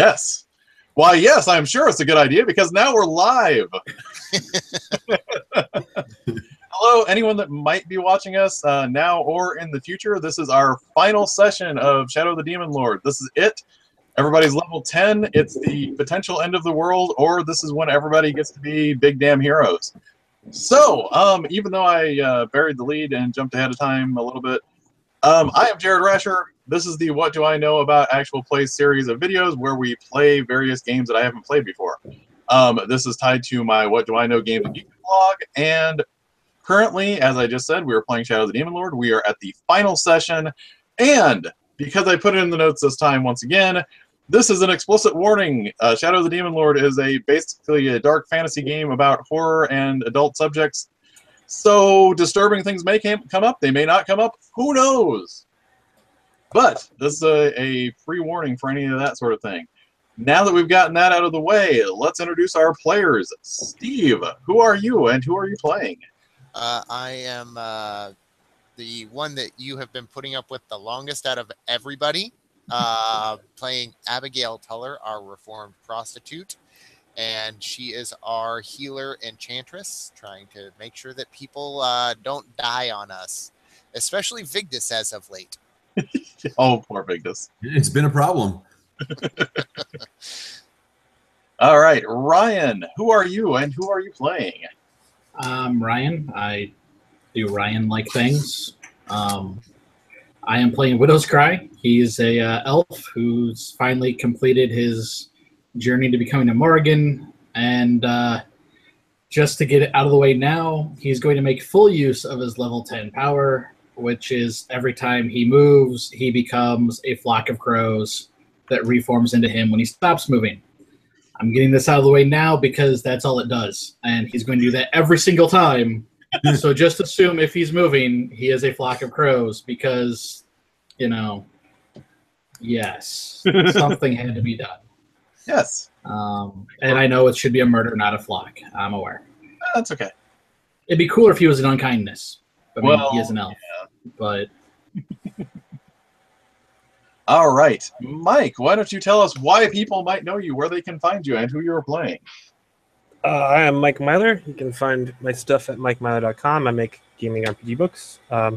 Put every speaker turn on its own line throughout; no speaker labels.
Yes. Why, yes, I'm sure it's a good idea because now we're live. Hello, anyone that might be watching us now or in the future. This is our final session of Shadow of the Demon Lord. This is it. Everybody's level 10. It's the potential end of the world, or this is when everybody gets to be big damn heroes. So, even though I buried the lead and jumped ahead of time a little bit, I am Jared Rasher. This is the What Do I Know About Actual Play series of videos where we play various games that I haven't played before. This is tied to my What Do I Know Games and Geek blog, and currently, as I just said, we are playing Shadow of the Demon Lord. We are at the final session, and because I put it in the notes this time once again, this is an explicit warning. Shadow of the Demon Lord is basically a dark fantasy game about horror and adult subjects. So disturbing things may come up. They may not come up. Who knows? But this is a pre-warning for any of that sort of thing. Now that we've gotten that out of the way, let's introduce our players. Steve, who are you and who are you playing?
I am the one that you have been putting up with the longest out of everybody, playing Abigail Tuller, our reformed prostitute. And she is our healer enchantress, trying to make sure that people don't die on us, especially Vigdis as of late.
Oh, poor Vigdis.
It's been a problem.
All right, Ryan, who are you and who are you playing?
I'm Ryan. I do Ryan-like things. I am playing Widow's Cry. He's a elf who's finally completed his journey to becoming a Morrigan, and just to get it out of the way now, he's going to make full use of his level 10 power, which is every time he moves, he becomes a flock of crows that reforms into him when he stops moving. I'm getting this out of the way now because that's all it does, and he's going to do that every single time. So just assume if he's moving, he is a flock of crows because, you know, yes, something had to be done.
Yes.
And I know it should be a murder, not a flock. I'm aware.
That's okay.
It'd be cooler if he was an unkindness. I mean,
Well,
he is an elf.
yeah.
But
All right. Mike, why don't you tell us why people might know you, where they can find you, and who you're playing?
I am Mike Myler. You can find my stuff at mikemyler.com. I make gaming RPG books. I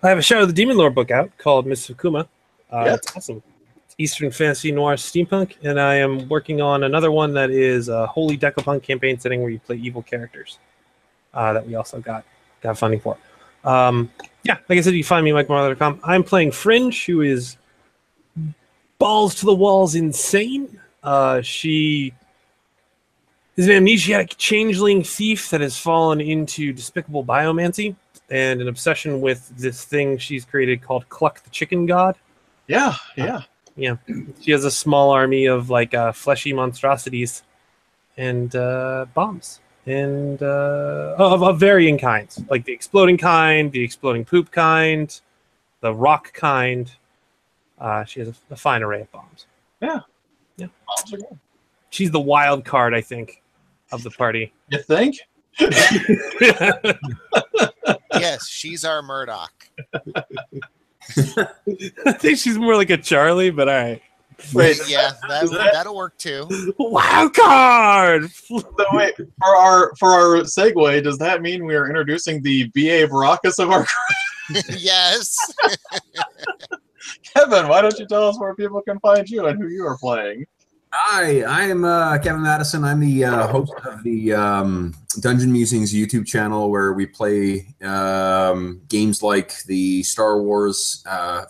have a Shadow of the Demon Lord book out called Mists of Kuma. It's awesome. It's Eastern Fantasy Noir Steampunk, and I am working on another one that is a Holy Decapunk campaign setting where you play evil characters that we also got funding for. Yeah, like I said, you can find me at mikemyler.com. I'm playing Fringe, who is balls to the walls insane. She is an amnesiac changeling thief that has fallen into despicable biomancy and an obsession with this thing she's created called Cluck the Chicken God.
Yeah.
Yeah. She has a small army of like fleshy monstrosities and bombs. And of varying kinds, like the exploding kind, the exploding poop kind, the rock kind. She has a fine array of bombs.
Yeah.
Bombs are good. She's the wild card, I think, of the party.
You think?
Yes, she's our Murdoch.
I think she's more like a Charlie, but all right.
Wait,
Yeah, that'll work too.
Wild card.
So wait, for our segue, does that mean we are introducing the B.A. Baracus of our
Yes.
Kevin, why don't you tell us where people can find you and who you are playing?
Hi, I am Kevin Madison. I'm the host of the Dungeon Musings YouTube channel where we play games like the Star Wars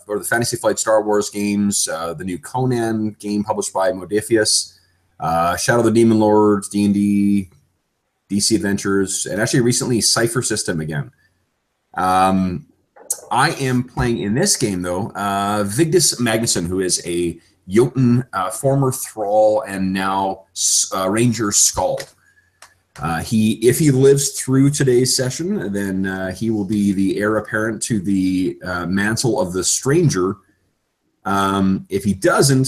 or the Fantasy Flight Star Wars games, the new Conan game published by Modiphius, Shadow of the Demon Lord, D&D, DC Adventures, and actually recently Cypher System again. I am playing in this game, though, Vigdis Magnusson, who is a Jotun, former thrall, and now Ranger Skull. If he lives through today's session, then he will be the heir apparent to the mantle of the Stranger. If he doesn't,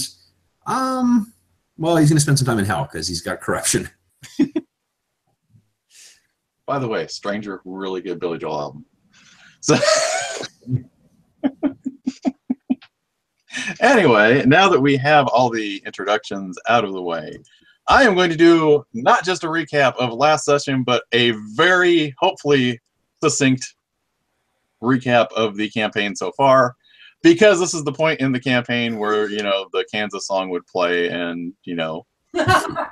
well, he's going to spend some time in hell because he's got corruption.
By the way, Stranger, really good Billy Joel album. So Anyway, now that we have all the introductions out of the way, I am going to do not just a recap of last session, but a very, hopefully, succinct recap of the campaign so far, because this is the point in the campaign where, you know, the Kansas song would play and, you know,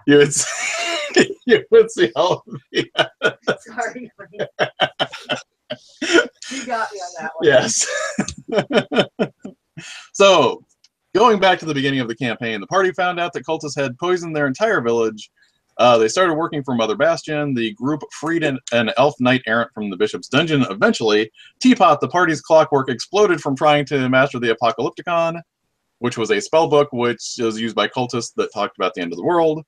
you would see, you would see all of the...
Sorry. You got me on that one.
Yes. So, going back to the beginning of the campaign, the party found out that cultists had poisoned their entire village. They started working for Mother Bastion. The group freed an elf knight errant from the bishop's dungeon. Eventually, Teapot, the party's clockwork, exploded from trying to master the Apocalypticon, which was a spell book which was used by cultists that talked about the end of the world.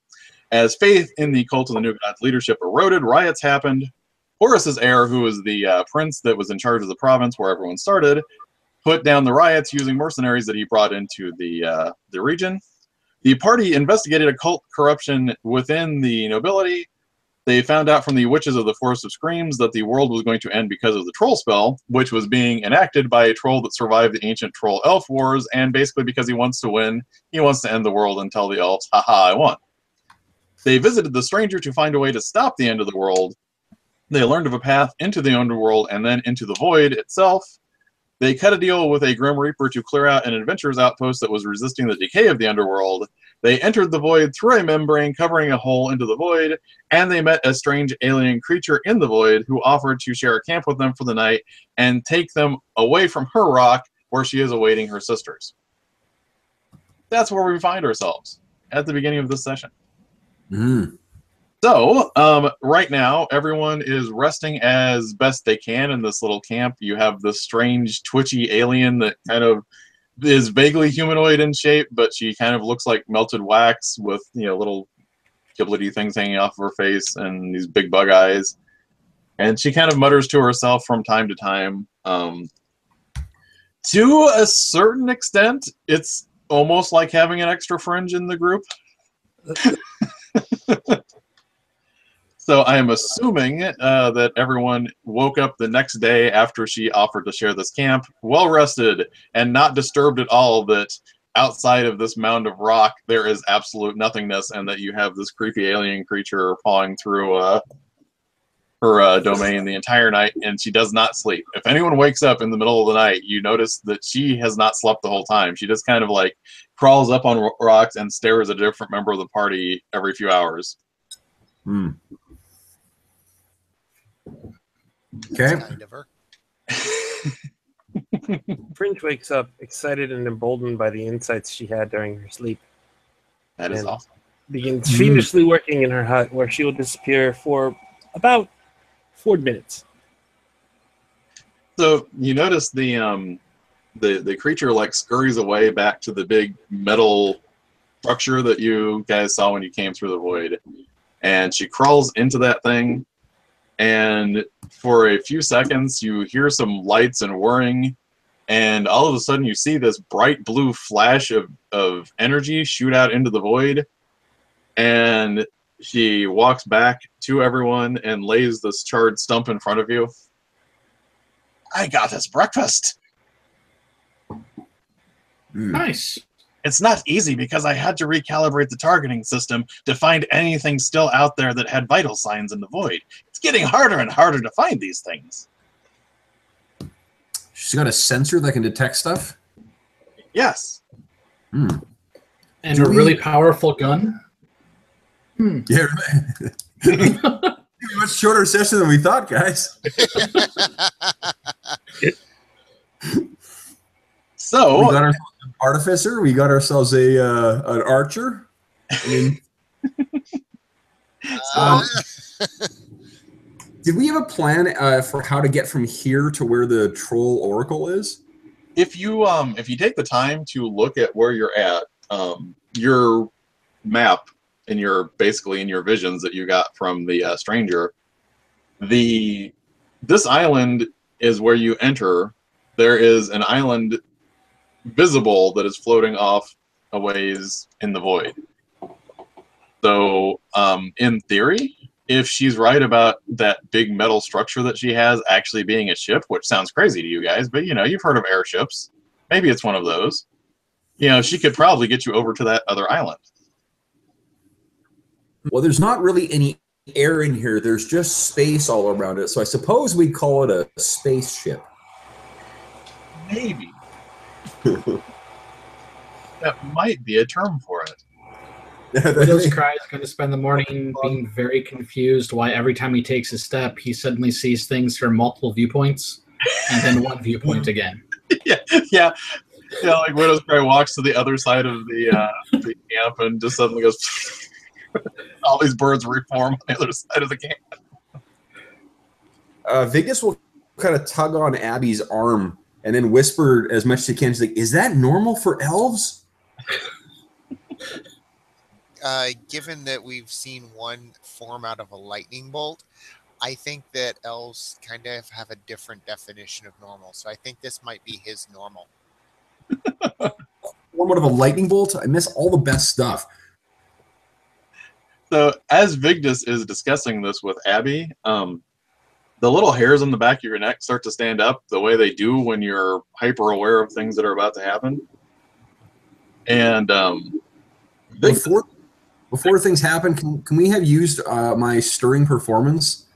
As faith in the cult of the New God's leadership eroded, riots happened. Horus's heir, who was the prince that was in charge of the province where everyone started, put down the riots using mercenaries that he brought into the region. The party investigated occult corruption within the nobility. They found out from the witches of the Forest of Screams that the world was going to end because of the troll spell, which was being enacted by a troll that survived the ancient troll-elf wars, and basically because he wants to win, he wants to end the world and tell the elves, haha, I won. They visited the stranger to find a way to stop the end of the world. They learned of a path into the underworld and then into the void itself. They cut a deal with a Grim Reaper to clear out an adventurer's outpost that was resisting the decay of the underworld. They entered the void through a membrane covering a hole into the void, and they met a strange alien creature in the void who offered to share a camp with them for the night and take them away from her rock where she is awaiting her sisters. That's where we find ourselves at the beginning of this session.
Mm.
So, right now, everyone is resting as best they can in this little camp. You have this strange, twitchy alien that kind of is vaguely humanoid in shape, but she kind of looks like melted wax with, you know, little giblety things hanging off of her face and these big bug eyes. And she kind of mutters to herself from time to time. To a certain extent, it's almost like having an extra fringe in the group. So I am assuming that everyone woke up the next day after she offered to share this camp, well rested and not disturbed at all that outside of this mound of rock there is absolute nothingness, and that you have this creepy alien creature pawing through her domain the entire night, and she does not sleep. If anyone wakes up in the middle of the night, you notice that she has not slept the whole time. She just kind of like crawls up on rocks and stares at a different member of the party every few hours.
Hmm. Okay.
Kind of her.
Fringe wakes up excited and emboldened by the insights she had during her sleep.
That is
And
awesome.
begins fiendishly working in her hut, where she will disappear for about 4 minutes.
So you notice the creature like scurries away back to the big metal structure that you guys saw when you came through the void, and she crawls into that thing. And for a few seconds, you hear some lights and whirring, and all of a sudden you see this bright blue flash of energy shoot out into the void, and she walks back to everyone and lays this charred stump in front of you. I got us breakfast.
Nice.
It's not easy because I had to recalibrate the targeting system to find anything still out there that had vital signs in the void. It's getting harder and harder to find these things.
She's got a sensor that can detect stuff?
Yes.
Hmm.
And
Do
a
we-
really powerful gun.
Yeah. Much shorter session than we thought, guys.
So,
We got ourselves an artificer. We got ourselves a an archer. I mean, did we have a plan for how to get from here to where the troll oracle is?
if you take the time to look at where you're at, your map and your basically in your visions that you got from the stranger, this island is where you enter. There is an island visible that is floating off a ways in the void. So, in theory, if she's right about that big metal structure that she has actually being a ship, which sounds crazy to you guys, but you know, you've heard of airships. Maybe it's one of those. she could probably get you over to that other island.
Well, there's not really any air in here. There's just space all around it. So I suppose we'd call it a spaceship.
Maybe. That might be a term for it.
Widow's Cry is going to spend the morning being very confused why every time he takes a step, he suddenly sees things from multiple viewpoints and then one viewpoint again.
Yeah. Like Widow's Cry walks to the other side of the camp and just suddenly goes, all these birds reform on the other side of the camp.
Vegas will kind of tug on Abby's arm and then whisper as much as he can. She's like, "Is that normal for elves?"
Given that we've seen one form out of a lightning bolt, I think that elves kind of have a different definition of normal. So I think this might be his normal.
Form out of a lightning bolt? I miss all the best stuff.
So as Vigdis is discussing this with Abby, the little hairs on the back of your neck start to stand up the way they do when you're hyper aware of things that are about to happen. And
before things happen, can we have used my stirring performance?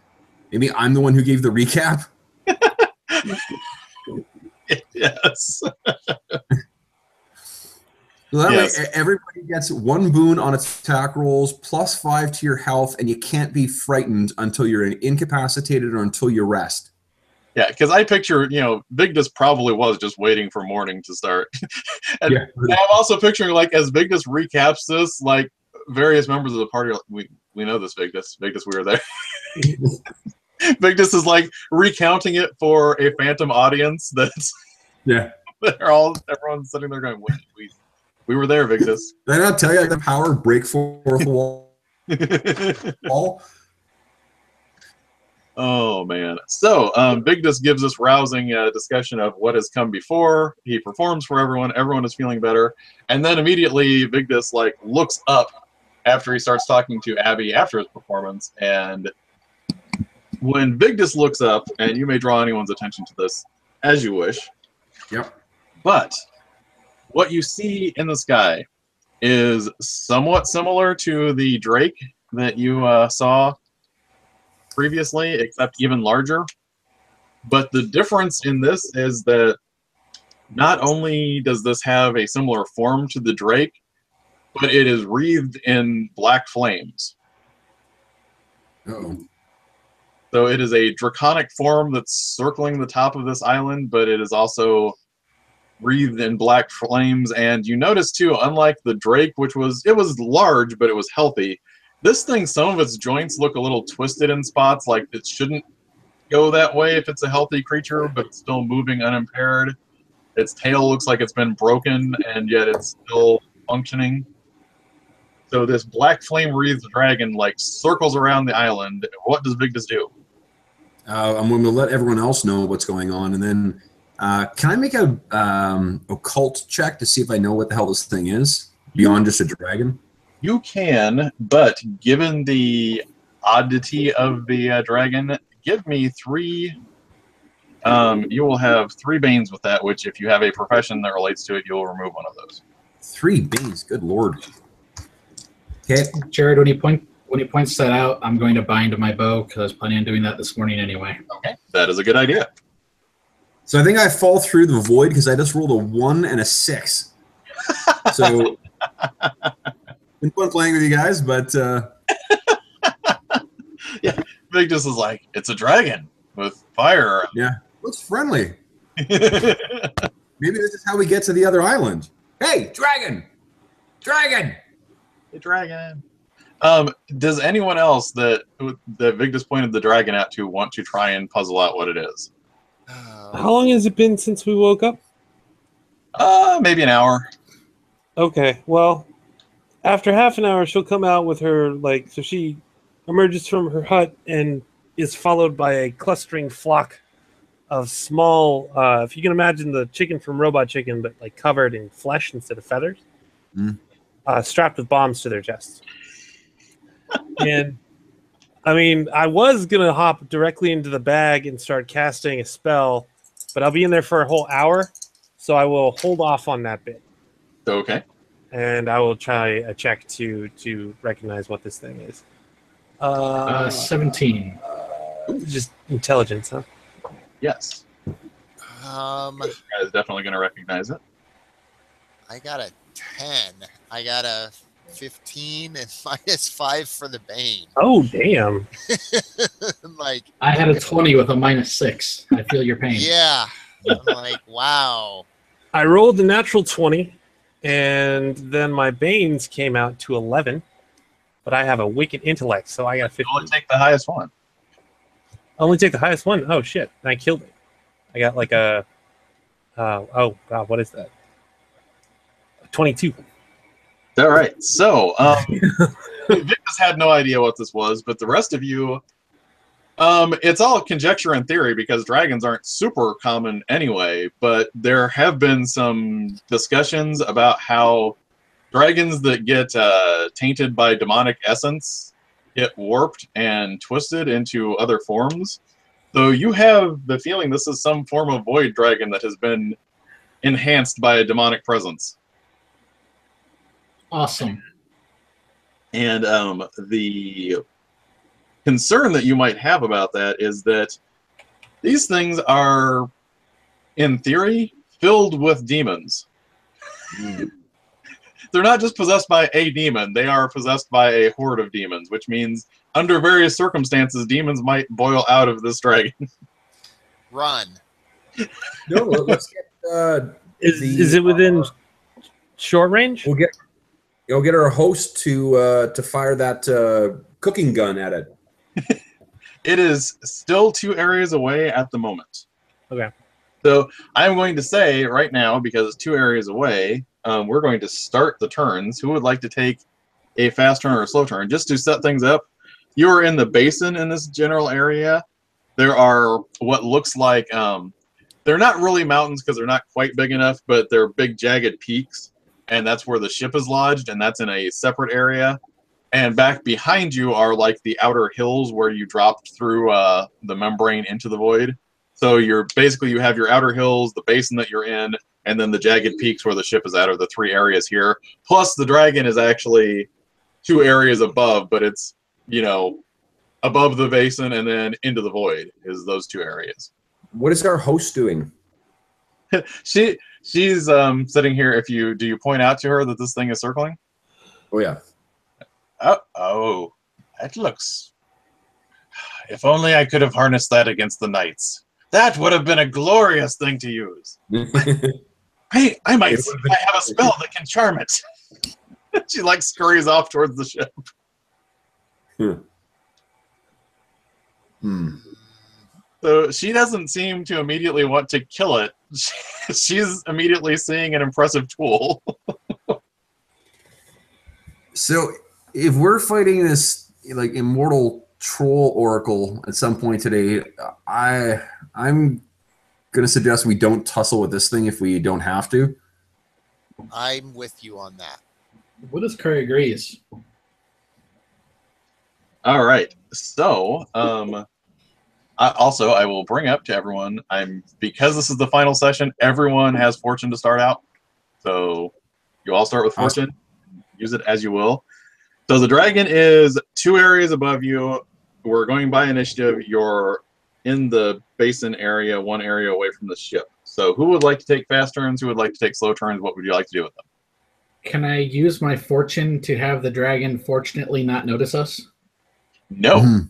Maybe I'm the one who gave the recap.
Yes.
So that way, everybody gets 1 boon on attack rolls, +5 to your health, and you can't be frightened until you're incapacitated or until you rest.
Yeah, because I picture, Vigdis probably was just waiting for morning to start. And I'm also picturing, like, as Vigdis recaps this, like, various members of the party are like, we know this, Vigdis. Vigdis, we were there. Vigdis is, like, recounting it for a phantom audience that's...
Yeah.
Everyone's sitting there going, we were there, Vigdis.
Did I not tell you the power of break fourth wall?
Oh, man. So, Vigdis gives us rousing discussion of what has come before. He performs for everyone. Everyone is feeling better. And then immediately, Vigdis, like, looks up after he starts talking to Abby after his performance. And when Vigdis looks up, and you may draw anyone's attention to this as you wish.
Yep.
But what you see in the sky is somewhat similar to the Drake that you saw previously, except even larger. But the difference in this is that not only does this have a similar form to the Drake, but it is wreathed in black flames.
Uh-oh.
So it is a draconic form that's circling the top of this island, but it is also wreathed in black flames. And you notice too, unlike the Drake, which was large, but it was healthy, this thing, some of its joints look a little twisted in spots, like it shouldn't go that way if it's a healthy creature, but it's still moving unimpaired. Its tail looks like it's been broken, and yet it's still functioning. So this black flame wreathed dragon like circles around the island. What does Vigdis do?
I'm going to let everyone else know what's going on, and then can I make a occult check to see if I know what the hell this thing is beyond just a dragon?
You can, but given the oddity of the dragon, give me 3. You will have 3 banes with that, which if you have a profession that relates to it, you'll remove one of those.
3 banes, good lord. Okay,
Jared, when he points that out, I'm going to bind my bow because I was planning on doing that this morning anyway.
Okay, that is a good idea.
So I think I fall through the void because I just rolled a 1 and a 6. So been fun playing with you guys, but
yeah, Vigdis is like, it's a dragon with fire.
Yeah, looks friendly. Maybe this is how we get to the other island. Hey, dragon! Dragon!
Hey, dragon. Does anyone else that Vigdis pointed the dragon out to want to try and puzzle out what it is?
How long has it been since we woke up?
Maybe an hour.
Okay, well, after half an hour, she'll come out with her, so she emerges from her hut and is followed by a clustering flock of small, if you can imagine the chicken from Robot Chicken, but covered in flesh instead of feathers, strapped with bombs to their chests. And I mean, I was going to hop directly into the bag and start casting a spell, but I'll be in there for a whole hour, so I will hold off on that bit.
Okay.
And I will try a check to recognize what this thing is.
17.
Just intelligence, huh?
Yes.
Um,
Is definitely going to recognize it.
I got a 10. I got a 15 and -5 for the Bane.
Oh, damn.
Like,
I had a 20 with a -6. I feel your pain.
yeah. I'm like, wow.
I rolled the natural 20, and then my Banes came out to 11, but I have a wicked intellect, so I got a 15.
Only take the highest one.
Only take the highest one? Oh, shit. And I killed it. I got like a... oh, God, what is that? 22.
All right. So, Victus had no idea what this was, but the rest of you, it's all conjecture and theory because dragons aren't super common anyway, but there have been some discussions about how dragons that get tainted by demonic essence get warped and twisted into other forms. So you have the feeling this is some form of void dragon that has been enhanced by a demonic presence.
Awesome.
And the concern that you might have about that is that these things are, in theory, filled with demons. They're not just possessed by a demon, they are possessed by a horde of demons, which means under various circumstances, demons might boil out of this dragon.
Run.
No, let's get.
Is it within short range?
We'll get our host to fire that cooking gun at it.
It is still 2 areas away at the moment.
Okay.
So I'm going to say right now, because it's 2 areas away, we're going to start the turns. Who would like to take a fast turn or a slow turn? Just to set things up, you are in the basin in this general area. There are what looks like, they're not really mountains because they're not quite big enough, but they're big jagged peaks, and that's where the ship is lodged, and that's in a separate area. And back behind you are like the outer hills where you dropped through the membrane into the void. So you're basically, you have your outer hills, the basin that you're in, and then the jagged peaks where the ship is at are the 3 areas here. Plus the dragon is actually 2 areas above, but it's, you know, above the basin and then into the void is those 2 areas.
What is our host doing?
She's sitting here. Do you point out to her that this thing is circling?
Oh yeah.
Oh, that looks... If only I could have harnessed that against the knights. That would have been a glorious thing to use. I might see if I have a spell that can charm it. She like scurries off towards the ship. So she doesn't seem to immediately want to kill it. She's immediately seeing an impressive tool.
So if we're fighting this like immortal troll oracle at some point today, I'm gonna suggest we don't tussle with this thing if we don't have to.
I'm with you on that.
Widow's Cry agrees.
All right. So, I will bring up to everyone. Because this is the final session. Everyone has fortune to start out. So you all start with fortune. Use it as you will. So the dragon is 2 areas above you. We're going by initiative. You're in the basin area, 1 area away from the ship. So who would like to take fast turns? Who would like to take slow turns? What would you like to do with them?
Can I use my fortune to have the dragon fortunately not notice us?
No.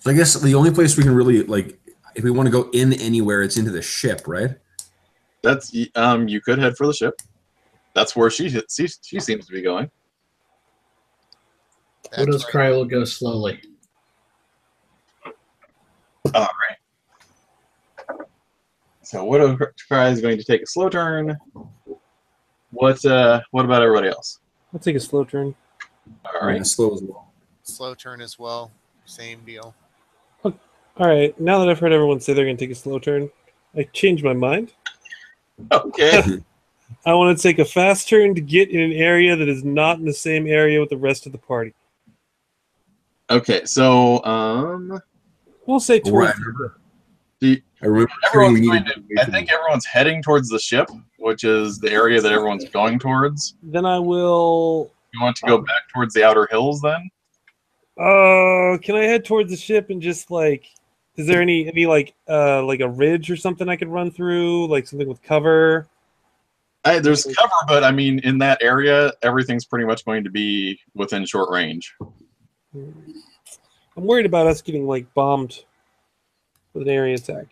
So I guess the only place we can really, like, if we want to go in anywhere, it's into the ship, right?
That's you could head for the ship. That's where she seems to be going.
Widow's Cry will go slowly.
All right. So Widow's Cry is going to take a slow turn. What about everybody else?
I'll take a slow turn.
All right.
Slow as well.
Slow turn as well. Same deal.
All right. Now that I've heard everyone say they're going to take a slow turn, I changed my mind.
Okay.
I want to take a fast turn to get in an area that is not in the same area with the rest of the party.
Okay, so
We'll say
Right.
towards.
I remember
everyone's
we
going
needed
to, I think everyone's heading towards the ship, which is the area that everyone's going towards.
Then I will.
You want to go back towards the outer hills then?
Can I head towards the ship and just like? Is there any like a ridge or something I could run through, like something with cover?
There's cover, but I mean, in that area, everything's pretty much going to be within short range.
I'm worried about us getting like bombed with an area attack.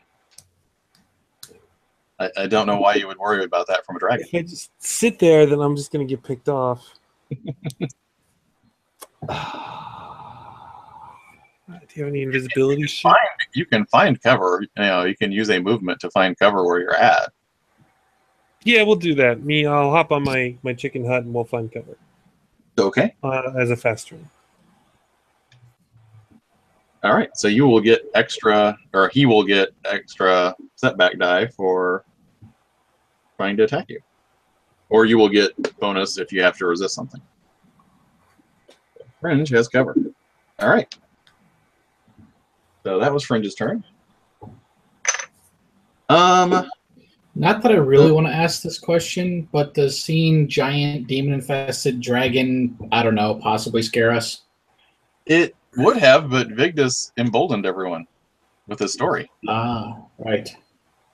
I don't know why you would worry about that from a dragon.
If I just sit there, then I'm just gonna get picked off. Do you have any invisibility shit?
You can find cover. You know, you can use a movement to find cover where you're at.
Yeah, we'll do that. I'll hop on my chicken hut and we'll find cover.
Okay.
As a fast turn.
All right. So you will get extra, or he will get extra setback die for trying to attack you, or you will get bonus if you have to resist something. Fringe has cover. All right. So that was Fringe's turn.
Not that I really want to ask this question, but does seeing giant demon-infested dragon, I don't know, possibly scare us?
It would have, but Vigdis emboldened everyone with his story.
Ah, right.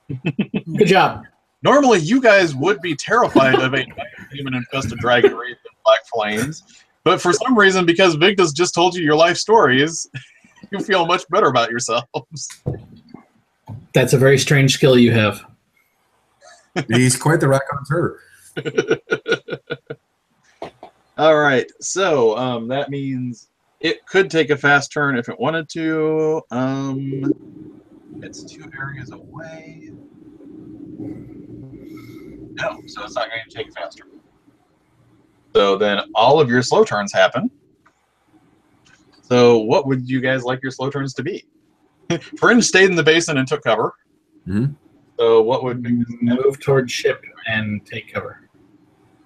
Good job.
Normally, you guys would be terrified of a demon-infested dragon wraith in black flames, but for some reason, because Vigdis just told you your life stories, you feel much better about yourselves.
That's a very strange skill you have.
He's quite the raconteur.
All right, so that means it could take a fast turn if it wanted to. It's 2 areas away. No, so it's not going to take a fast turn. So then all of your slow turns happen. So what would you guys like your slow turns to be? Fringe stayed in the basin and took cover.
Mm-hmm.
So what would be
Move towards ship and take cover.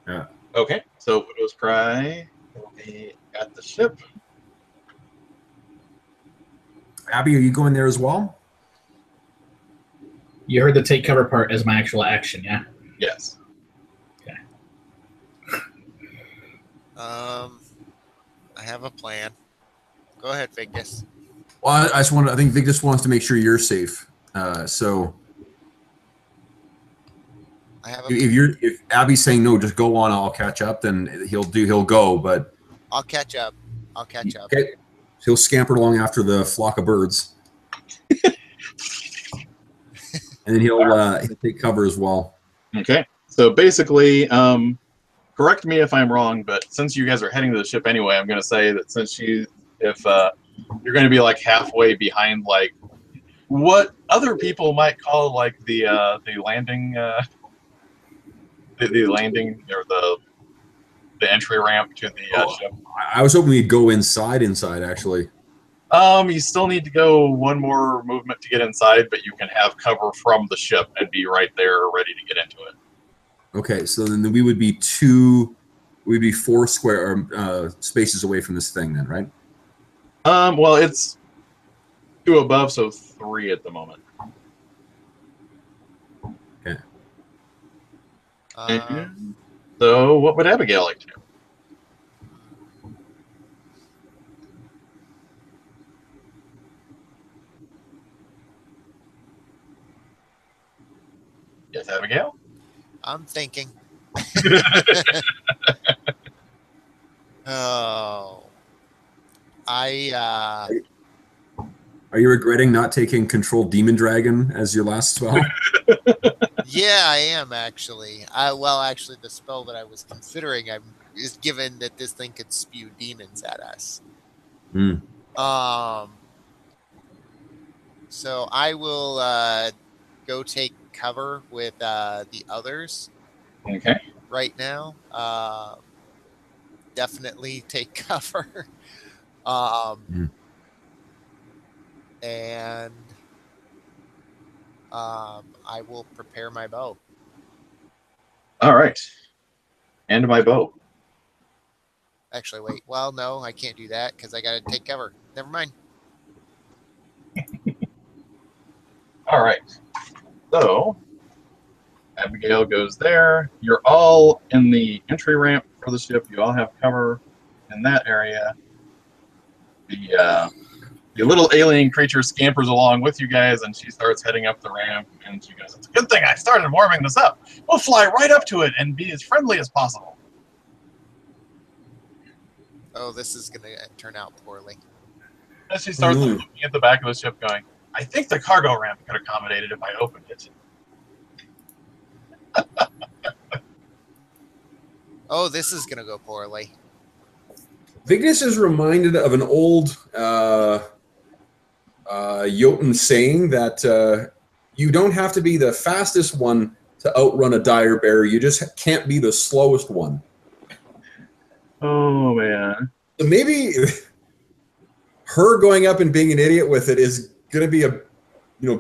Yeah.
Okay, so Widow's Cry will be at the ship.
Abby, are you going there as well?
You heard the take cover part as my actual action, yeah?
Yes.
I have a plan. Go ahead, Vigdis.
Well, I think Vigdis wants to make sure you're safe. So
I have
if Abby's saying no, just go on, I'll catch up, then he'll go, but
I'll catch up.
okay. He'll scamper along after the flock of birds. And then he'll take cover as well.
Okay, so basically, correct me if I'm wrong, but since you guys are heading to the ship anyway, I'm going to say that if you're going to be like halfway behind, like what other people might call like the landing, the landing or the entry ramp to the ship.
I was hoping we'd go inside actually.
You still need to go one more movement to get inside, but you can have cover from the ship and be right there ready to get into it.
Okay, so then we'd be 4 square spaces away from this thing then, right?
Well, it's 2 above, so 3 at the moment.
Okay.
So what would Abigail like to do? Yes, Abigail?
I'm thinking. Oh.
Are you regretting not taking Control Demon Dragon as your last spell?
Yeah, I am actually. Actually, the spell that I was considering is given that this thing could spew demons at us.
Mm.
So I will go take cover with the others.
Okay.
Right now. Definitely take cover. And I will prepare my bow.
All right. And my bow.
Actually, wait. Well, no, I can't do that because I got to take cover. Never mind.
All right. So Abigail goes there. You're all in the entry ramp for the ship. You all have cover in that area. The little alien creature scampers along with you guys, and she starts heading up the ramp. And she goes, "It's a good thing I started warming this up. We'll fly right up to it and be as friendly as possible."
Oh, this is going to turn out poorly.
And she starts looking at the back of the ship, going, "I think the cargo ramp could accommodate it if I opened it."
Oh, this is going to go poorly.
Vigdis is reminded of an old Jotun saying that you don't have to be the fastest one to outrun a dire bear. You just can't be the slowest one.
Oh, man.
So maybe her going up and being an idiot with it is going to be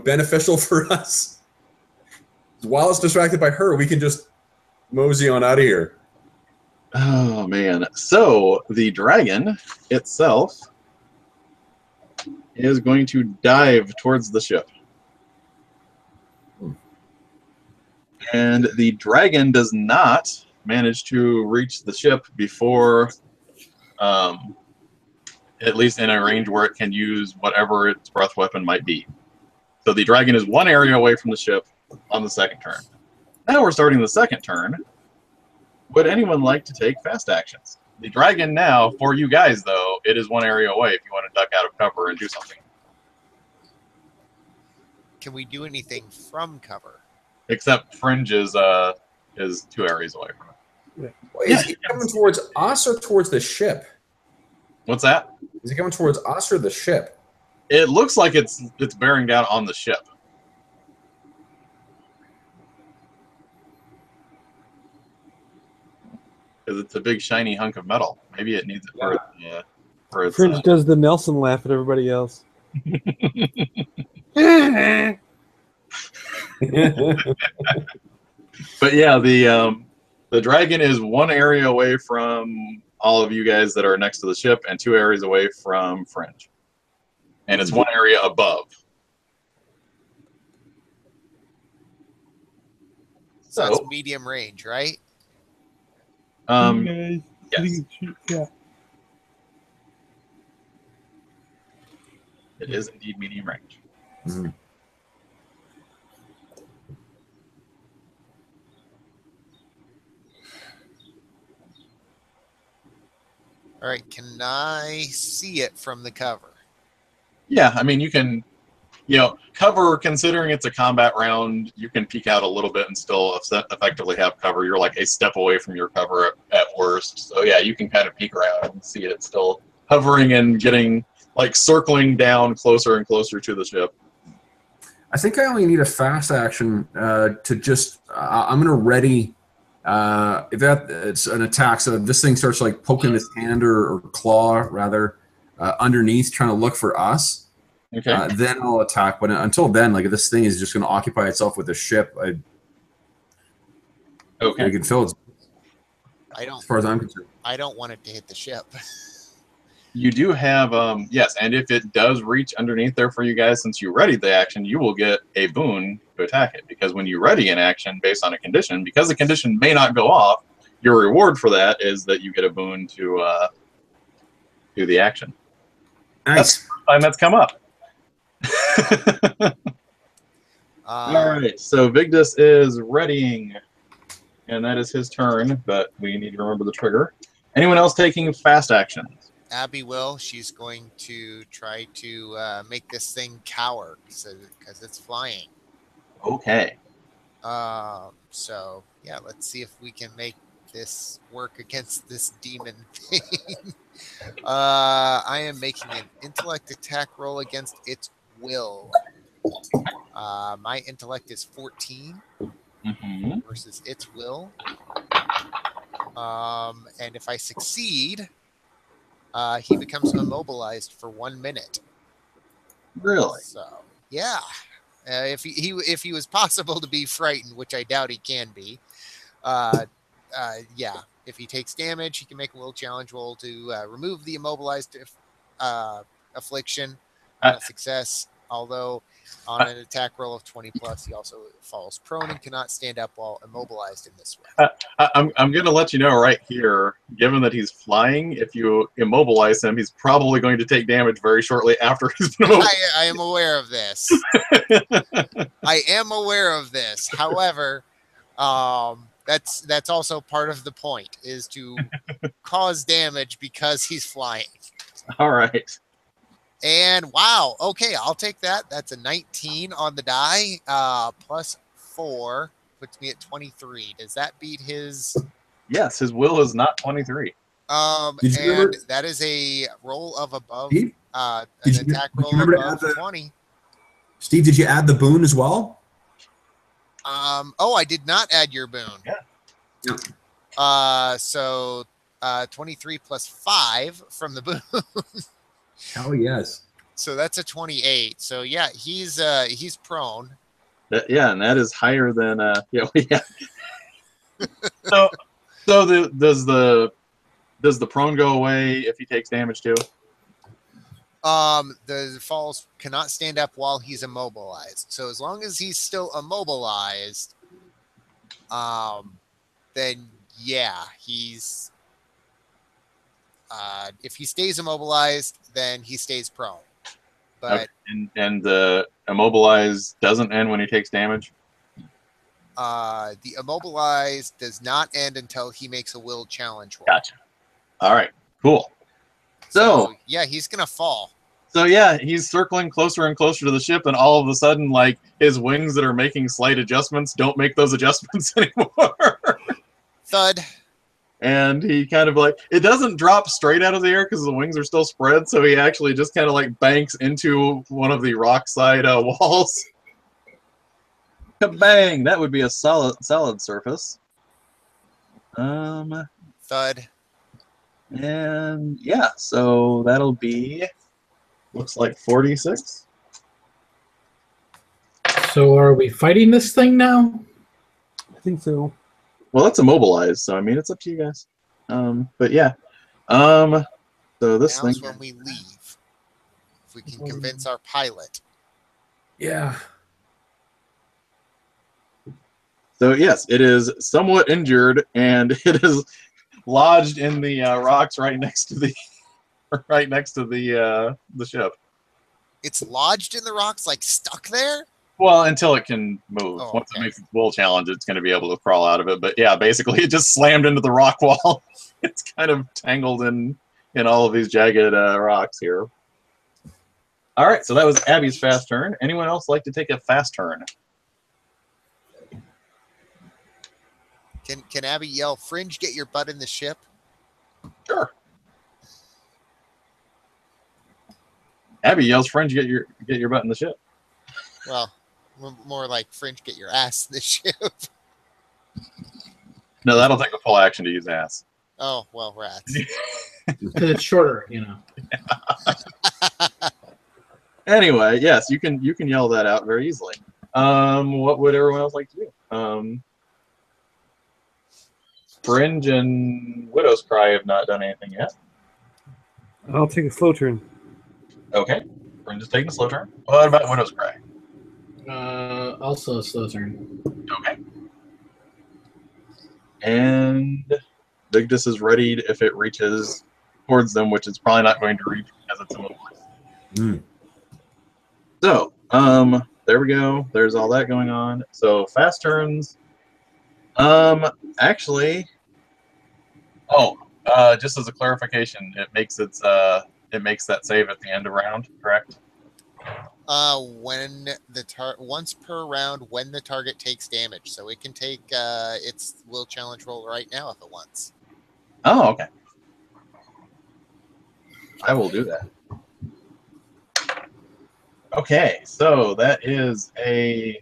beneficial for us. While it's distracted by her, we can just mosey on out of here.
Oh, man. So the dragon itself is going to dive towards the ship. And the dragon does not manage to reach the ship before, at least in a range where it can use whatever its breath weapon might be. So the dragon is one area away from the ship on the second turn. Now we're starting the second turn. Would anyone like to take fast actions? The dragon now, for you guys though, it is one area away if you want to duck out of cover and do something.
Can we do anything from cover?
Except Fringe is 2 areas away from it.
Wait, is he coming towards us or towards the ship?
What's that?
Is he coming towards us or the ship?
It looks like it's bearing down on the ship. Because it's a big shiny hunk of metal. Maybe it needs it for its
Fringe does the Nelson laugh at everybody else.
But yeah, the dragon is one area away from all of you guys that are next to the ship, and 2 areas away from Fringe, and it's one area above.
So that's medium range, right?
Yes.
Yeah.
It is indeed medium range.
Mm-hmm.
All right. Can I see it from the cover?
Yeah, I mean, you can, cover, considering it's a combat round, you can peek out a little bit and still effectively have cover. You're like a step away from your cover at worst. So yeah, you can kind of peek around and see it still hovering and getting, circling down closer and closer to the ship.
I think I only need a fast action to just. I'm gonna ready. If it's an attack, so this thing starts poking its hand or claw rather underneath, trying to look for us.
Okay.
Then I'll attack. But until then, if this thing is just going to occupy itself with the ship,
Okay.
I can fill it. As far as I'm concerned,
I don't want it to hit the ship.
You do have, yes, and if it does reach underneath there for you guys, since you readied the action, you will get a boon to attack it. Because when you ready an action based on a condition, because the condition may not go off, your reward for that is that you get a boon to do the action.
nice.
That's the first time that's come up. All right, so Vigdis is readying, and that is his turn, but we need to remember the trigger. Anyone else taking fast actions?
Abby will. She's going to try to make this thing cower because it's flying.
Okay.
So yeah, let's see if we can make this work against this demon thing. I am making an intellect attack roll against its will. My intellect is 14 versus its will. And if I succeed, he becomes immobilized for 1 minute.
Really?
So yeah, if he was possible to be frightened, which I doubt he can be, yeah, If he takes damage, he can make a will challenge roll to remove the immobilized affliction on a success. Although on an attack roll of 20 plus, he also falls prone and cannot stand up while immobilized in this way.
I'm going to let you know right here, given that he's flying, if you immobilize him, he's probably going to take damage very shortly after he's been immobilized.
I am aware of this. I am aware of this. However, that's also part of the point, is to cause damage because he's flying.
All right.
And wow, okay, I'll take that. That's a 19 on the die. Plus 4 puts me at 23. Does that beat his?
Yes, his will is not 23.
And that is a roll of above
Steve?
an
Did you-
attack
did
roll
you remember to
above
add the-
20.
Steve, did you add the boon as well?
Oh, I did not add your boon.
Yeah.
So 23 plus 5 from the boon.
Oh yes.
So that's a 28. So yeah, he's prone.
Yeah, and that is higher than yeah. So does the prone go away if he takes damage too?
The falls cannot stand up while he's immobilized. So as long as he's still immobilized, then yeah, he's if he stays immobilized, then he stays prone. But
and the immobilized doesn't end when he takes damage.
the immobilized does not end until he makes a will challenge roll.
Gotcha. All right, cool. So
yeah, he's gonna fall.
So yeah, he's circling closer and closer to the ship, and all of a sudden, like, his wings that are making slight adjustments don't make those adjustments anymore.
Thud.
And he kind of like, it doesn't drop straight out of the air because the wings are still spread, so he actually just kind of like banks into one of the rock side walls. Bang! That would be a solid surface.
Thud.
And yeah, so that'll be, looks like 46.
So are we fighting this thing now?
I think so.
Well, that's immobilized, so I mean, it's up to you guys. But yeah. So this
Now's
thing.
when we leave. If we can convince our pilot.
Yeah.
So yes, it is somewhat injured, and it is lodged in the rocks right next to the the ship.
It's lodged in the rocks, like stuck there?
Well, until it can move.
Oh,
Once
okay.
it makes its will challenge, it's going to be able to crawl out of it. But yeah, basically, it just slammed into the rock wall. It's kind of tangled in all of these jagged rocks here. All right, so that was Abby's fast turn. Anyone else like to take a fast turn?
Can Abby yell, "Fringe, get your butt in the ship"?
Sure. Abby yells, "Fringe, get your butt in the ship."
Well, more like "Fringe, get your ass in the ship."
No, that'll take a full action to use ass.
Oh, well, rats.
Because it's shorter, you know.
Anyway, yes, you can yell that out very easily. What would everyone else like to do? Fringe and Widow's Cry have not done anything yet.
I'll take a slow turn.
Okay, Fringe is taking a slow turn. What about Widow's Cry?
Also a slow turn.
Okay. And Vigdis is ready if it reaches towards them, which it's probably not going to reach because it's immobilized.
Mm.
So, there we go. There's all that going on. So fast turns. Actually, just as a clarification, it makes that save at the end of round, correct?
When the once per round when the target takes damage, so it can take its will challenge roll right now if it wants.
Oh, okay. I will do that. Okay, so that is a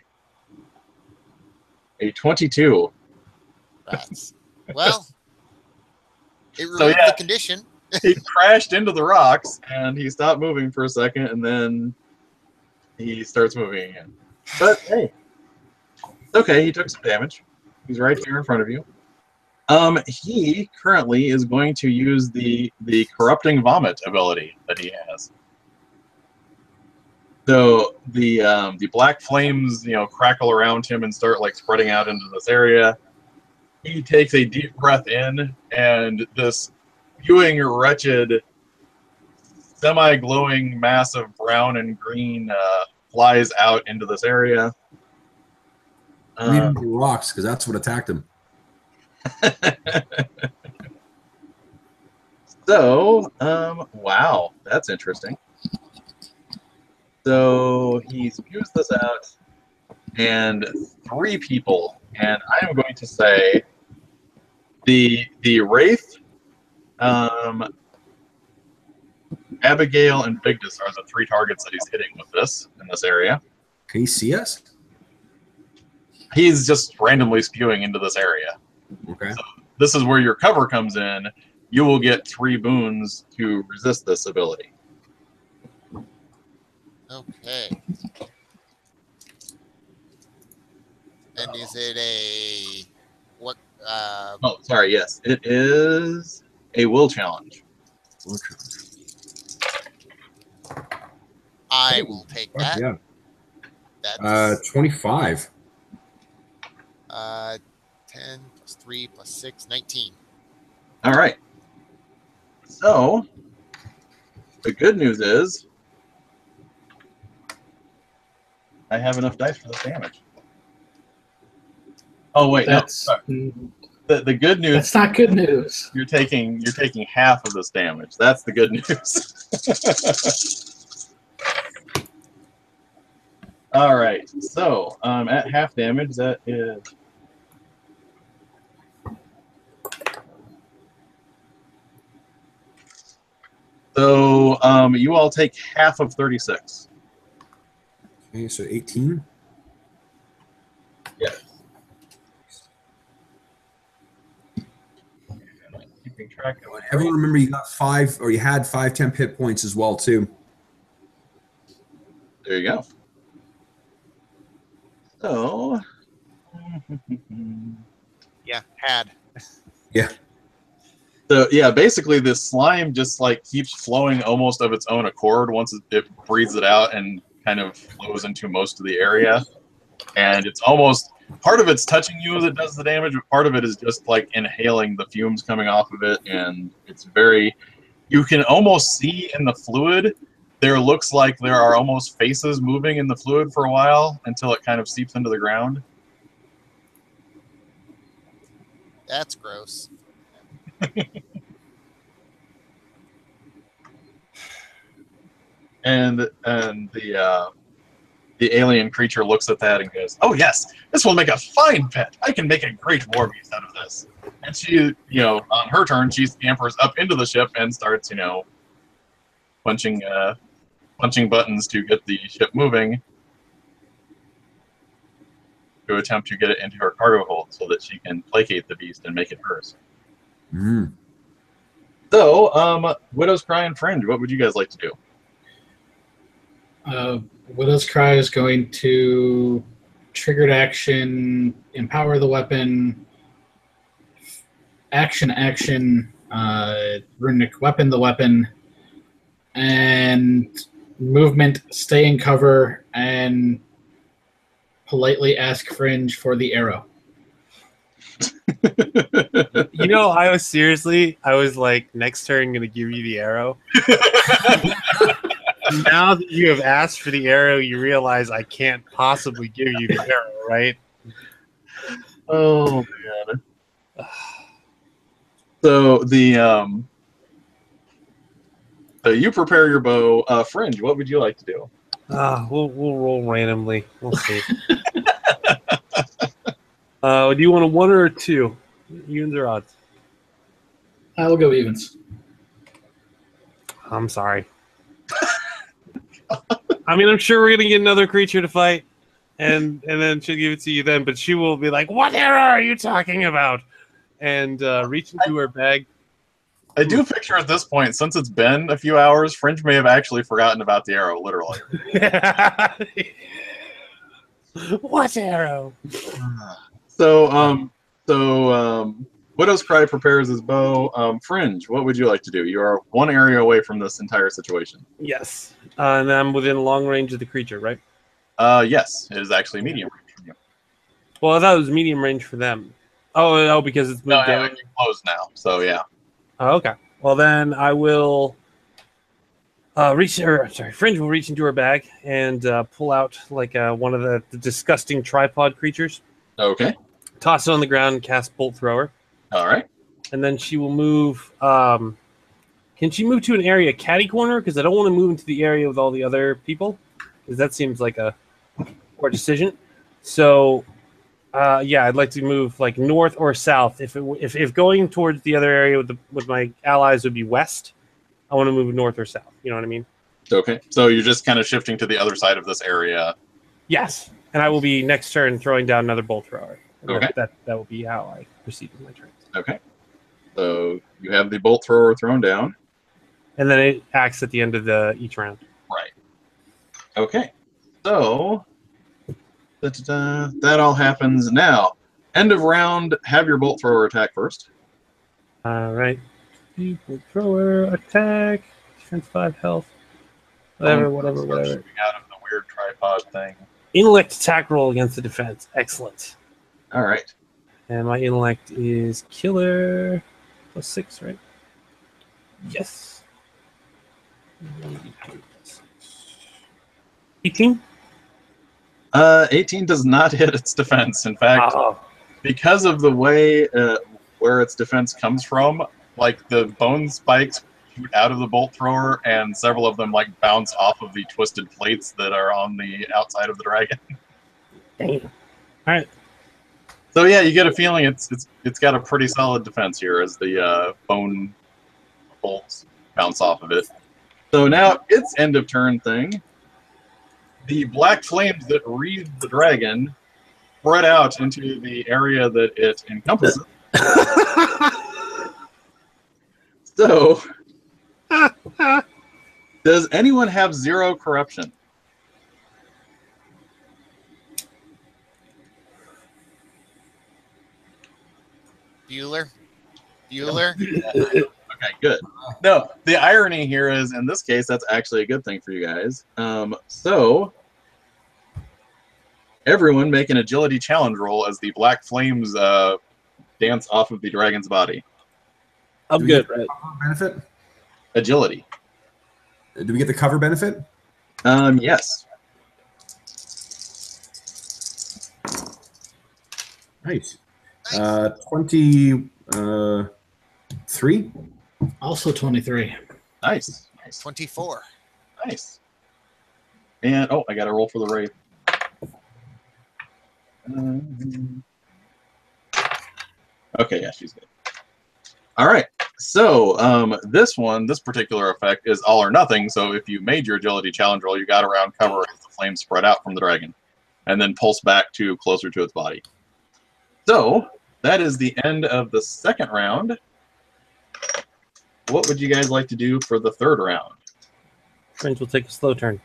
22.
Rats. Well, it removed
So, yeah.
the condition.
He crashed into the rocks, and he stopped moving for a second, and then he starts moving again. But hey, it's okay. He took some damage. He's right here in front of you. He currently is going to use the corrupting vomit ability that he has. So the black flames, crackle around him and start like spreading out into this area. He takes a deep breath in, and this spewing, wretched, semi-glowing mass of brown and green flies out into this area.
Leave him to rocks, because that's what attacked him.
So, wow, that's interesting. So he spews this out, and 3 people, and I am going to say the Wraith, Abigail, and Vigdis are the 3 targets that he's hitting with this in this area.
Can you see us?
He's just randomly spewing into this area.
Okay.
So this is where your cover comes in. You will get 3 boons to resist this ability.
Okay. And is it a what?
Oh, sorry. Yes, it is a will challenge.
I will take that.
Yeah.
That's
25.
10 plus 3 plus 6, 19.
All right. So the good news is I have enough dice for this damage. Oh wait,
That's
no. The good news.
that's not good news.
You're taking half of this damage. That's the good news. All right. So at half damage, that is. So you all take half of 36.
Okay, so 18.
Yeah. Keeping track of it.
Everyone remember you got 5, or you had 5 temp hit points as well, too.
There you go. So.
Yeah, had.
Yeah.
So yeah, basically this slime just like keeps flowing almost of its own accord once it breathes it out and kind of flows into most of the area. And it's almost, part of it's touching you as it does the damage, but part of it is just like inhaling the fumes coming off of it. And it's very, you can almost see in the fluid, there looks like there are almost faces moving in the fluid for a while until it kind of seeps into the ground.
That's gross.
And the alien creature looks at that and goes, "Oh yes, this will make a fine pet. I can make a great war beast out of this." And she, on her turn, she scampers up into the ship and starts, punching buttons to get the ship moving, to attempt to get it into her cargo hold so that she can placate the beast and make it hers.
Mm.
So, Widow's Cry and Fringe, what would you guys like to do?
Widow's Cry is going to triggered action, empower the weapon, action, runic weapon the weapon, and movement, stay in cover, and politely ask Fringe for the arrow.
I was like, next turn, going to give you the arrow. Now that you have asked for the arrow, you realize I can't possibly give you the arrow, right?
Oh, man. So so you prepare your bow. Fringe, what would you like to do?
We'll roll randomly. We'll see. Do you want a 1 or a 2? Evens or odds?
I will go evens.
I'm sorry. I mean, I'm sure we're gonna get another creature to fight, and then she'll give it to you then. But she will be like, "What arrow are you talking about?" And reach into her bag.
I do picture at this point, since it's been a few hours, Fringe may have actually forgotten about the arrow, literally.
What arrow?
So Widow's Cry prepares his bow. Fringe, what would you like to do? You are one area away from this entire situation.
Yes. And I'm within long range of the creature, right?
Yes, it is actually medium range from you.
Well, I thought it was medium range for them. Oh, because it's moved down.
It's closed now, so yeah.
Oh, okay. Well, then I will Fringe will reach into her bag and pull out like one of the disgusting tripod creatures.
Okay.
Toss it on the ground and cast Bolt Thrower.
All right.
And then she will move. Can she move to an area catty corner? Because I don't want to move into the area with all the other people. Because that seems like a poor decision. So, yeah, I'd like to move like north or south. If going towards the other area with my allies would be west, I want to move north or south. You know what I mean?
Okay. So you're just kind of shifting to the other side of this area.
Yes. And I will be next turn throwing down another Bolt Thrower.
Okay.
That will be how I proceed with my turns.
Okay. So you have the Bolt Thrower thrown down.
And then it acts at the end of each round.
Right. Okay. So that all happens now. End of round, have your Bolt Thrower attack first.
All right. Bolt Thrower, attack, defense 5, health. Whatever.
Out of the weird tripod thing.
Intellect attack roll against the defense. Excellent.
All right.
And my intellect is killer +6, right? Yes. 18?
18 does not hit its defense. In fact, because of the way where its defense comes from, like the bone spikes shoot out of the Bolt Thrower, and several of them like bounce off of the twisted plates that are on the outside of the dragon.
Damn. All right.
So yeah, you get a feeling it's got a pretty solid defense here as the bone bolts bounce off of it. So now it's end of turn thing. The black flames that wreathe the dragon spread out into the area that it encompasses. So, does anyone have 0 corruption?
Bueller?
Okay, good. No, the irony here is, in this case, that's actually a good thing for you guys. So, everyone make an agility challenge roll as the black flames dance off of the dragon's body.
I'm good, right?
Benefit?
Agility.
Do we get the cover benefit?
Yes.
Nice. 23.
Also 23.
Nice.
24.
Nice. And I got to roll for the wraith. Okay, yeah, she's good. All right. So this particular effect is all or nothing. So if you made your agility challenge roll, you got around cover as the flames spread out from the dragon, and then pulse back to closer to its body. So that is the end of the second round. What would you guys like to do for the third round?
Fringe will take a slow turn.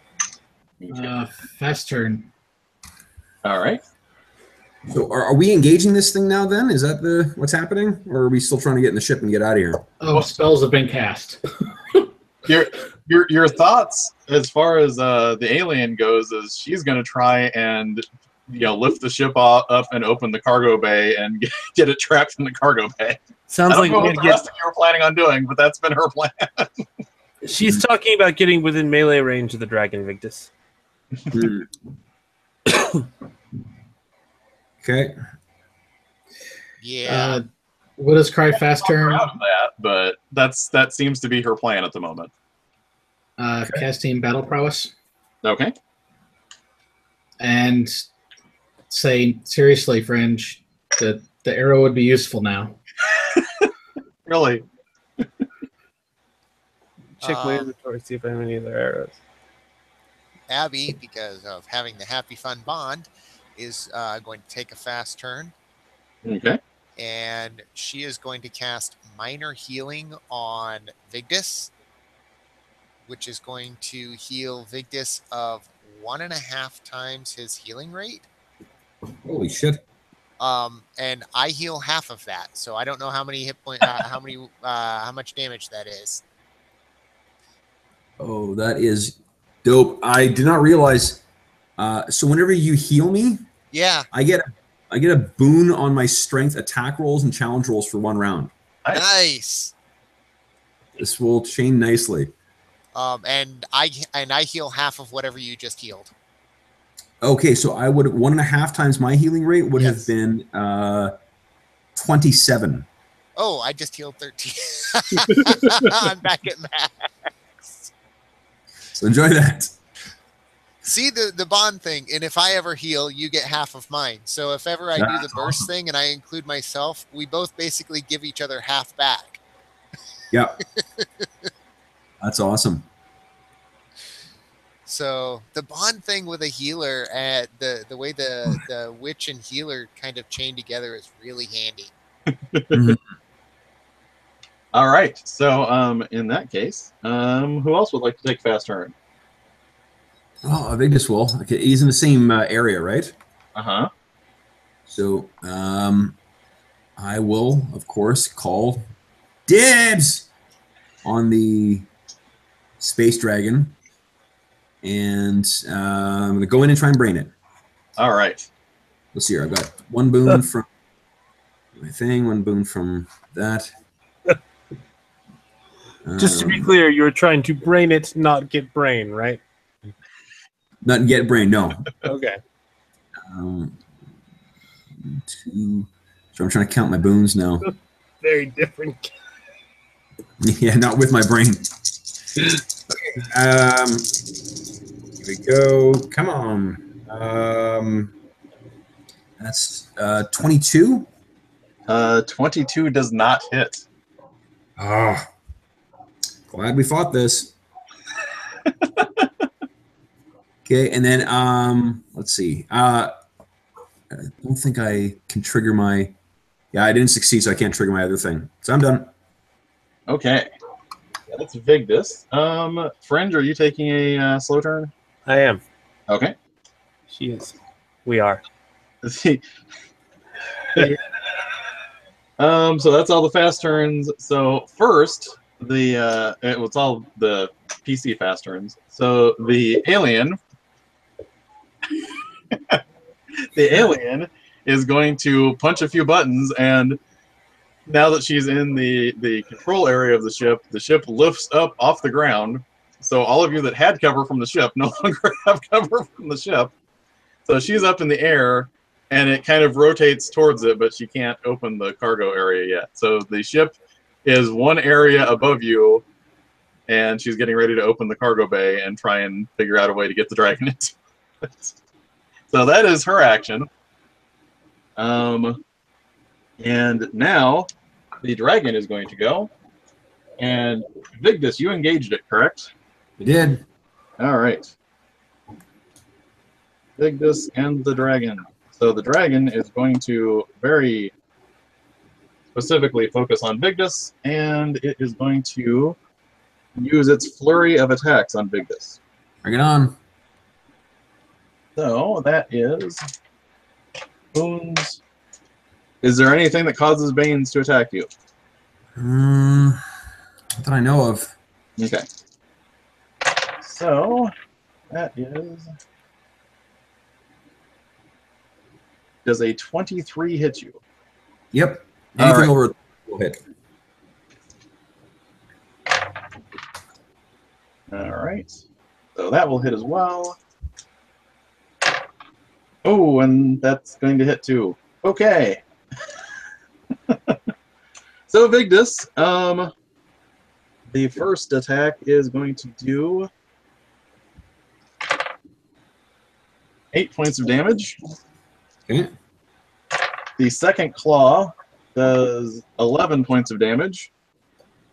Fast turn.
All right.
So are we engaging this thing now then? Is that what's happening? Or are we still trying to get in the ship and get out of here?
Oh, spells have been cast.
Your thoughts as far as the alien goes is she's going to try and lift the ship up and open the cargo bay and get it trapped in the cargo bay.
Sounds like
what the rest of you were planning on doing, but that's been her plan.
She's talking about getting within melee range of the dragon, Victus.
Okay.
Yeah.
Widow's Cry fast turn.
Proud of that, but that seems to be her plan at the moment.
Casting Battle Prowess.
Okay.
And say, seriously, Fringe, the arrow would be useful now.
Really?
Check my inventory, see if I have any other arrows.
Abby, because of having the happy fun bond, is going to take a fast turn.
Okay.
And she is going to cast Minor Healing on Vigdis, which is going to heal Vigdis of 1.5 times his healing rate.
Holy shit.
and I heal half of that. So I don't know how many hit point, how much damage that is.
Oh, that is dope. I did not realize. So whenever you heal me,
Yeah.
I get a boon on my strength attack rolls and challenge rolls for 1 round.
Nice.
This will chain nicely.
And I heal half of whatever you just healed.
Okay, so I would 1.5 times my healing rate would
Yes.
have been 27.
Oh, I just healed 13. I'm back at max.
So enjoy that.
See the bond thing, and if I ever heal, you get half of mine. So if ever I do the
That's
burst
awesome.
thing and I include myself, we both basically give each other half back.
Yeah. That's awesome.
So the bond thing with a healer, the way the witch and healer kind of chain together is really handy.
All right. So in that case, who else would like to take fast turn?
Oh, Vigdis will. Okay, he's in the same area, right?
Uh-huh.
So I will, of course, call dibs on the space dragon, and I'm going to go in and try and brain it.
All right.
Let's see here. I've got 1 boon from my thing, 1 boon from that.
Just to be clear, you're trying to brain it, not get brain, right?
Not get brain, no.
Okay.
2. So I'm trying to count my boons now.
Very different.
Yeah, not with my brain. Here we go. Come on. That's 22.
22 does not hit.
Ah, glad we fought this. Okay, and then let's see. I don't think I can trigger my. Yeah, I didn't succeed, so I can't trigger my other thing. So I'm done.
Okay. That's Vigdis. Fringe, are you taking a slow turn?
I am.
Okay.
She is. We are.
So that's all the fast turns. So first, it's all the PC fast turns. So the alien, is going to punch a few buttons, and now that she's in the control area of the ship lifts up off the ground. So all of you that had cover from the ship no longer have cover from the ship. So she's up in the air, and it kind of rotates towards it, but she can't open the cargo area yet. So the ship is 1 area above you, and she's getting ready to open the cargo bay and try and figure out a way to get the dragon into it. So that is her action. And now the dragon is going to go. And Vigdis, you engaged it, correct?
I did.
All right. Vigdis and the dragon. So the dragon is going to very specifically focus on Vigdis, and it is going to use its flurry of attacks on Vigdis.
Bring it on.
So that is boons. Is there anything that causes Banes to attack you?
Not that I know of.
Okay. So that is. Does a 23 hit you?
Yep.
All
Anything
right.
over will hit.
All right. So that will hit as well. Oh, and that's going to hit too. Okay. So Vigdis, the first attack is going to do 8 points of damage.
Okay.
The second claw does 11 points of damage.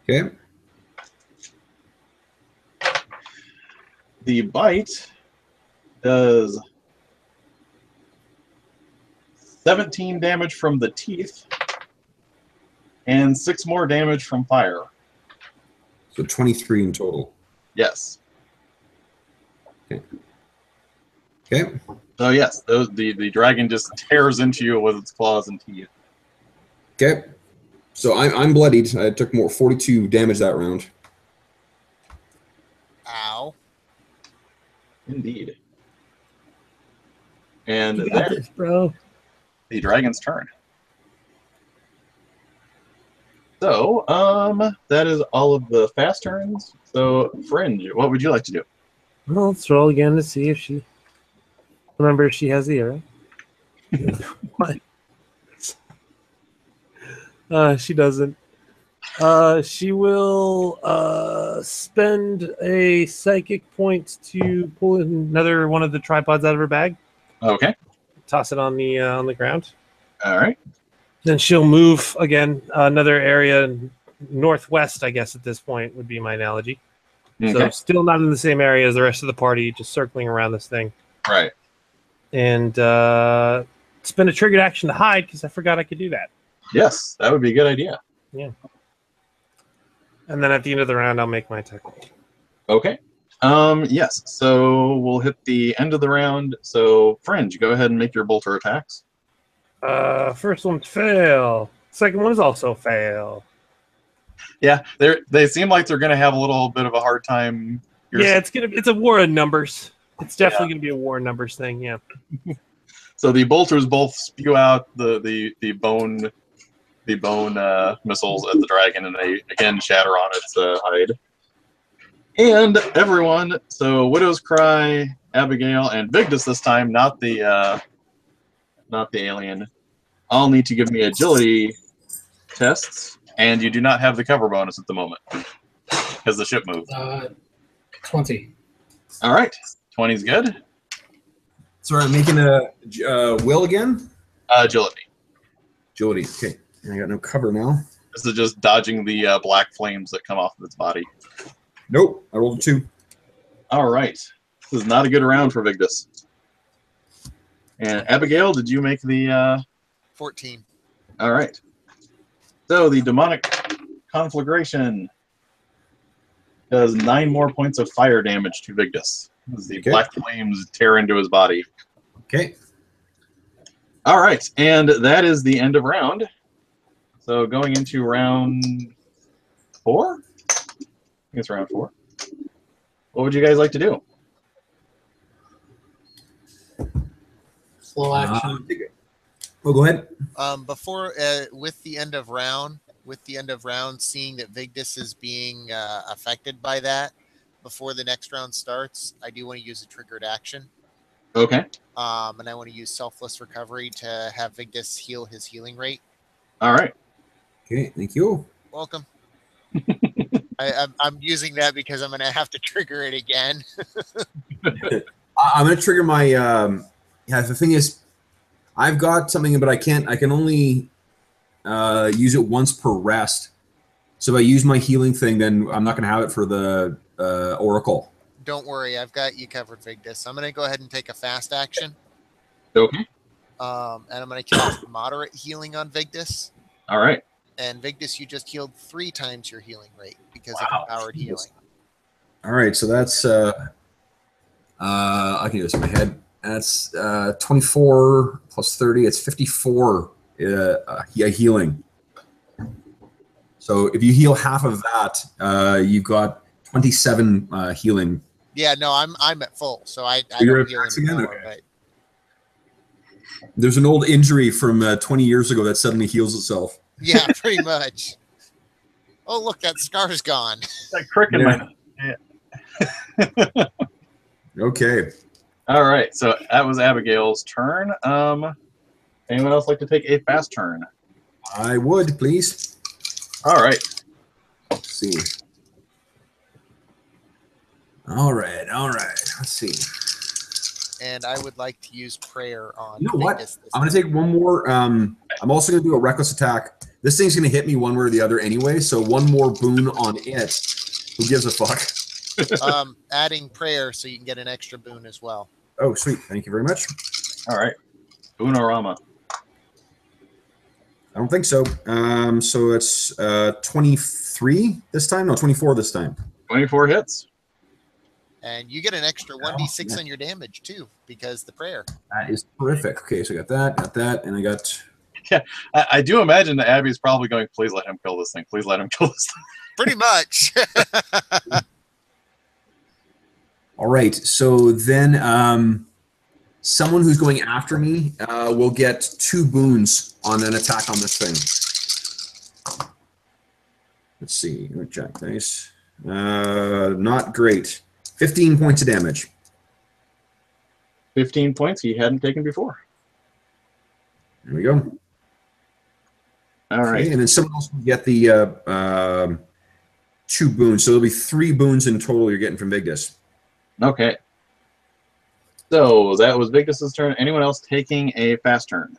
Okay.
The bite does 17 damage from the teeth and 6 more damage from fire.
So 23 in total.
Yes.
Okay. Okay.
So yes, the dragon just tears into you with its claws and teeth.
Okay. So I'm bloodied. I took 42 damage that round.
Ow.
Indeed. And
You got
there,
this, bro.
the dragon's turn. So, that is all of the fast turns. So, Fringe, what would you like to do?
Well, let's roll again to see if she remembers she has the arrow. What? She doesn't. She will spend a psychic point to pull another one of the tripods out of her bag.
Okay.
Toss it on the ground.
All right.
Then she'll move again another area northwest, I guess at this point would be my analogy.
Okay.
So still not in the same area as the rest of the party, just circling around this thing.
Right.
And spend a triggered action to hide because I forgot I could do that.
Yes, that would be a good idea.
Yeah. And then at the end of the round, I'll make my attack.
Okay. Yes. So we'll hit the end of the round. So Fringe, go ahead and make your bolter attacks.
First one fail. Second one is also fail.
Yeah, they seem like they're going to have a little bit of a hard time.
Yeah, it's a war of numbers. It's definitely going to be a war of numbers thing. Yeah.
So the bolters both spew out the bone missiles at the dragon, and they again shatter on its hide. And everyone, so Widow's Cry, Abigail, and Vigdis this time, not the alien, all need to give me agility tests, and you do not have the cover bonus at the moment because the ship moved.
20.
All right, 20's good.
Sorry, I'm making a will again.
Agility.
Agility. Okay. I got no cover now.
This is just dodging the black flames that come off of its body.
Nope. I rolled a 2.
All right. This is not a good round for Vigdis. And Abigail, did you make the
14.
All right. So the demonic conflagration does 9 more points of fire damage to Vigdis as the black flames tear into his body.
Okay.
All right, and that is the end of round. So going into round 4? I think it's round 4. What would you guys like to do?
Slow action.
Oh, go ahead.
Before with the end of round, seeing that Vigdis is being affected by that, before the next round starts, I do want to use a triggered action.
Okay.
And I want to use Selfless Recovery to have Vigdis heal his healing rate.
All right.
Okay, thank you.
Welcome. I'm using that because I'm going to have to trigger it again.
I'm going to trigger my. Yeah, the thing is, I've got something, but I can't. I can only use it once per rest. So if I use my healing thing, then I'm not going to have it for the Oracle.
Don't worry, I've got you covered, Vigdis. I'm going to go ahead and take a fast action.
Okay.
And I'm going to cast moderate healing on Vigdis.
All right.
And Vigdis, you just healed 3 times your healing rate because of empowered healing.
All right, so that's I can do this in my head. That's 24 plus 30. It's 54 healing. So if you heal half of that, you've got 27 healing.
Yeah, no, I'm at full, so I
You're
don't heal
at max
anymore.
again? Okay.
But
There's an old injury from 20 years ago that suddenly heals itself.
yeah, pretty much. Oh, look, that scar's gone.
That crick in my
Okay.
All right, so that was Abigail's turn. Anyone else like to take a fast turn?
I would, please.
All right.
Let's see. All right. Let's see.
And I would like to use prayer on.
You know what?
Vigdis this
I'm going to take one more. I'm also going to do a reckless attack. This thing's going to hit me one way or the other anyway, so one more boon on it. Who gives a fuck?
Adding prayer so you can get an extra boon as well.
Oh, sweet. Thank you very much.
All right. Boonorama.
I don't think so. So it's 23 this time? No, 24 this time.
24 hits.
And you get an extra 1d6 on your damage too, because the prayer.
That is terrific. Okay, so I got that, and I got.
I do imagine that Abby's probably going, please let him kill this thing. Please let him kill this thing.
Pretty much.
All right, so then someone who's going after me will get 2 boons on an attack on this thing. Let's see. Jack dice. Not great. 15 points of damage.
15 points he hadn't taken before.
There we go.
All right.
Okay, and then someone else will get the 2 boons. So there'll be 3 boons in total you're getting from Vigdis.
Okay. So that was Vigdis's turn. Anyone else taking a fast turn?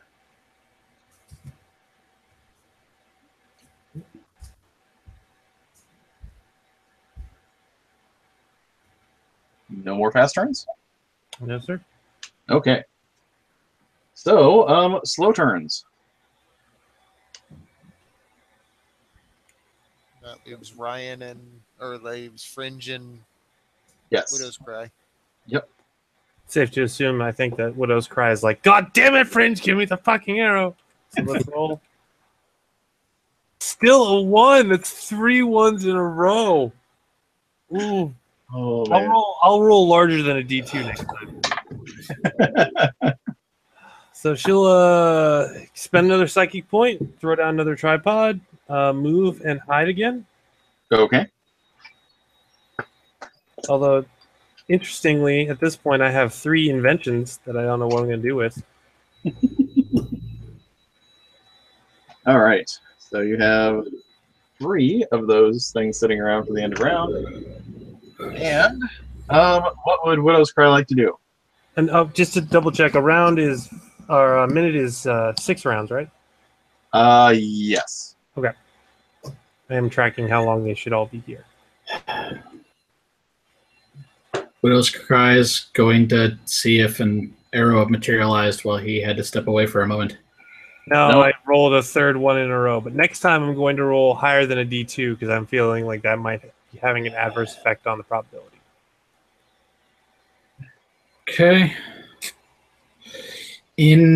No more fast turns?
No, sir.
Okay. So, slow turns.
That leaves Ryan or leaves Fringe and
Yes.
Widow's Cry.
Yep.
Safe to assume, I think that Widow's Cry is like, God damn it, Fringe, give me the fucking arrow. So let's roll. Still a 1. That's 3 ones in a row. Ooh.
Oh, man.
I'll roll larger than a D2 next time. So she'll spend another psychic point, throw down another tripod, move, and hide again.
Okay.
Although, interestingly, at this point, I have 3 inventions that I don't know what I'm going to do with.
All right. So you have 3 of those things sitting around for the end of round. And what would Widow's Cry like to do?
And just to double check, a minute is 6 rounds, right?
Yes.
Okay. I am tracking how long they should all be here.
Widow's Cry is going to see if an arrow materialized while he had to step away for a moment.
No, I rolled a 3rd one in a row, but next time I'm going to roll higher than a D2 because I'm feeling like that might be having an adverse effect on the probability.
Okay. In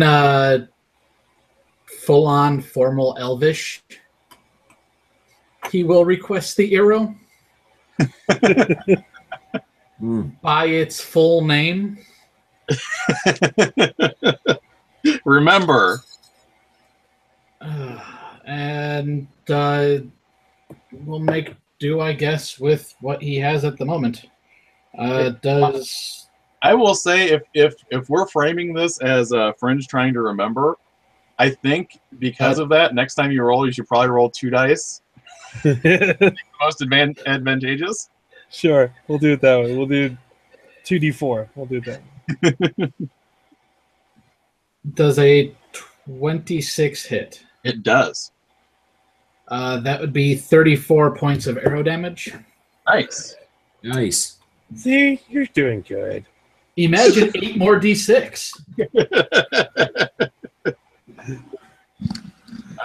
full-on formal Elvish, he will request the arrow by its full name.
Remember.
And we'll make do, I guess, with what he has at the moment.
I will say, if we're framing this as a Fringe trying to remember, I think because of that, next time you roll, you should probably roll 2 dice. Most advantageous.
Sure, we'll do it that way. We'll do 2d4. We'll do it that way.
Does a 26 hit?
It does.
That would be 34 points of arrow damage.
Nice.
Nice.
See, you're doing good.
Imagine 8 more d6.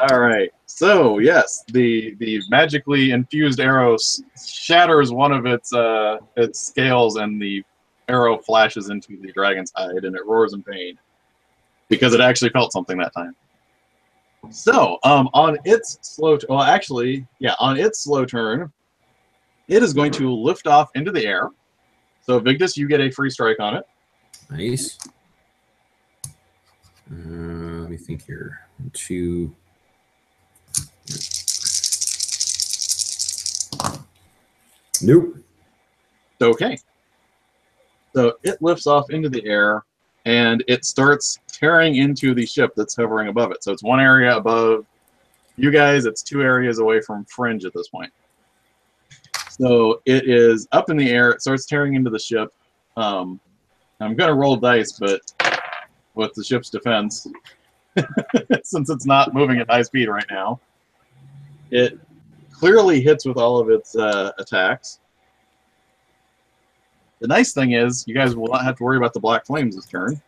All right. So yes, the magically infused arrow shatters one of its scales, and the arrow flashes into the dragon's hide, and it roars in pain because it actually felt something that time. So on its slow turn, it is going to lift off into the air. So Vigdis, you get a free strike on it.
Nice. Let me think here. 2. Nope.
Okay. So it lifts off into the air, and it starts tearing into the ship that's hovering above it. So it's 1 area above you guys. It's 2 areas away from Fringe at this point. So it is up in the air. It starts tearing into the ship. I'm going to roll dice, but with the ship's defense, since it's not moving at high speed right now, it clearly hits with all of its attacks. The nice thing is, you guys will not have to worry about the black flames this turn.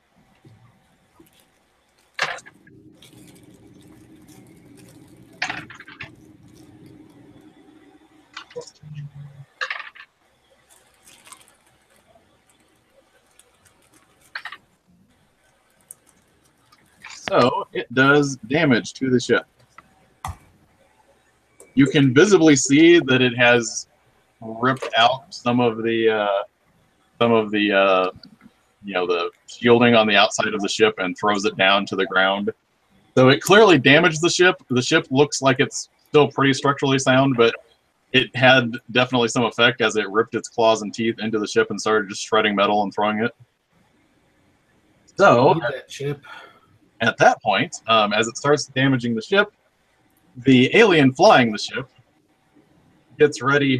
So it does damage to the ship. You can visibly see that it has ripped out some of the the shielding on the outside of the ship and throws it down to the ground. So it clearly damaged the ship. The ship looks like it's still pretty structurally sound, but it had definitely some effect as it ripped its claws and teeth into the ship and started just shredding metal and throwing it. So
Need that ship.
at that point, as it starts damaging the ship, the alien flying the ship gets ready.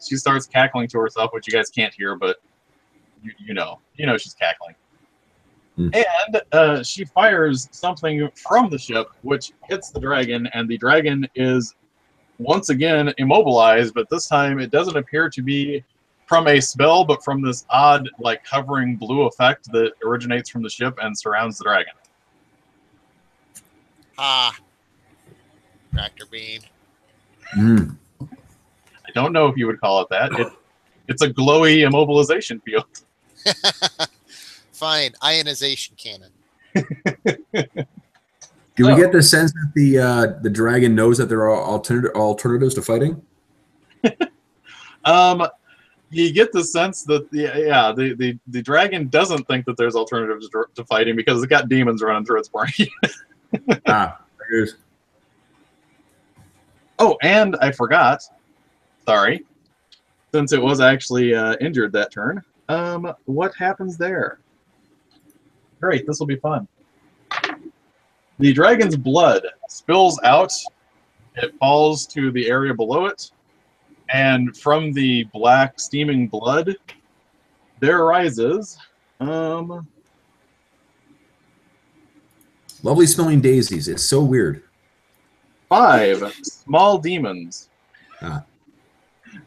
She starts cackling to herself, which you guys can't hear, but you know she's cackling. And she fires something from the ship, which hits the dragon, and the dragon is once again immobilized, but this time it doesn't appear to be from a spell, but from this odd, like, hovering blue effect that originates from the ship and surrounds the dragon.
Ah. Tractor beam.
I don't know if you would call it that. It's a glowy immobilization field.
Fine. Ionization cannon.
Do we get the sense that the dragon knows that there are alternatives to fighting?
You get the sense that the dragon doesn't think that there's alternatives to fighting because it's got demons running through its brain.
There it is.
Oh, and I forgot. Sorry. Since it was actually injured that turn. What happens there? Great, this will be fun. The dragon's blood spills out. It falls to the area below it. And from the black steaming blood, there arises
Lovely smelling daisies. It's so weird.
5 small demons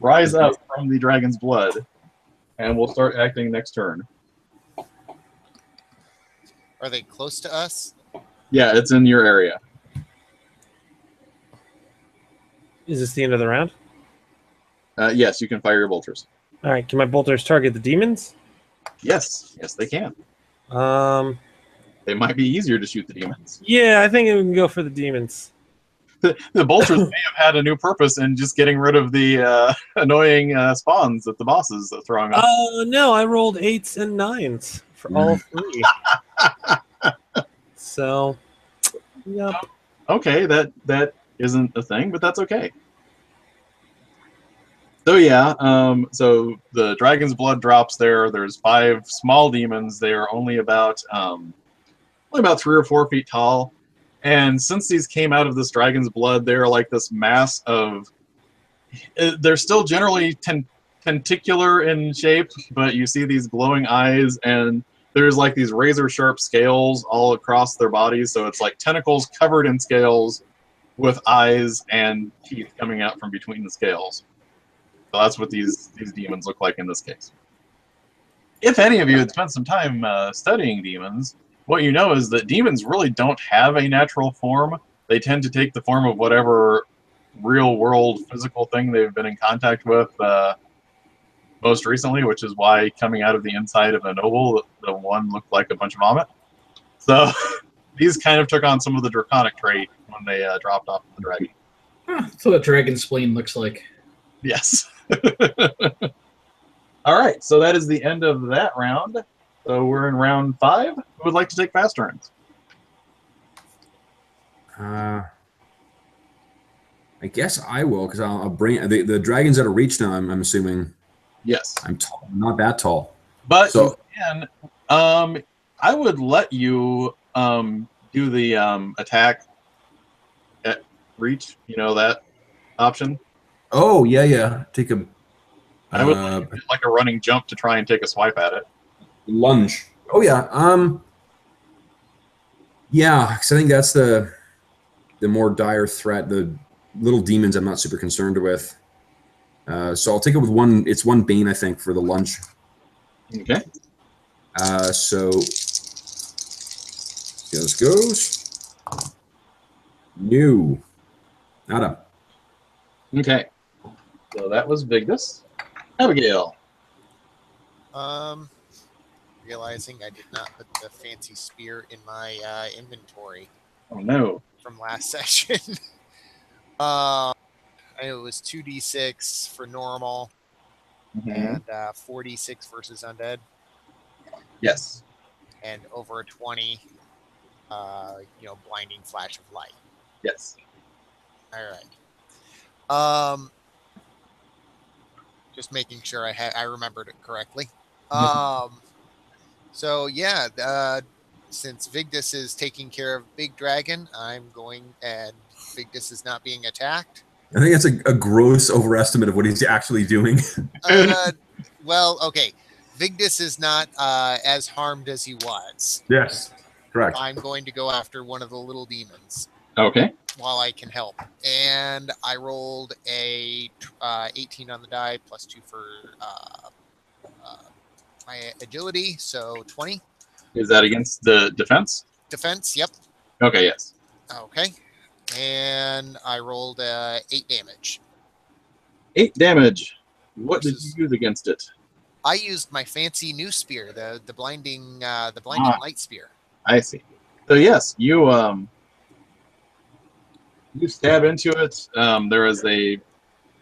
rise up from the dragon's blood, and will start acting next turn.
Are they close to us?
Yeah, it's in your area.
Is this the end of the round?
Yes, you can fire your bolters.
All right. Can my bolters target the demons?
Yes, they can. They might be easier to shoot the demons.
Yeah, I think we can go for the demons.
The bolters may have had a new purpose in just getting rid of the annoying spawns that the bosses are throwing up.
Oh, no, I rolled 8s and 9s for all 3. So, yep.
Okay, that isn't a thing, but that's okay. So yeah, so the dragon's blood drops there. There's 5 small demons. They are only about 3 or 4 feet tall. And since these came out of this dragon's blood, they're like this mass of... They're still generally tentacular in shape, but you see these glowing eyes, and there's like these razor-sharp scales all across their bodies. So it's like tentacles covered in scales with eyes and teeth coming out from between the scales. So that's what these demons look like in this case. If any of you had spent some time studying demons, what you know is that demons really don't have a natural form. They tend to take the form of whatever real-world physical thing they've been in contact with most recently, which is why coming out of the inside of a noble, the one looked like a bunch of vomit. So these kind of took on some of the draconic trait when they dropped off the dragon.
That's what a dragon spleen looks like.
Yes. All right, so that is the end of that round. So we're in round 5. Who would like to take fast turns?
I guess I will, because I'll bring the dragon's out of reach now. I'm assuming.
Yes.
I'm tall, not that tall.
But
So-
you can, I would let you do the attack at reach. You know that option.
Oh yeah. Take a
I would like a running jump to try and take a swipe at it.
lunge. Oh yeah. Yeah, because I think that's the more dire threat. The little demons I'm not super concerned with. So I'll take it with one. It's 1 bane, I think, for the lunge.
Okay.
So see how this goes. New. Nada.
Okay. So that was Vigdis. Abigail.
realizing I did not put the fancy spear in my inventory
Oh no.
from last session. It was 2d6 for normal
Mhm.
and 4d6 versus undead,
Yes.
and over a 20, blinding flash of light.
Yes.
All right. Just making sure I remembered it correctly. So yeah, since Vigdis is taking care of Big Dragon, I'm going, and Vigdis is not being attacked.
I think that's a gross overestimate of what he's actually doing.
Well, okay. Vigdis is not as harmed as he was.
Yes, correct.
I'm going to go after one of the little demons
Okay.
while I can help. And I rolled a 18 on the die, plus 2 for my agility, so 20.
Is that against the defense?
Defense, yep.
Okay, yes.
Okay. And I rolled 8 damage.
8 damage. What did you use against it?
I used my fancy new spear, the blinding light spear.
I see. So yes, you stab into it. There is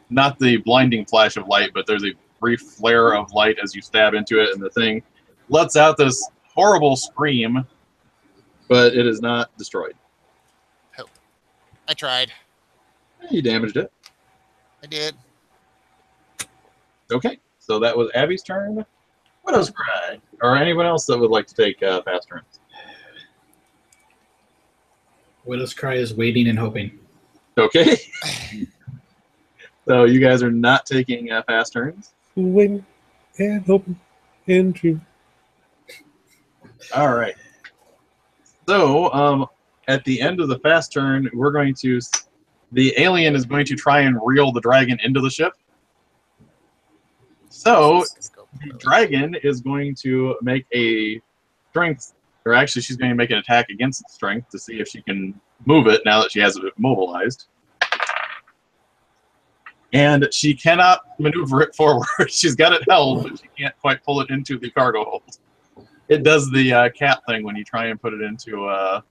not the blinding flash of light, but there's a brief flare of light as you stab into it, and the thing lets out this horrible scream, but it is not destroyed.
Hope. I tried.
You damaged it.
I did.
Okay, so that was Abby's turn. Widow's Cry. Or anyone else that would like to take fast turns?
Widow's Cry is waiting and hoping.
Okay. So you guys are not taking fast turns.
Waiting and hoping and dreaming.
All right. So at the end of the fast turn, the alien is going to try and reel the dragon into the ship. So the dragon is going to make a strength, or actually she's going to make an attack against its strength to see if she can move it now that she has it mobilized. And she cannot maneuver it forward. She's got it held, but she can't quite pull it into the cargo hold. It does the cat thing when you try and put it into a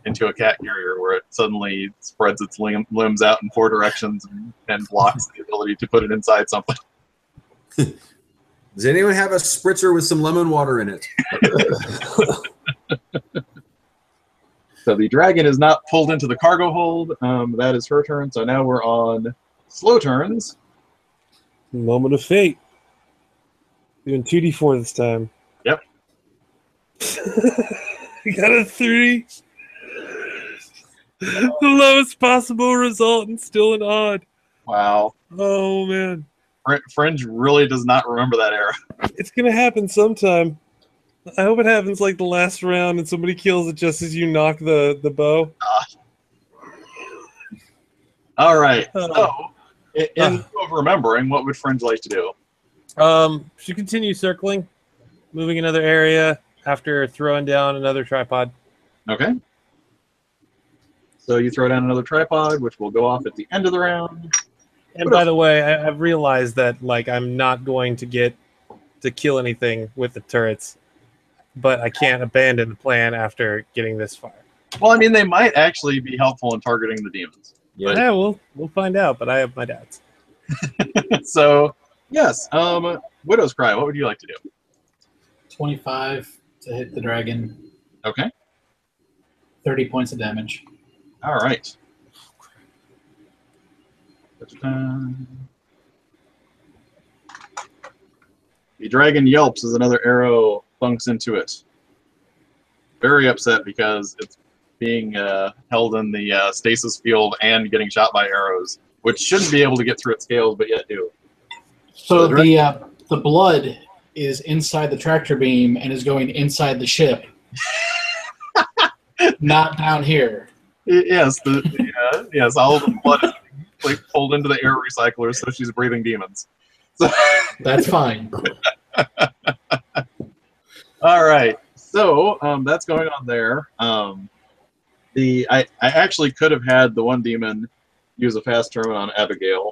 cat carrier, where it suddenly spreads its limbs out in 4 directions and blocks the ability to put it inside something.
Does anyone have a spritzer with some lemon water in it?
So the dragon is not pulled into the cargo hold. That is her turn. So now we're on slow turns.
Moment of fate. Doing 2d4 this time.
Yep.
I got a 3. The lowest possible result and still an odd.
Wow.
Oh, man.
Fringe really does not remember that era.
It's going to happen sometime. I hope it happens like the last round and somebody kills it just as you knock the bow.
All right. So, in lieu of remembering, what would Fringe like to do?
Should continue circling, moving another area after throwing down another tripod.
Okay. So you throw down another tripod, which will go off at the end of the round.
And by the way, I've realized that I'm not going to get to kill anything with the turrets, but I can't abandon the plan after getting this far.
Well, I mean, they might actually be helpful in targeting the demons.
Yeah, we'll find out, but I have my doubts.
So, yes, Widow's Cry, what would you like to do?
25 to hit the dragon.
Okay.
30 points of damage.
All right. The dragon yelps as another arrow funks into it. Very upset because it's being held in the stasis field and getting shot by arrows, which shouldn't be able to get through its scales, but yet do.
So the blood is inside the tractor beam and is going inside the ship, not down here.
Yes, yes, all the blood is like pulled into the air recycler, so she's breathing demons. So
that's fine.
All right, so that's going on there. I actually could have had the one demon use a fast turn on Abigail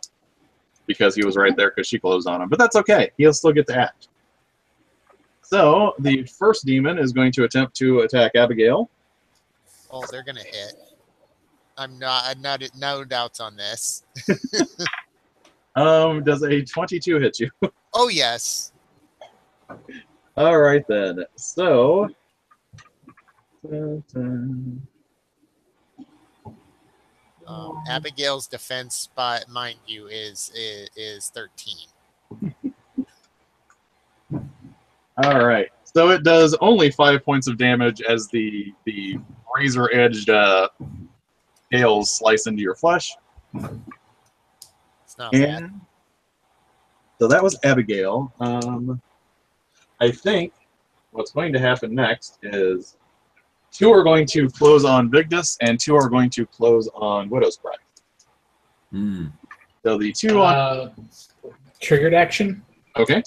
because he was right there because she closed on him, but that's okay. He'll still get to act. So the first demon is going to attempt to attack Abigail.
Oh, they're gonna hit. I'm not no doubts on this.
Does a 22 hit you?
Oh yes.
All right then. So.
Abigail's defense spot, mind you, is 13.
All right. So it does only 5 points of damage as the razor-edged scales slice into your flesh.
It's not bad.
And so that was Abigail. I think what's going to happen next is 2 are going to close on Vigdis, and 2 are going to close on Widow's Cry. So the 2 on...
Triggered action.
Okay.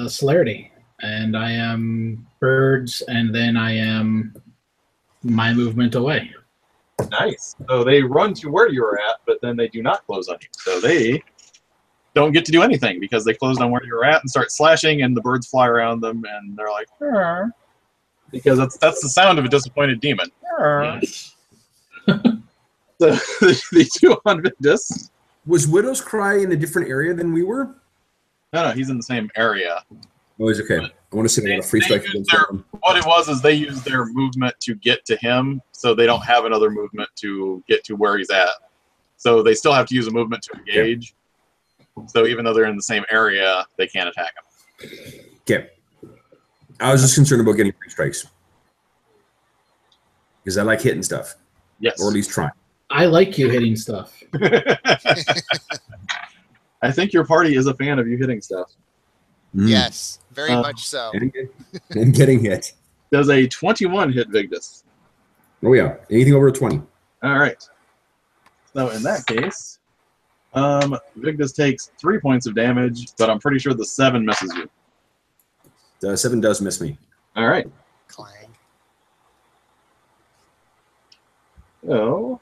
Celerity. And I am birds, and then I am my movement away.
Nice. So they run to where you were at, but then they do not close on you. So they don't get to do anything because they closed on where you were at and start slashing, and the birds fly around them, and they're like, "Arr." Because that's the sound of a disappointed demon.
Yes.
So the 2 on Vigdis.
Was Widow's Cry in a different area than we were?
No, he's in the same area.
Oh, he's okay. I want to see if I got a free strike against him.
What it was is they used their movement to get to him, so they don't have another movement to get to where he's at. So they still have to use a movement to engage. So even though they're in the same area, they can't attack him.
Okay. I was just concerned about getting free strikes. Because I like hitting stuff.
Yes.
Or at least trying.
I like you hitting stuff.
I think your party is a fan of you hitting stuff.
Yes, very much so.
And getting hit.
Does a 21 hit Vigdis?
Oh, yeah. Anything over a 20.
All right. So in that case, Vigdis takes 3 points of damage, but I'm pretty sure the 7 misses you.
The 7 does miss me.
All right.
Clang.
So,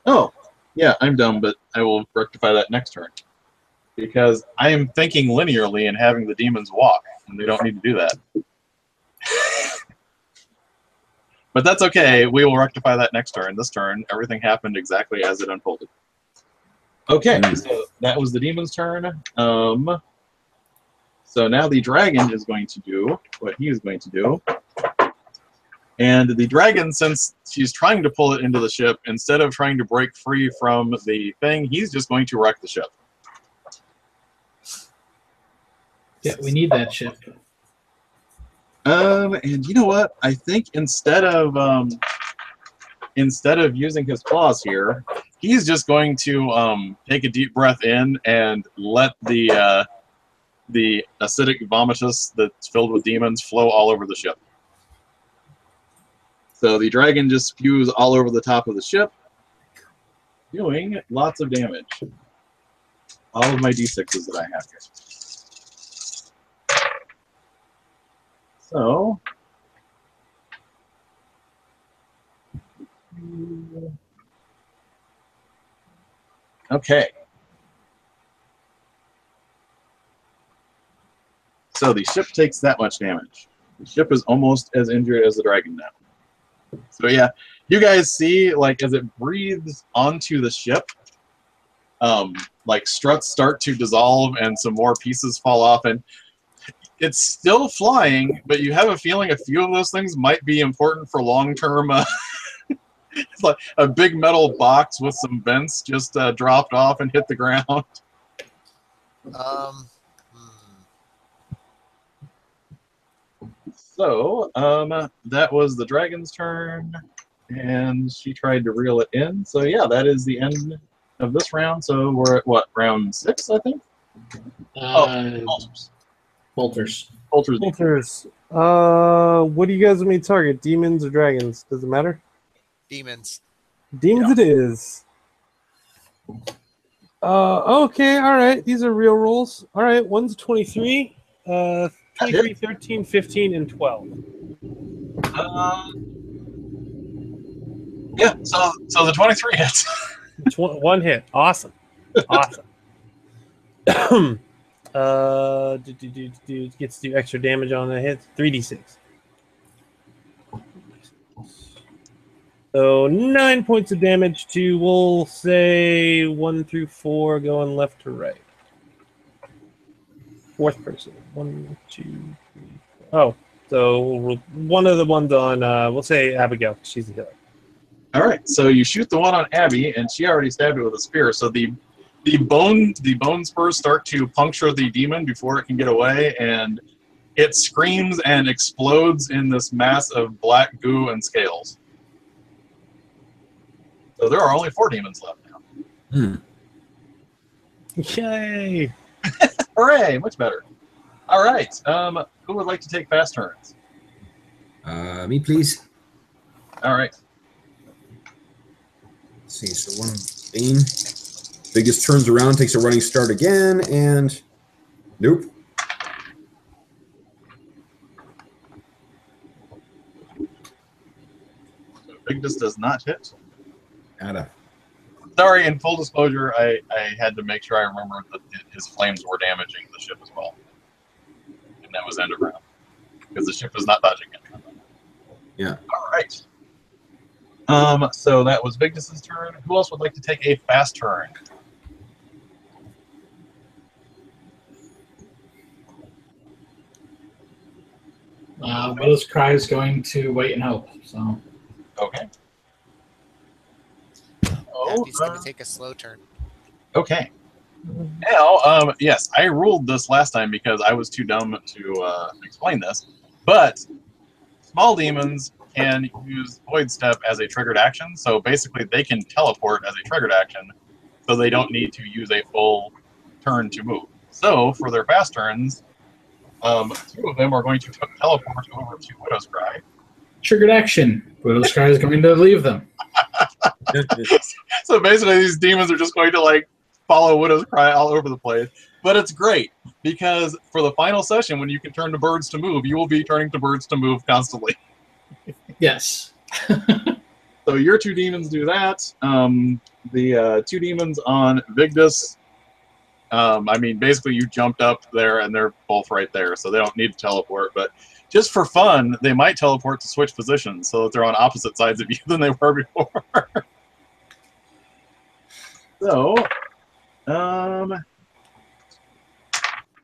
oh, yeah, I'm dumb, but I will rectify that next turn. Because I am thinking linearly and having the demons walk, and they don't need to do that. But that's okay. We will rectify that next turn. This turn, everything happened exactly as it unfolded. Okay, so that was the demon's turn. So now the dragon is going to do what he is going to do. And the dragon, since she's trying to pull it into the ship, instead of trying to break free from the thing, he's just going to wreck the ship.
Yeah, we need that ship.
And you know what? I think instead of using his claws here, he's just going to take a deep breath in and let the acidic vomitus that's filled with demons flow all over the ship. So the dragon just spews all over the top of the ship, doing lots of damage. All of my d6s that I have here. So, okay. So the ship takes that much damage. The ship is almost as injured as the dragon now. So yeah, you guys see, like, as it breathes onto the ship, like struts start to dissolve and some more pieces fall off, and it's still flying, but you have a feeling a few of those things might be important for long-term. It's like a big metal box with some vents just dropped off and hit the ground. So, that was the dragon's turn, and she tried to reel it in. So yeah, that is the end of this round. So we're at what, round 6, I think? Bolters.
Bolters.
Bolters. What do you guys want me to target? Demons or dragons? Does it matter?
Demons.
Demons it is. Okay, all right. These are real rolls. All right, one's 23. 23, 13, 15, and 12.
Yeah, so the 23 hits.
One hit. Awesome. Awesome. Gets to do extra damage on the hit. 3d6. So 9 points of damage to, we'll say 1 through 4, going left to right. Fourth person. 1, 2, 3, 4. Oh, so one of the ones on, we'll say Abigail. She's the healer.
All right, so you shoot the one on Abby, and she already stabbed it with a spear. So the bone spurs start to puncture the demon before it can get away, and it screams and explodes in this mass of black goo and scales. So there are only 4 demons left now.
Yay!
Hooray! Much better. All right. Who would like to take fast turns?
Me, please.
All right.
Let's see, so one Bane. Biggest turns around, takes a running start again, and nope.
So Vigdis does not hit.
Nada.
Sorry, in full disclosure, I had to make sure I remembered that his flames were damaging the ship as well. And that was end of round. Because the ship is not dodging it.
Yeah.
All right. So that was Vigdis's turn. Who else would like to take a fast turn?
Widow's Cry is going to wait and hope. So
Okay.
Abby's going to take a slow turn.
Okay. Now, yes, I ruled this last time because I was too dumb to explain this, but small demons can use Void Step as a triggered action, so basically they can teleport as a triggered action, so they don't need to use a full turn to move. So, for their fast turns, 2 of them are going to teleport over to Widow's Cry.
triggered action. Widow's Cry is going to leave them.
So basically these demons are just going to like follow Widow's Cry all over the place. But it's great because for the final session when you can turn to birds to move, you will be turning to birds to move constantly.
Yes.
So your 2 demons do that. The 2 demons on Vigdis, I mean basically you jumped up there and they're both right there, so they don't need to teleport, but just for fun, they might teleport to switch positions so that they're on opposite sides of you than they were before. So,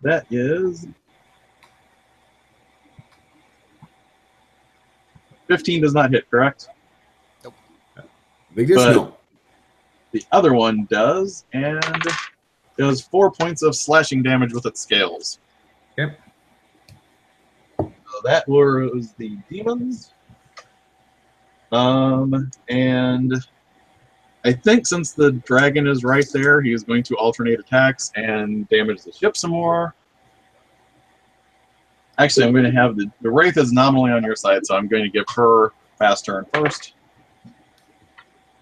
that is 15 does not hit, correct?
Biggest
But-
no.
The other one does, and does 4 points of slashing damage with its scales.
Yep.
So that was the demons. And I think since the dragon is right there, he is going to alternate attacks and damage the ship some more. Actually, I'm going to have the Wraith is nominally on your side, so I'm going to give her fast turn first.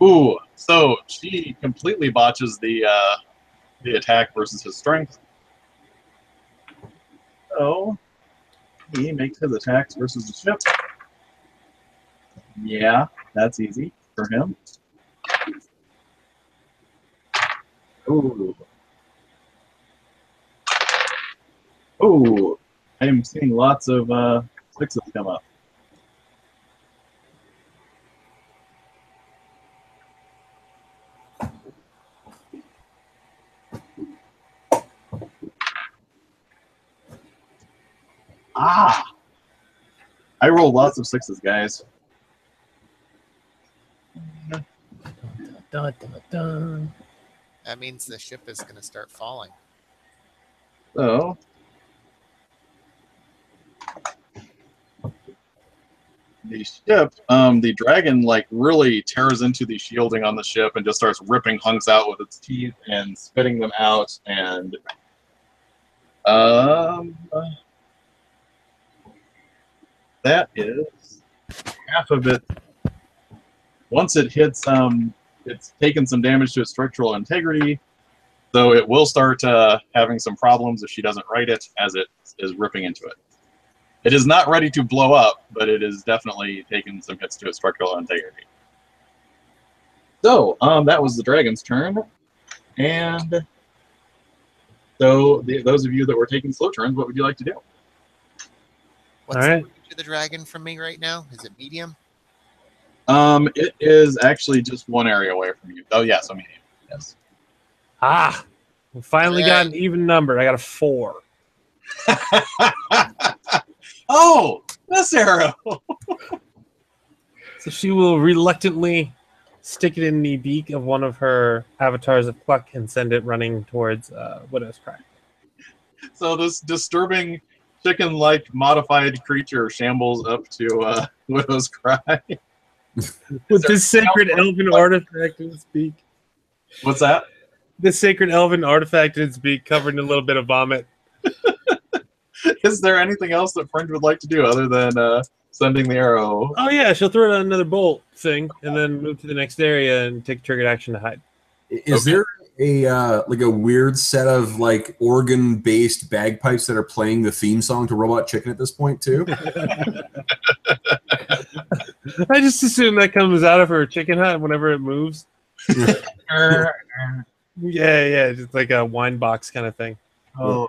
Ooh, so she completely botches the attack versus his strength. So he makes his attacks versus the ship. Yeah, that's easy for him. Ooh. Ooh. I am seeing lots of 6s come up. Ah! I rolled lots of 6s, guys.
Dun, dun, dun.
That means the ship is going to start falling.
So the ship, the dragon like really tears into the shielding on the ship and just starts ripping hunks out with its teeth and spitting them out, and that is half of it. Once it hits, it's taken some damage to its structural integrity, so it will start having some problems if she doesn't right it as it is ripping into it. It is not ready to blow up, but it is definitely taken some hits to its structural integrity. So, that was the dragon's turn, and So those of you that were taking slow turns, what would you like to do?
What's
All right.
to the dragon from me right now? Is it medium?
It is actually just one area away from you. Oh, yeah, so medium. Yes.
Ah, we finally got an even number. I got a 4.
Oh, this arrow.
So she will reluctantly stick it in the beak of one of her avatars of Pluck and send it running towards Widow's Cry.
So this disturbing chicken-like modified creature shambles up to Widow's Cry.
With this sacred elven artifact in its beak.
What's that?
This sacred elven artifact in its beak covered in a little bit of vomit.
Is there anything else that Fringe would like to do other than sending the arrow?
Oh yeah, she'll throw it on another bolt thing and then move to the next area and take triggered action to hide.
Is there a like a weird set of like organ-based bagpipes that are playing the theme song to Robot Chicken at this point too?
I just assume that comes out of her chicken hut whenever it moves. Yeah, just like a wine box kind of thing.
Oh.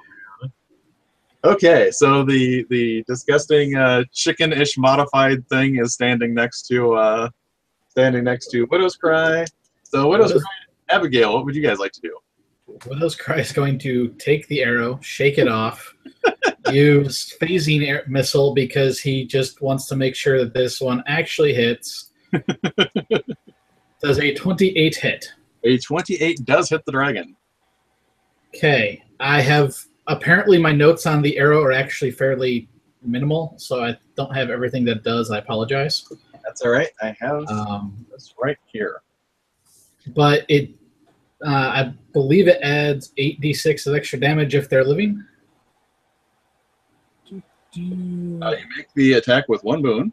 Okay, so the disgusting chicken-ish modified thing is standing next to Widow's Cry. So Widow's Cry, Abigail, what would you guys like to do?
Widow's Cry is going to take the arrow, shake it off, use phasing missile because he just wants to make sure that this one actually hits. Does a 28 hit?
A 28 does hit the dragon.
Okay, I have apparently my notes on the arrow are actually fairly minimal, so I don't have everything that does. I apologize.
That's all right. I have this right here.
But it, I believe it adds 8d6 of extra damage if they're living.
You make the attack with 1 boon.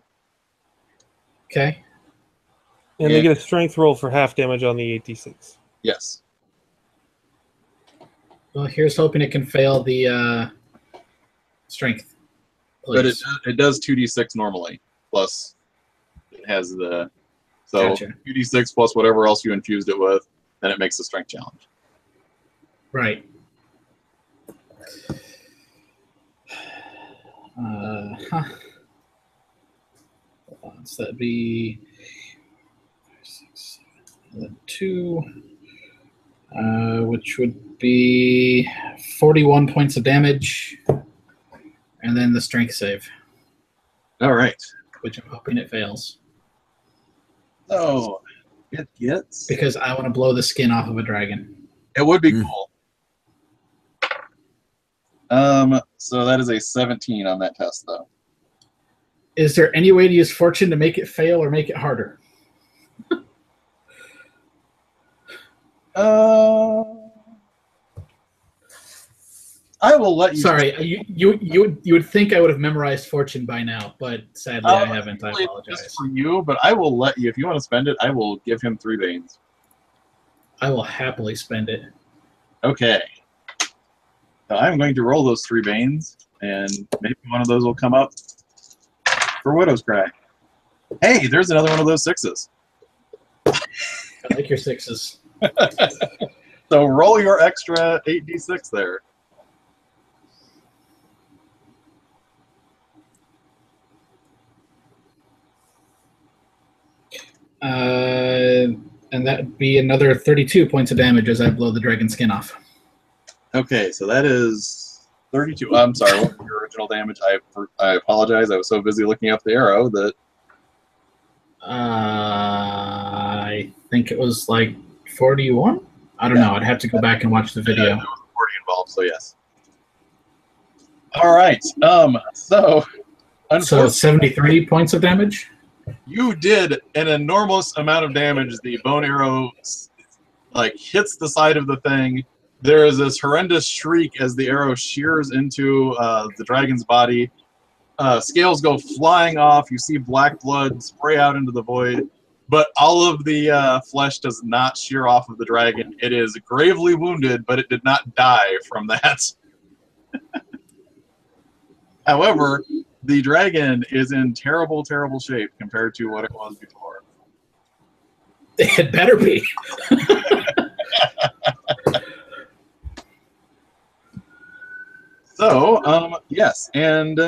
Okay.
And they get a strength roll for half damage on the 8d6.
Yes.
Well, here's hoping it can fail the strength. Please.
But it does 2d6 normally. Plus, it has the... So
Gotcha.
2d6 plus whatever else you infused it with, then it makes the strength challenge.
Right. So that'd be 6, 7, 2, which would be 41 points of damage, and then the strength save,
All right.
which I'm hoping it fails
So it gets...
because I want to blow the skin off of a dragon.
It would be cool. So that is a 17 on that test, though.
Is there any way to use fortune to make it fail or make it harder?
I will let you...
Sorry, you would think I would have memorized fortune by now, but sadly I haven't. I
Just
apologize.
for you, but I will let you. If you want to spend it, I will give him 3 veins.
I will happily spend it.
Okay. So I'm going to roll those 3 veins, and maybe one of those will come up for Widow's Cry. Hey, there's another one of those 6s.
I like your 6s.
So roll your extra 8d6 there.
And that would be another 32 points of damage as I blow the dragon skin off.
Okay, so that is 32. I'm sorry, what was your original damage? I apologize. I was so busy looking up the arrow that...
I think it was like 41? I don't know. I'd have to go back and watch the video.
There was a 40 involved, so yes. All right. So
73 points of damage?
You did an enormous amount of damage. The bone arrow like hits the side of the thing. There is this horrendous shriek as the arrow shears into the dragon's body. Scales go flying off. You see black blood spray out into the void. But all of the flesh does not shear off of the dragon. It is gravely wounded, but it did not die from that. However, the dragon is in terrible, terrible shape compared to what it was before.
It better be.
So, yes, and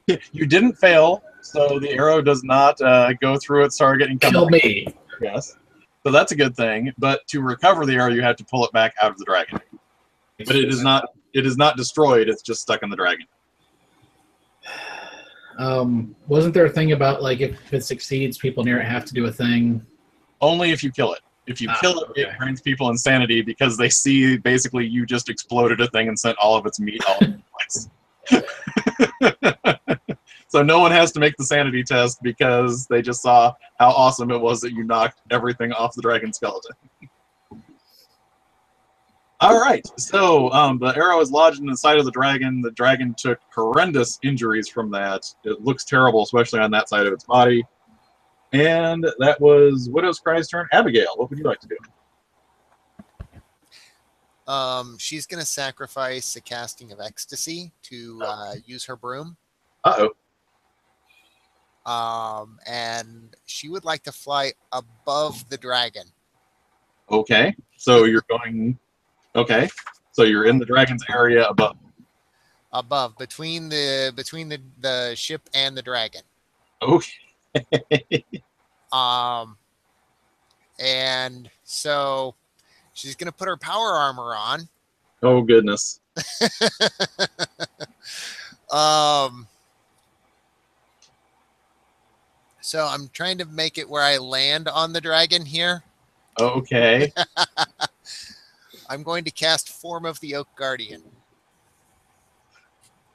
you didn't fail, so the arrow does not go through its target and come
Kill
back.
me.
Yes. So that's a good thing. But to recover the arrow, you have to pull it back out of the dragon. But it is not. It is not destroyed. It's just stuck in the dragon.
Wasn't there a thing about like if it succeeds, people near it have to do a thing?
Only if you kill it. If you kill it, it grants people insanity because they see basically you just exploded a thing and sent all of its meat all over the place. So no one has to make the sanity test because they just saw how awesome it was that you knocked everything off the dragon skeleton. All right, so the arrow is lodged in the side of the dragon. The dragon took horrendous injuries from that. It looks terrible, especially on that side of its body. And that was Widow's Cry's turn. Abigail, what would you like to do?
She's going to sacrifice a casting of ecstasy to use her broom.
Uh-oh.
And she would like to fly above the dragon.
Okay, so you're going... Okay, so you're in the dragon's area above.
Above, between the ship and the dragon.
Okay.
And so she's going to put her power armor on.
Oh, goodness.
So I'm trying to make it where I land on the dragon here.
Okay.
I'm going to cast Form of the Oak Guardian.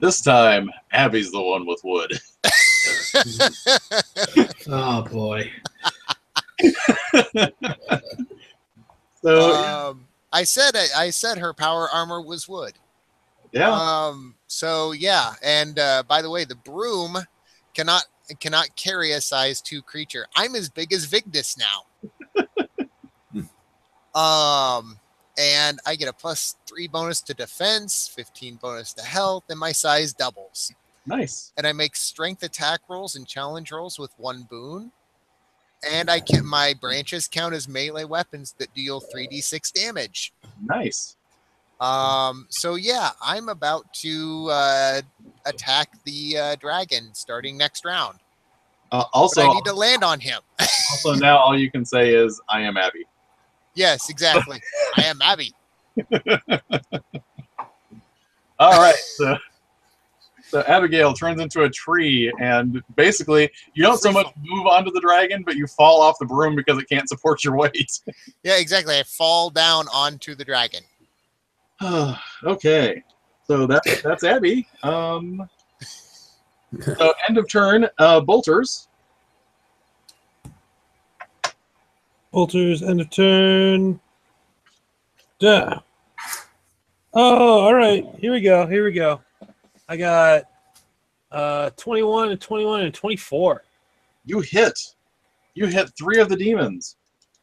This time, Abby's the one with wood.
Oh boy.
So
I said her power armor was wood.
yeah.
So yeah, and by the way, the broom cannot carry a size 2 creature. I'm as big as Vigdis now. And I get a +3 bonus to defense, 15 bonus to health, and my size doubles.
Nice.
And I make strength attack rolls and challenge rolls with 1 boon. And my branches count as melee weapons that deal 3d6 damage.
Nice.
So yeah, I'm about to attack the dragon starting next round.
Also,
but I need to land on him.
Also, now all you can say is, I am Abby.
Yes, exactly. I am Abby.
All right. So Abigail turns into a tree, and basically, you don't so much move onto the dragon, but you fall off the broom because it can't support your weight.
Yeah, exactly. I fall down onto the dragon.
Okay. So that's Abby. So end of turn. Bolters.
Bolters, end of turn. Duh. Oh, all right. Here we go. I got 21 and 21 and 24.
You hit 3 of the demons.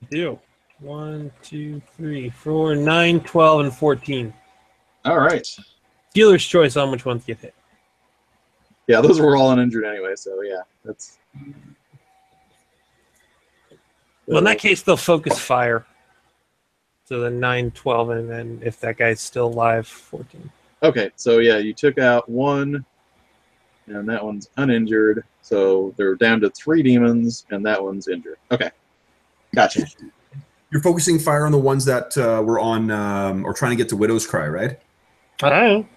I do. 1, 2, 3, 4, 9, 12, and 14.
All right.
Dealer's choice on which ones get hit.
Yeah, those were all uninjured anyway, so yeah, that's...
Well, in that case, they'll focus fire. So then 9, 12, and then if that guy's still alive, 14.
Okay, so yeah, you took out 1, and that one's uninjured. So they're down to 3 demons, and that one's injured. Okay, gotcha.
You're focusing fire on the ones that were on or trying to get to Widow's Cry, right?
I don't know.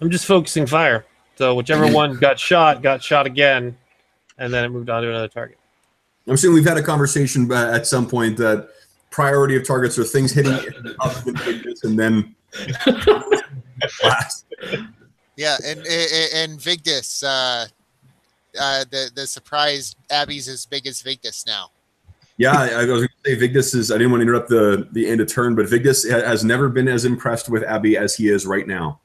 I'm just focusing fire. So whichever one got shot again, and then it moved on to another target.
I'm assuming we've had a conversation at some point that priority of targets are things hitting and then last.
Yeah, and Vigdis, the surprise Abby's as big as Vigdis now.
Yeah, I was going to say Vigdis is. I didn't want to interrupt the end of turn, but Vigdis has never been as impressed with Abby as he is right now.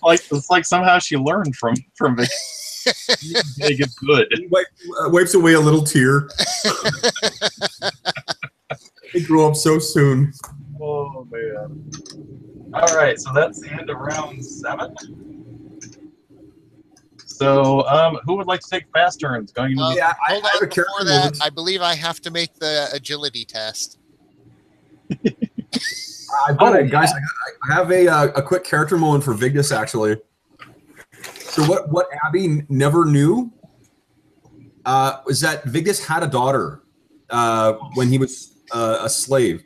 It's like somehow she learned from Vigdis. Big is good.
He wipes away a little tear. They grow up so soon.
Oh man! All right, so that's the end of round 7. So, who would like to take fast turns? Going into
Hold
I have
on,
a character
before that,
moment.
I believe I have to make the agility test.
Guys, I have a quick character moment for Vigdis, actually. So what Abby never knew was that Vigdis had a daughter when he was a slave.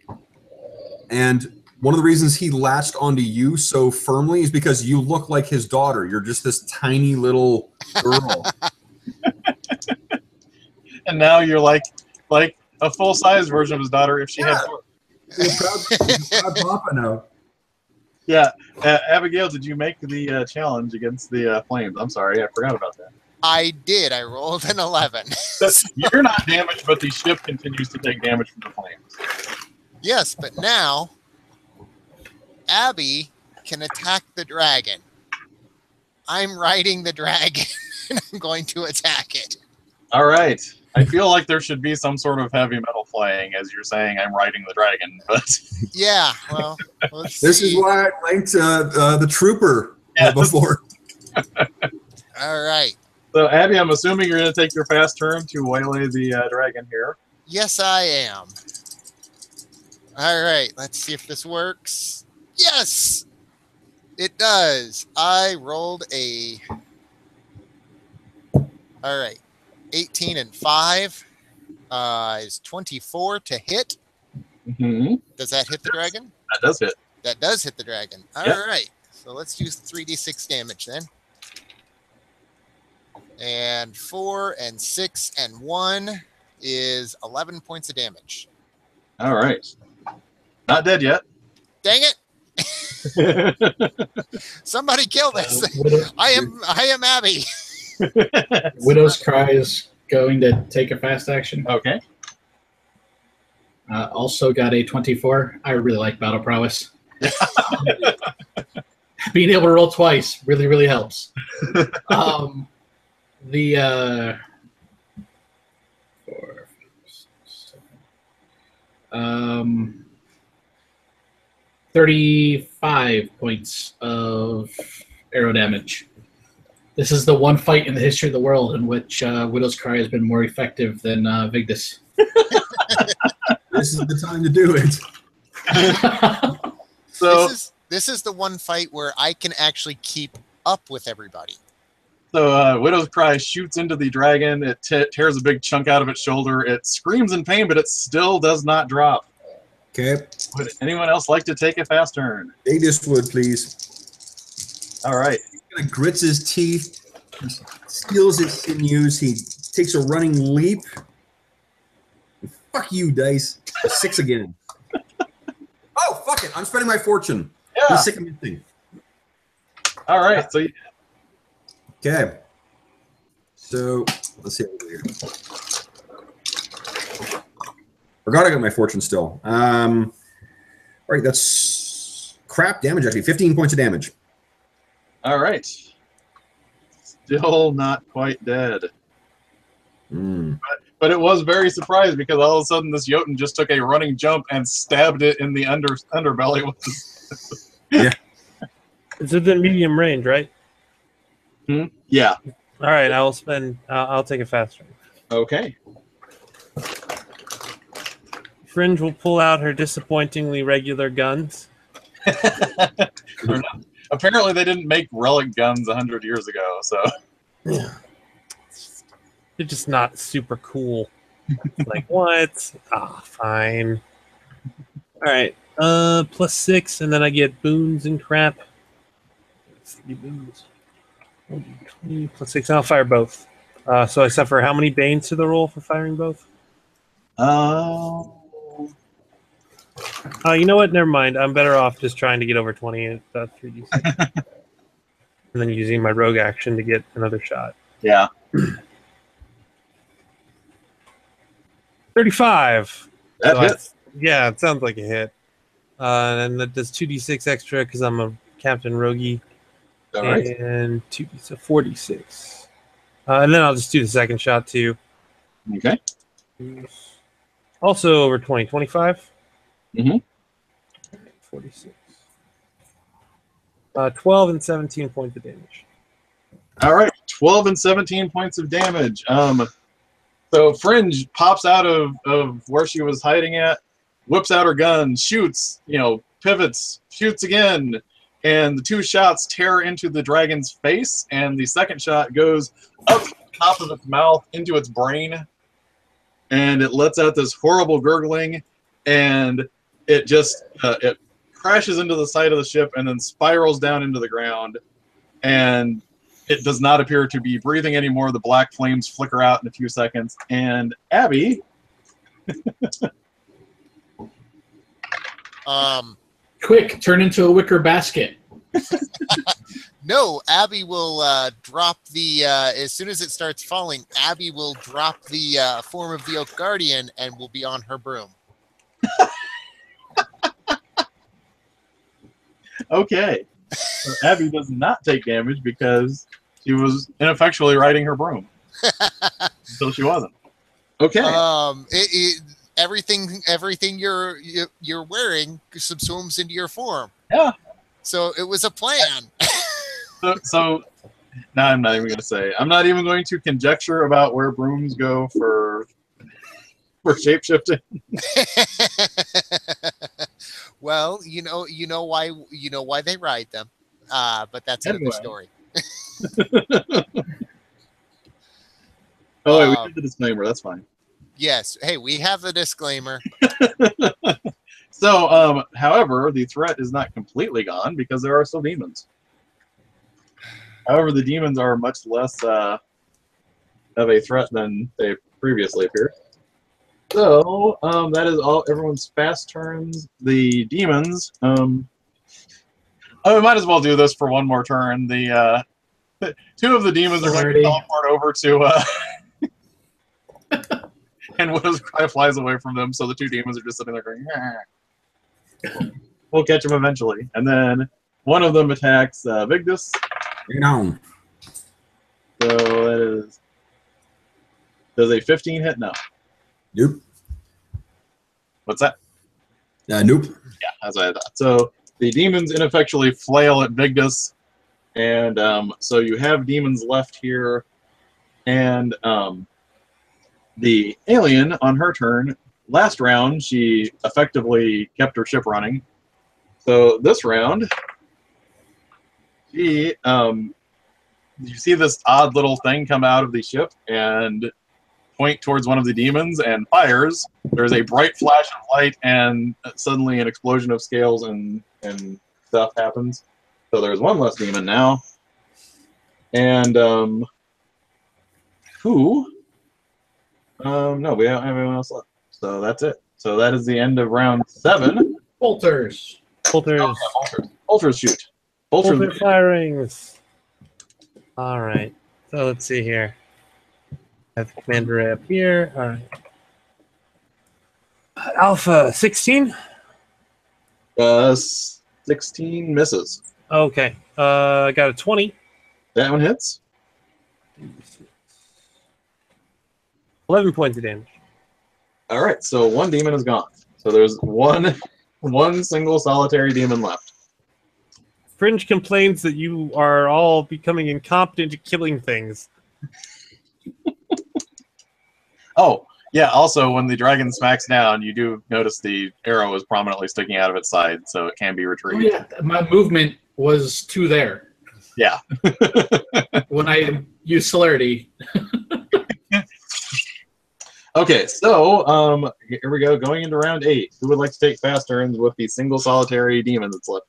And one of the reasons he latched onto you so firmly is because you look like his daughter. You're just this tiny little girl.
And now you're like a full-size version of his daughter if she had.
You're proud papa now.
Yeah, Abigail, did you make the challenge against the flames? I'm sorry, I forgot about that.
I did. I rolled an 11.
You're not damaged, but the ship continues to take damage from the flames.
Yes, but now Abby can attack the dragon. I'm riding the dragon, and I'm going to attack it.
All right. I feel like there should be some sort of heavy metal playing as you're saying I'm riding the dragon, but
yeah, well, let's
This
see.
is why I linked the trooper before.
All right.
So Abby, I'm assuming you're going to take your fast turn to waylay the dragon here.
Yes, I am. All right, let's see if this works. Yes, it does. I rolled a. All right, 18 and 5 is 24 to hit.
Mm-hmm.
Does that hit the dragon?
That does hit.
That does hit the dragon. All right, so let's do 3d6 damage then. And 4 and 6 and 1 is 11 points of damage.
All right. Not dead yet.
Dang it! Somebody kill this. I am Abby.
Widow's Cry is going to take a fast action.
Okay.
Also got a 24. I really like Battle Prowess. Being able to roll twice really, really helps. The 4, 6, 7, 35 points of arrow damage. This is the one fight in the history of the world in which Widow's Cry has been more effective than Vigdis.
This is the time to do it.
So
This is the one fight where I can actually keep up with everybody.
So Widow's Cry shoots into the dragon. It tears a big chunk out of its shoulder. It screams in pain, but it still does not drop.
Okay.
Would anyone else like to take a fast turn?
Vigdis would, please.
All right.
He kind of grits his teeth, steals his sinews. He takes a running leap. Fuck you, dice. 6 again. Oh, fuck it. I'm spending my fortune.
Yeah.
I'm sick of missing.
All right. So
Okay. So let's see over here. Forgot I got my fortune still. All right, that's crap damage actually. 15 points of damage.
all right. Still not quite dead. But it was very surprised because all of a sudden this Jotun just took a running jump and stabbed it in the underbelly with his...
Yeah.
It's within medium range, right?
Yeah.
All right, I will spend. I'll take a fast turn.
Okay.
Fringe will pull out her disappointingly regular guns.
Apparently they didn't make relic guns 100 years ago, so...
They're just not super cool. Like, what? Ah, fine. All right. +6, and then I get boons and crap. 3 boons. 20 +6. I'll fire both. So I suffer how many banes to the roll for firing both? You know what? Never mind. I'm better off just trying to get over 20 at 3d6. And then using my rogue action to get another shot.
Yeah.
35.
That
So
hits.
yeah, it sounds like a hit. And that does 2d6 extra because I'm a Captain Rogie.
All right.
And 2d, so 46. And then I'll just do the second shot too.
Okay.
Also over 20, 25. 46. 12 and 17 points of damage.
All right. 12 and 17 points of damage. So Fringe pops out of where she was hiding at, whips out her gun, shoots, pivots, shoots again, and the 2 shots tear into the dragon's face, and the second shot goes up the top of its mouth into its brain, and it lets out this horrible gurgling, and it just it crashes into the side of the ship and then spirals down into the ground, and it does not appear to be breathing anymore. The black flames flicker out in a few seconds, and Abby.
Quick, turn into a wicker basket.
No, Abby will drop the as soon as it starts falling. Abby will drop the form of the Oak Guardian and will be on her broom.
Okay, so Abby does not take damage because she was ineffectually riding her broom until she wasn't. Okay.
Everything you're wearing subsumes into your form.
Yeah.
So it was a plan.
So no, I'm not even going to say. I'm not even going to conjecture about where brooms go for shapeshifting.
Well, you know why they ride them. But that's another story.
Oh wait, we did the disclaimer. That's fine.
Yes. Hey, we have the disclaimer.
So, however, the threat is not completely gone because there are still demons. However, the demons are much less of a threat than they previously appeared. So, that is all everyone's fast turns. The demons, we might as well do this for one more turn. The 2 of the demons are going to teleport over to and Widow's Cry flies away from them, so the 2 demons are just sitting there going, we'll catch them eventually. And then one of them attacks Vigdis.
No.
So that is... Does a 15 hit? No.
Nope.
What's that?
Nope.
Yeah, that's what I thought. So the demons ineffectually flail at Vigdis, and so you have demons left here, and the alien, on her turn, last round, she effectively kept her ship running. So this round, she, you see this odd little thing come out of the ship and point towards one of the demons and fires. There's a bright flash of light, and suddenly an explosion of scales and stuff happens. So there's one less demon now. And, no, we don't have anyone else left. So that's it. So that is the end of round 7.
Bolters.
Bolters.
Oh, yeah, bolters. Bolters shoot.
Bolter firings. All right. So let's see here. I have the commander right up here. All right. Alpha 16.
16 misses.
Okay. I got a 20.
That one hits.
11 points of damage.
All right. So 1 demon is gone. So there's one single solitary demon left.
Fringe complains that you are all becoming incompetent at killing things.
Oh, yeah. Also, when the dragon smacks down, you do notice the arrow is prominently sticking out of its side, so it can be
Oh,
retrieved.
yeah, my movement was to there.
Yeah.
When I use celerity.
Okay, so here we go. Going into round 8. Who would like to take fast turns with the single solitary demon that's left?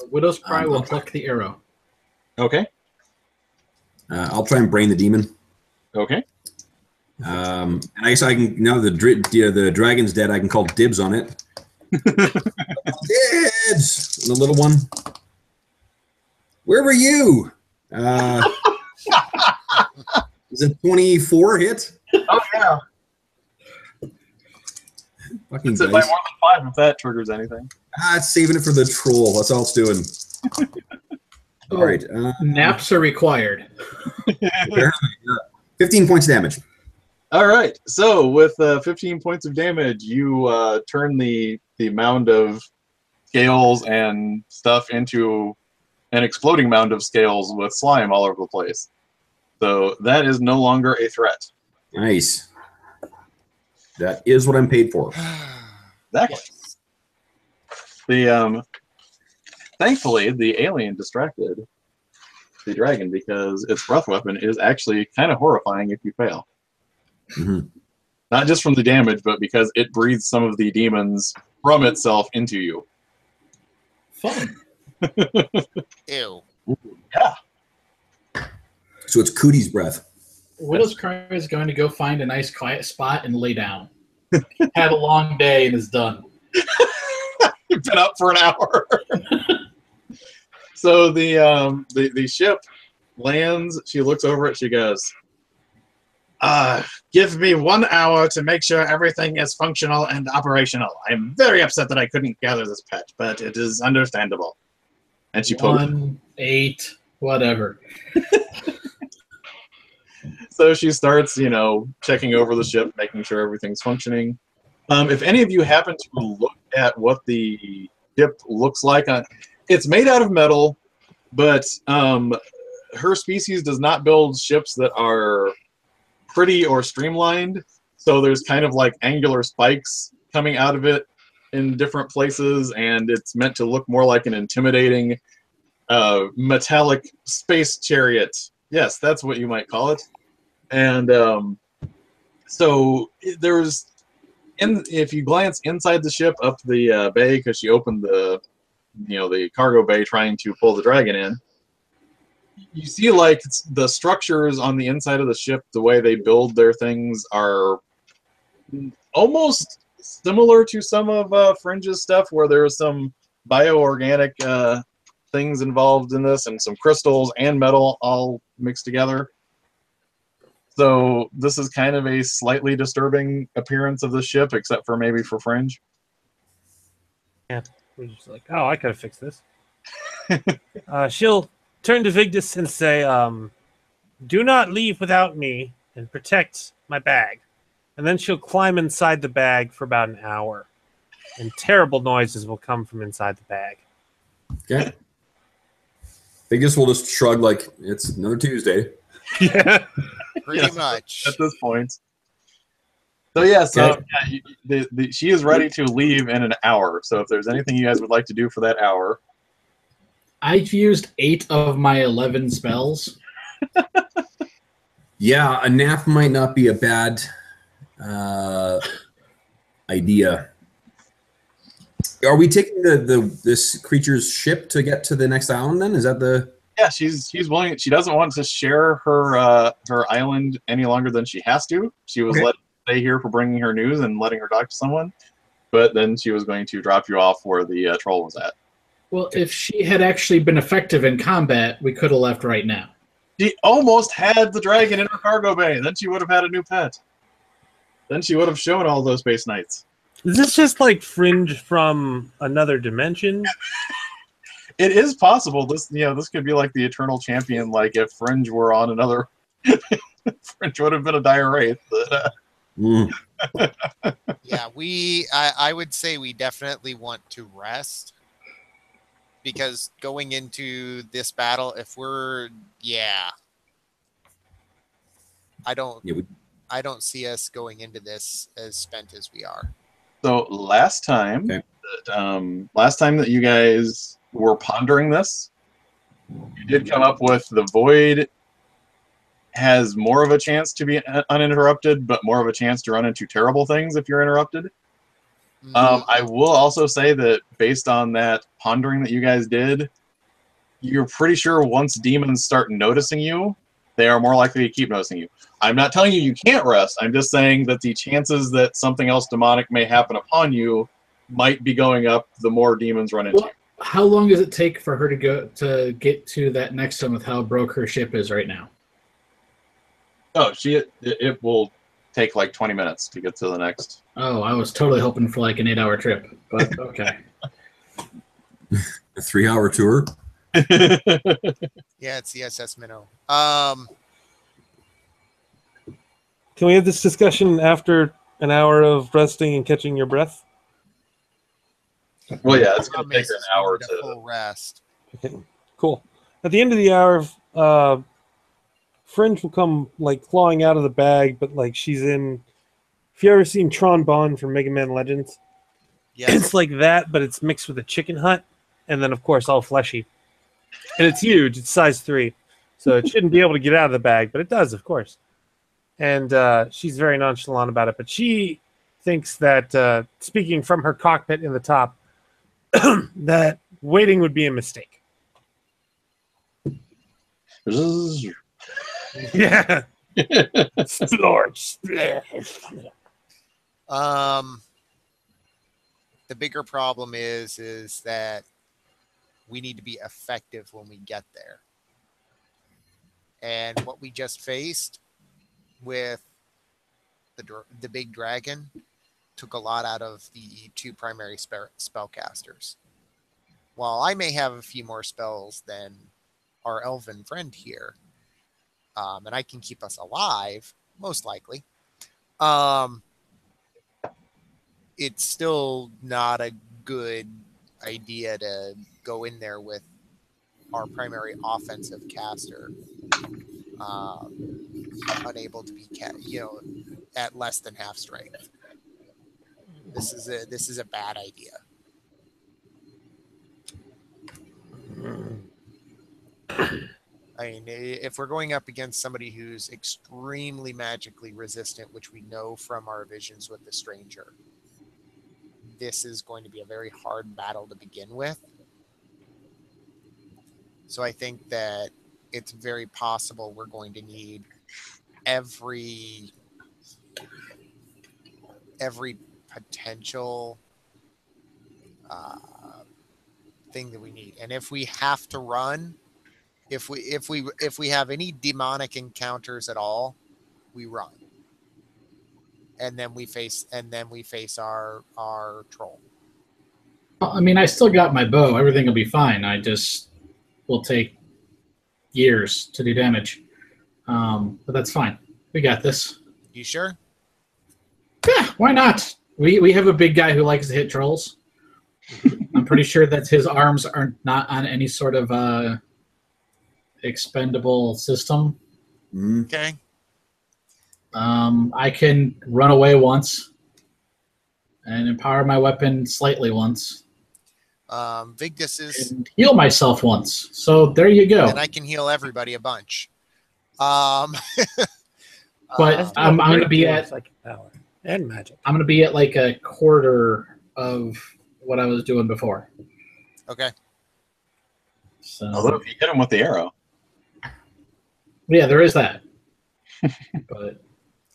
Widow's Cry will pluck the arrow.
Okay.
I'll try and brain the demon.
Okay.
And I guess I can, now the dragon's dead, I can call dibs on it. Dibs! The little one. Where were you? Is it 24 hit?
Oh, yeah.
Fucking
It's by more
dice.
than 5 if that triggers anything.
It's saving it for the troll. That's all it's doing. All right.
Naps are required.
15 points of damage.
All right. So with 15 points of damage, you turn the mound of scales and stuff into an exploding mound of scales with slime all over the place. So that is no longer a threat.
Nice. That is what I'm paid for.
Exactly. The thankfully the alien distracted the dragon because its breath weapon is actually kind of horrifying if you fail.
Mhm.
Not just from the damage, but because it breathes some of the demons from itself into you.
Fun.
Ew.
Yeah.
So it's Cootie's breath.
Widow's Cry is going to go find a nice quiet spot and lay down. Had a long day and is done.
You've been up for an hour. So the ship lands. She looks over it. She goes, "Give me 1 hour to make sure everything is functional and operational. I'm very upset that I couldn't gather this pet, but it is understandable." And she pokes.
1, 8, whatever.
So she starts, checking over the ship, making sure everything's functioning. If any of you happen to look at what the ship looks like, it's made out of metal, but her species does not build ships that are pretty or streamlined. So there's kind of like angular spikes coming out of it in different places, and it's meant to look more like an intimidating metallic space chariot. Yes, that's what you might call it. And so there's, if you glance inside the ship up the bay, because she opened the cargo bay trying to pull the dragon in, you see like the structures on the inside of the ship, the way they build their things are almost similar to some of Fringe's stuff, where there's some bioorganic things involved in this, and some crystals and metal all mixed together. So this is kind of a slightly disturbing appearance of the ship, except for maybe for Fringe.
Yeah, we're just like, oh, I could have fixed this. She'll turn to Vigdis and say, "Do not leave without me and protect my bag." And then she'll climb inside the bag for about an hour, and terrible noises will come from inside the bag.
Okay. Vigdis will just shrug like it's another Tuesday.
Yeah.
Pretty much.
At this point. So yeah, she is ready to leave in an hour. So if there's anything you guys would like to do for that hour.
I've used 8 of my 11 spells.
Yeah, a nap might not be a bad idea. Are we taking this creature's ship to get to the next island then? Is that the...
Yeah, she's willing. She doesn't want to share her island any longer than she has to. She was let stay here for bringing her news and letting her talk to someone, but then she was going to drop you off where the troll was at.
Well, if she had actually been effective in combat, we could have left right now.
She almost had the dragon in her cargo bay. Then she would have had a new pet. Then she would have shown all those Space Knights.
Is this just like Fringe from another dimension?
It is possible. This could be like the Eternal Champion. Like if Fringe were on another, Fringe would have been a dire wraith. But,
Yeah, I would say we definitely want to rest, because going into this battle, if we're I don't see us going into this as spent as we are.
So last time that you guys were pondering this, you did come up with the void has more of a chance to be uninterrupted, but more of a chance to run into terrible things if you're interrupted. I will also say that based on that pondering that you guys did, you're pretty sure once demons start noticing you, they are more likely to keep noticing you. I'm not telling you can't rest. I'm just saying that the chances that something else demonic may happen upon you might be going up the more demons run into you.
How long does it take for her to get to that next one with how broke her ship is right now?
Oh, it will take like 20 minutes to get to the next.
Oh, I was totally hoping for like an 8-hour trip, but okay.
A 3-hour tour?
Yeah, it's the SS Minnow.
Can we have this discussion after an hour of resting and catching your breath?
Well, yeah, it's going to take her an hour to
full rest.
Okay, cool. At the end of the hour, Fringe will come like clawing out of the bag, but like she's in If you ever seen Tron Bonne from Mega Man Legends,
Yes.
it's like that, but it's mixed with a chicken hut, and then of course all fleshy. And it's huge. It's size 3, so it shouldn't be able to get out of the bag, but it does, of course. And she's very nonchalant about it, but she thinks that speaking from her cockpit in the top, that waiting would be a mistake. Yeah. Splorch.
The bigger problem is that we need to be effective when we get there. And what we just faced with the big dragon took a lot out of the 2 primary spellcasters. While I may have a few more spells than our elven friend here, and I can keep us alive, most likely, it's still not a good idea to go in there with our primary offensive caster unable to be at less than half strength. This is a bad idea. I mean, if we're going up against somebody who's extremely magically resistant, which we know from our visions with the stranger, this is going to be a very hard battle to begin with. So I think that it's very possible we're going to need every potential thing that we need. And if we have to run, if we have any demonic encounters at all, we run. And then we face our troll.
Well, I mean, I still got my bow. Everything will be fine. I just will take years to do damage. But that's fine. We got this.
You sure?
Yeah, why not? We have a big guy who likes to hit trolls. I'm pretty sure that his arms are not on any sort of expendable system.
Okay.
I can run away once and empower my weapon slightly once.
Vigdis is...
And heal myself once. So there you go.
And I can heal everybody a bunch. But
I'm going to be at...
Psychic power and magic.
I'm going to be at like a quarter of what I was doing before.
Okay.
So,
Although if you hit him with the arrow.
Yeah, there is that. But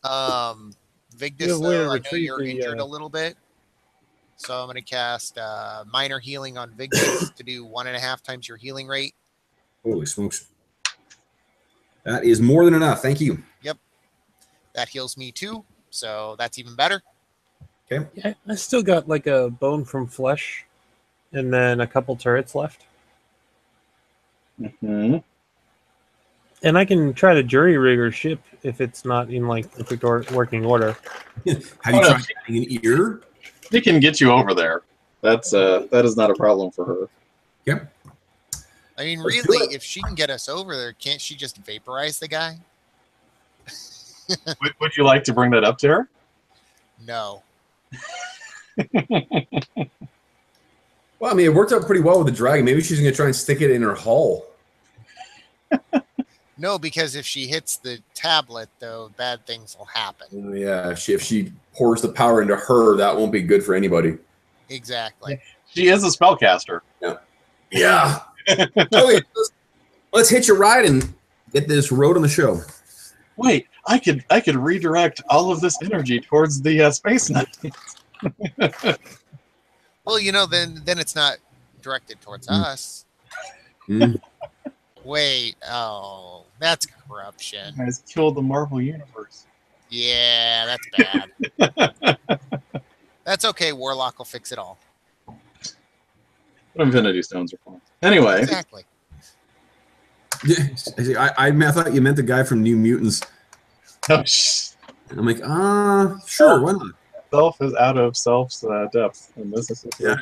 Vigdis,
Yeah,
though, I know
retrieve
you're
the,
injured a little bit. So I'm going to cast minor healing on Vigdis to do 1.5 times your healing rate.
Holy smokes. That is more than enough. Thank you.
Yep. That heals me too. So that's even better.
Okay.
Yeah, I still got like a bone from flesh and then a couple turrets left.
Mm-hmm.
And I can try to jury rig her ship if it's not in like perfect working order.
Have you tried getting an ear?
She can get you over there. That is not a problem for her.
Yep.
I mean,
Let's do
really,
it.
if she can get us over there, can't she just vaporize the guy?
Would you like to bring that up to her?
No.
Well, I mean, it worked out pretty well with the dragon. Maybe she's going to try and stick it in her hull.
No, because if she hits the tablet, though, bad things will happen.
Yeah, if she pours the power into her, that won't be good for anybody.
Exactly.
She is a spellcaster.
Yeah. Okay, let's hitch a ride and get this road on the show.
Wait, I could redirect all of this energy towards the Space Knight.
Well, then it's not directed towards us.
Mm.
Wait, oh, that's corruption.
You guys killed the Marvel Universe.
Yeah, that's bad. That's okay. Warlock will fix it all.
Infinity Stones are fun. Anyway,
Exactly.
I thought you meant the guy from New Mutants.
oh,
And I'm like, sure, why not?
self is out of self's depth, and this is
Yeah.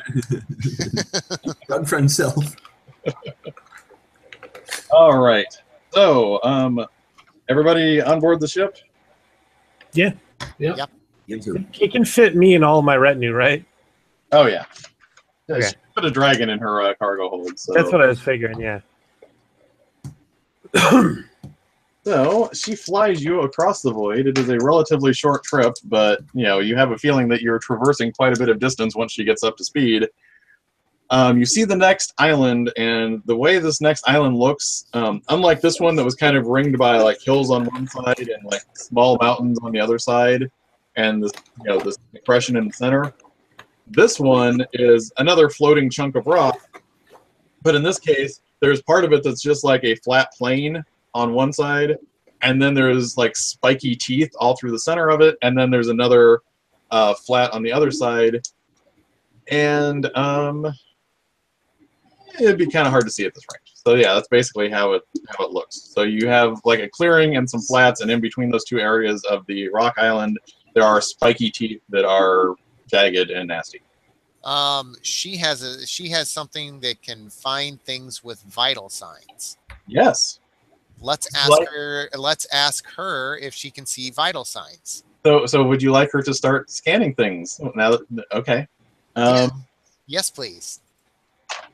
God friend self.
all right. So, everybody on board the ship?
Yeah.
Yep.
Yep.
He can fit me and all of my retinue, right?
Oh yeah.
Okay.
She put a dragon in her cargo hold. So.
That's what I was figuring. Yeah.
So she flies you across the void. It is a relatively short trip, but you have a feeling that you're traversing quite a bit of distance once she gets up to speed. You see the next island, and the way this next island looks, unlike this one that was kind of ringed by like hills on one side and like small mountains on the other side, and this this depression in the center. This one is another floating chunk of rock, but in this case, there's part of it that's just like a flat plane on one side, and then there's like spiky teeth all through the center of it, and then there's another flat on the other side, and it'd be kind of hard to see at this range. So yeah, that's basically how it looks. So you have like a clearing and some flats, and in between those two areas of the rock island, there are spiky teeth that are jagged and nasty.
She has something that can find things with vital signs.
Yes.
Let's ask her if she can see vital signs.
So would you like her to start scanning things now? Okay.
Yes, please.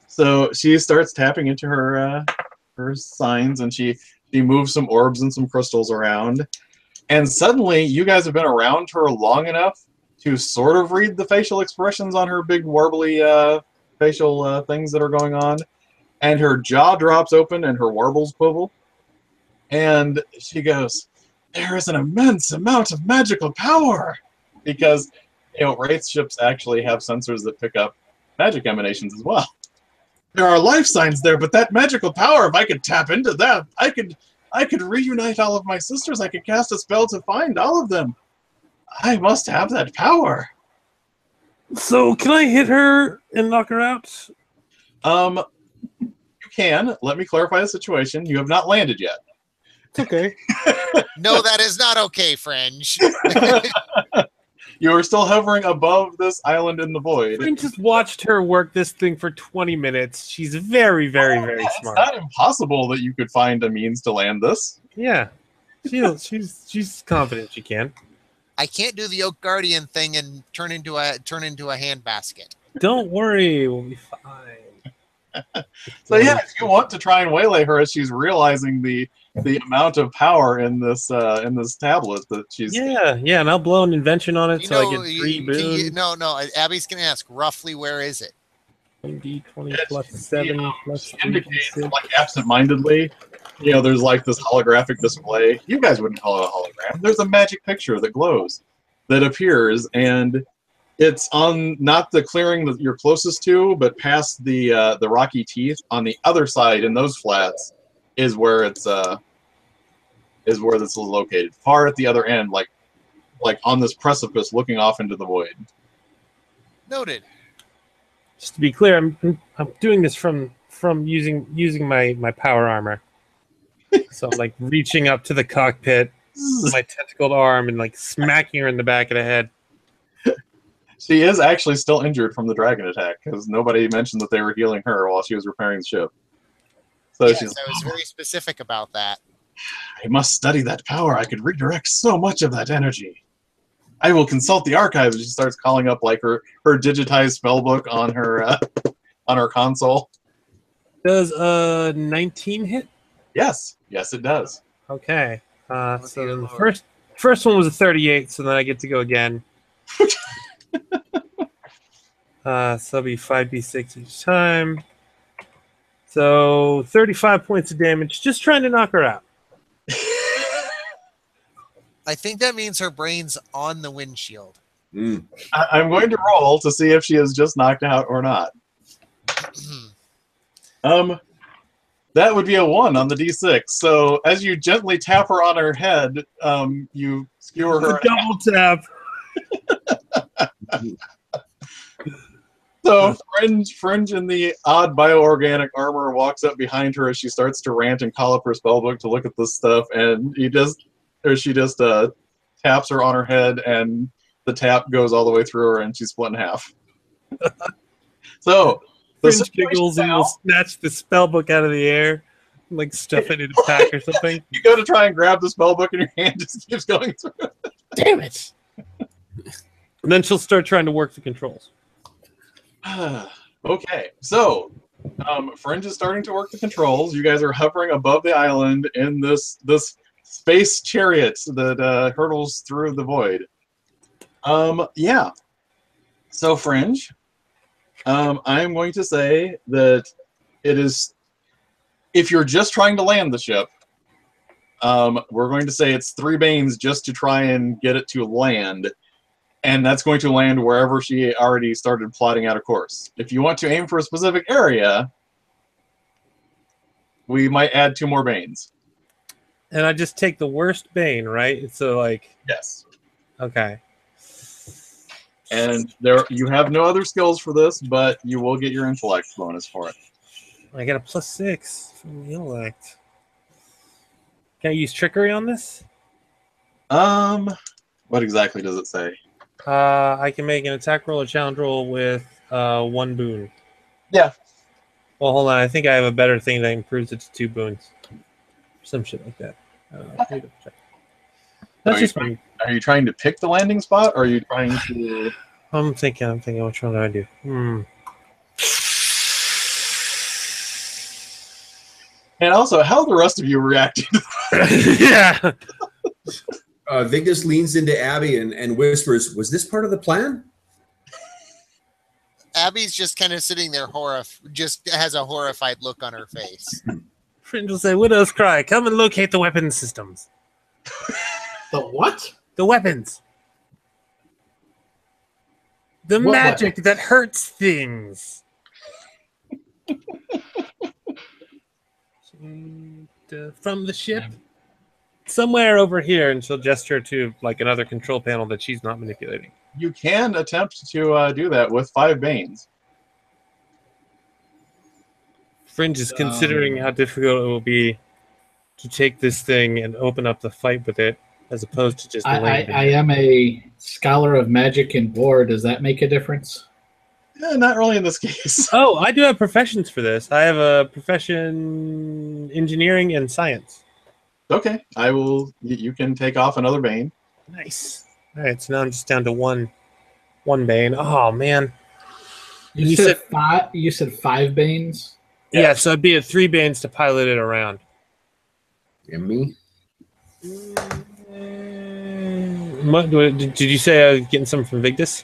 So she starts tapping into her signs, and she moves some orbs and some crystals around, and suddenly you guys have been around her long enough to sort of read the facial expressions on her big warbly facial things that are going on, and her jaw drops open and her warbles quiver, and she goes, "There is an immense amount of magical power," because Wraith ships actually have sensors that pick up magic emanations as well. "There are life signs there, but that magical power, if I could tap into that, I could reunite all of my sisters. I could cast a spell to find all of them. I must have that power."
So can I hit her and knock her out?
You can. Let me clarify the situation. You have not landed yet.
It's okay.
No, that is not okay, Fringe.
You are still hovering above this island in the void.
I just watched her work this thing for 20 minutes. She's very, very, very smart.
It's not impossible that you could find a means to land this.
Yeah. She's confident she can.
I can't do the Oak Guardian thing and turn into a handbasket.
Don't worry, we'll be fine.
So yeah, if you want to try and waylay her as she's realizing the amount of power in this tablet that she's
and I'll blow an invention on it so I get 3 boons.
No, Abby's gonna ask roughly where is it?
1d20 plus 7 plus 3
indicates like absent-mindedly. There's like this holographic display. You guys wouldn't call it a hologram. There's a magic picture that glows, that appears, and it's on not the clearing that you're closest to, but past the rocky teeth on the other side in those flats is where this is located. Far at the other end, like on this precipice looking off into the void.
Noted.
Just to be clear, I'm doing this from using my power armor. So I'm like reaching up to the cockpit with my tentacled arm and like smacking her in the back of the head.
She is actually still injured from the dragon attack because nobody mentioned that they were healing her while she was repairing the ship. So
yes,
she's
I was very specific about that.
"I must study that power. I could redirect so much of that energy. I will consult the archives." She starts calling up like her digitized spellbook on her console.
Does 19 hit?
Yes, it does.
Okay. So then the first one was a 38, so then I get to go again. So that'll be 5d6 each time. So 35 points of damage, just trying to knock her out.
I think that means her brain's on the windshield.
I'm going to roll to see if she is just knocked out or not. That would be a 1 on the d6. So as you gently tap her on her head, you skewer her.
Double tap.
So Fringe in the odd bioorganic armor walks up behind her as she starts to rant and call up her spellbook to look at this stuff, and she just taps her on her head, and the tap goes all the way through her, and she's split in half. So
Fringe giggles and will snatch the spellbook out of the air, and, like stuff it in a pack or something.
You go to try and grab the spellbook, and your hand just keeps going through.
Damn it! And then she'll start trying to work the controls.
Okay, so Fringe is starting to work the controls. You guys are hovering above the island in this space chariot that hurtles through the void. Yeah. So Fringe, I'm going to say that it is, if you're just trying to land the ship, we're going to say it's 3 Banes just to try and get it to land. And that's going to land wherever she already started plotting out a course. If you want to aim for a specific area, we might add 2 more Banes.
And I just take the worst Bane, right? So like,
Yes.
okay.
And there, you have no other skills for this, but you will get your intellect bonus for it.
I get a +6 from the intellect. Can I use trickery on this?
What exactly does it say?
I can make an attack roll or challenge roll with 1 boon.
Yeah.
Well, hold on. I think I have a better thing that improves it to 2 boons. Some shit like that. That's just fine.
Are you trying to pick the landing spot, or are you trying to...
I'm thinking, which one do I do?
And also, how the rest of you reacted?
Yeah.
Vigdis leans into Abby and whispers, "Was this part of the plan?"
Abby's just kind of sitting there, just has a horrified look on her face.
Fringe will say, "Widow's Cry, come and locate the weapon systems."
The what?
The weapons. The
What
magic that hurts things. From the ship. Somewhere over here, and she'll gesture to like another control panel that she's not manipulating.
You can attempt to do that with 5 Banes.
Fringe is considering how difficult it will be to take this thing and open up the fight with it, as opposed to just landing.
I am a scholar of magic and war. Does that make a difference?
Not really in this case.
Oh, I do have professions for this. I have a profession engineering and science.
Okay, I will. You can take off another Bane.
Nice. All right, so now I'm just down to one Bane. Oh man.
You said 5. You said 5 Banes.
Yeah, so it'd be a 3 Banes to pilot it around.
And me?
Did you say I was getting some from Vigdis?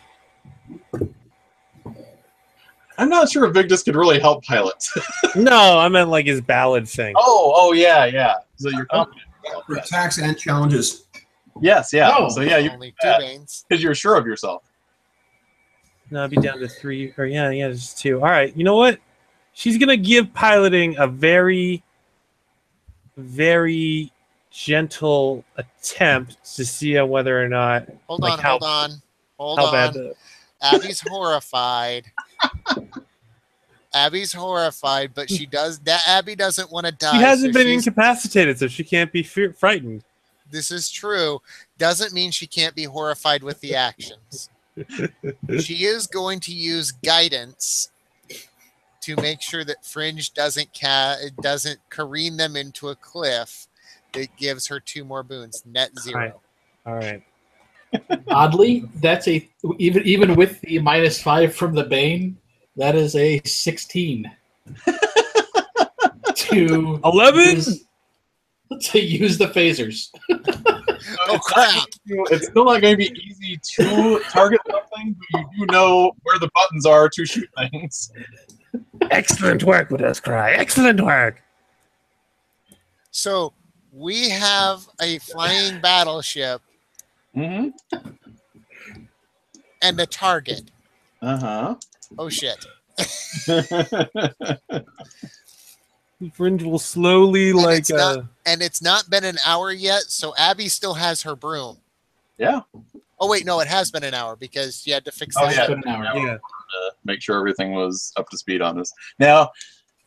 I'm not sure if Vigdis could really help pilots.
No, I meant like his ballad thing.
Oh, yeah. So you're confident.
For attacks and challenges.
Yes, yeah.
Oh.
So yeah, you
Only 2 Banes.
because you're sure of yourself.
No, I'd be down to 3. Or yeah, just 2. All right, you know what? She's gonna give piloting a very, very gentle attempt to see whether or not.
Hold
like
on.
How bad?
Abby's horrified. Abby's horrified, but Abby doesn't want to die.
She hasn't
so
been incapacitated, so she can't be frightened.
This is true. Doesn't mean she can't be horrified with the actions. She is going to use guidance to make sure that Fringe doesn't careen them into a cliff that gives her 2 more boons. Net 0.
All right.
Oddly, that's a even with the -5 from the Bane, that is a 16. To
11
to use the phasers.
Oh crap!
It's still not going to be easy to target something, but you do know where the buttons are to shoot things.
Excellent work, Widow's Cry. Excellent work.
So we have a flying battleship
Mm-hmm.
and a target.
Uh-huh.
Oh shit!
Fringe will slowly
And it's not been an hour yet, so Abby still has her broom.
Yeah.
Oh wait, no, it has been an hour because you had to fix
Oh,
that.
yeah.
It's been an hour.
yeah.
To make sure everything was up to speed on this. Now,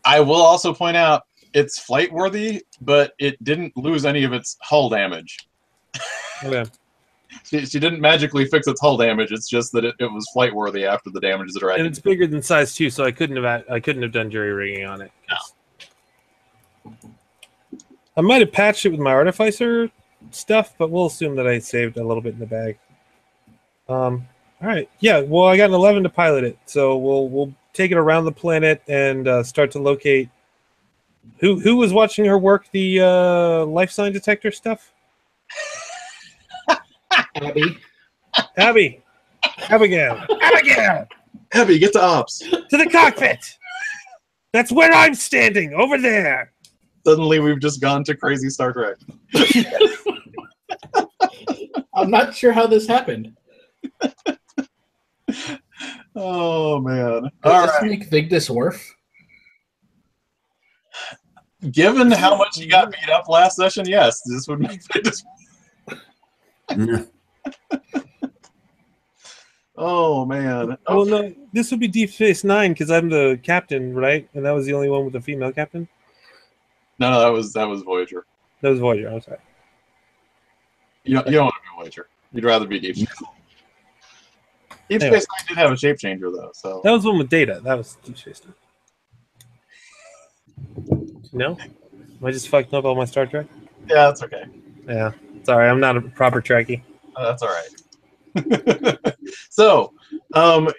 I will also point out it's flight worthy, but it didn't lose any of its hull damage.
Okay.
She didn't magically fix its hull damage. It's just that it was flight worthy after the damages that are
And
acting.
it's bigger than size 2, so I couldn't have done jury rigging on it. I might have patched it with my artificer stuff, but we'll assume that I saved a little bit in the bag. All right. Yeah. Well, I got an 11 to pilot it, so we'll take it around the planet and start to locate. Who was watching her work the life sign detector stuff?
Abby.
Abby. Abigail. Abigail.
Abby, get to ops.
To the cockpit. That's where I'm standing, over there.
Suddenly, we've just gone to crazy Star Trek.
I'm not sure how this happened.
Oh man!
Does
All
this
right.
make Vigdis Worf?
Given how much you got beat up last session, yes, this would make it.
Yeah.
Oh man!
Well, no, this would be Deep Space Nine because I'm the captain, right? And that was the only one with a female captain.
No, that was Voyager.
That was Voyager. I'm sorry.
You don't want to be Voyager. You'd rather be Deep Space. Deep
Anyway.
Space Nine did have a shape changer though, so
That was one with Data. That was Deep Space Nine. No, am I just fucking up all my Star Trek?
yeah, that's okay.
Yeah, sorry, I'm not a proper Trekkie.
That's all right. So,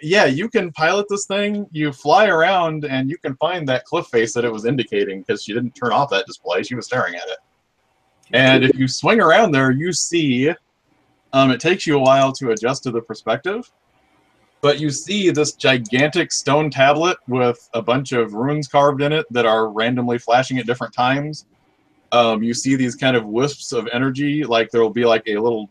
yeah, you can pilot this thing. You fly around, and you can find that cliff face that it was indicating because she didn't turn off that display. She was staring at it. And if you swing around there, you see. It takes you a while to adjust to the perspective, but you see this gigantic stone tablet with a bunch of runes carved in it that are randomly flashing at different times. You see these kind of wisps of energy, like there will be like a little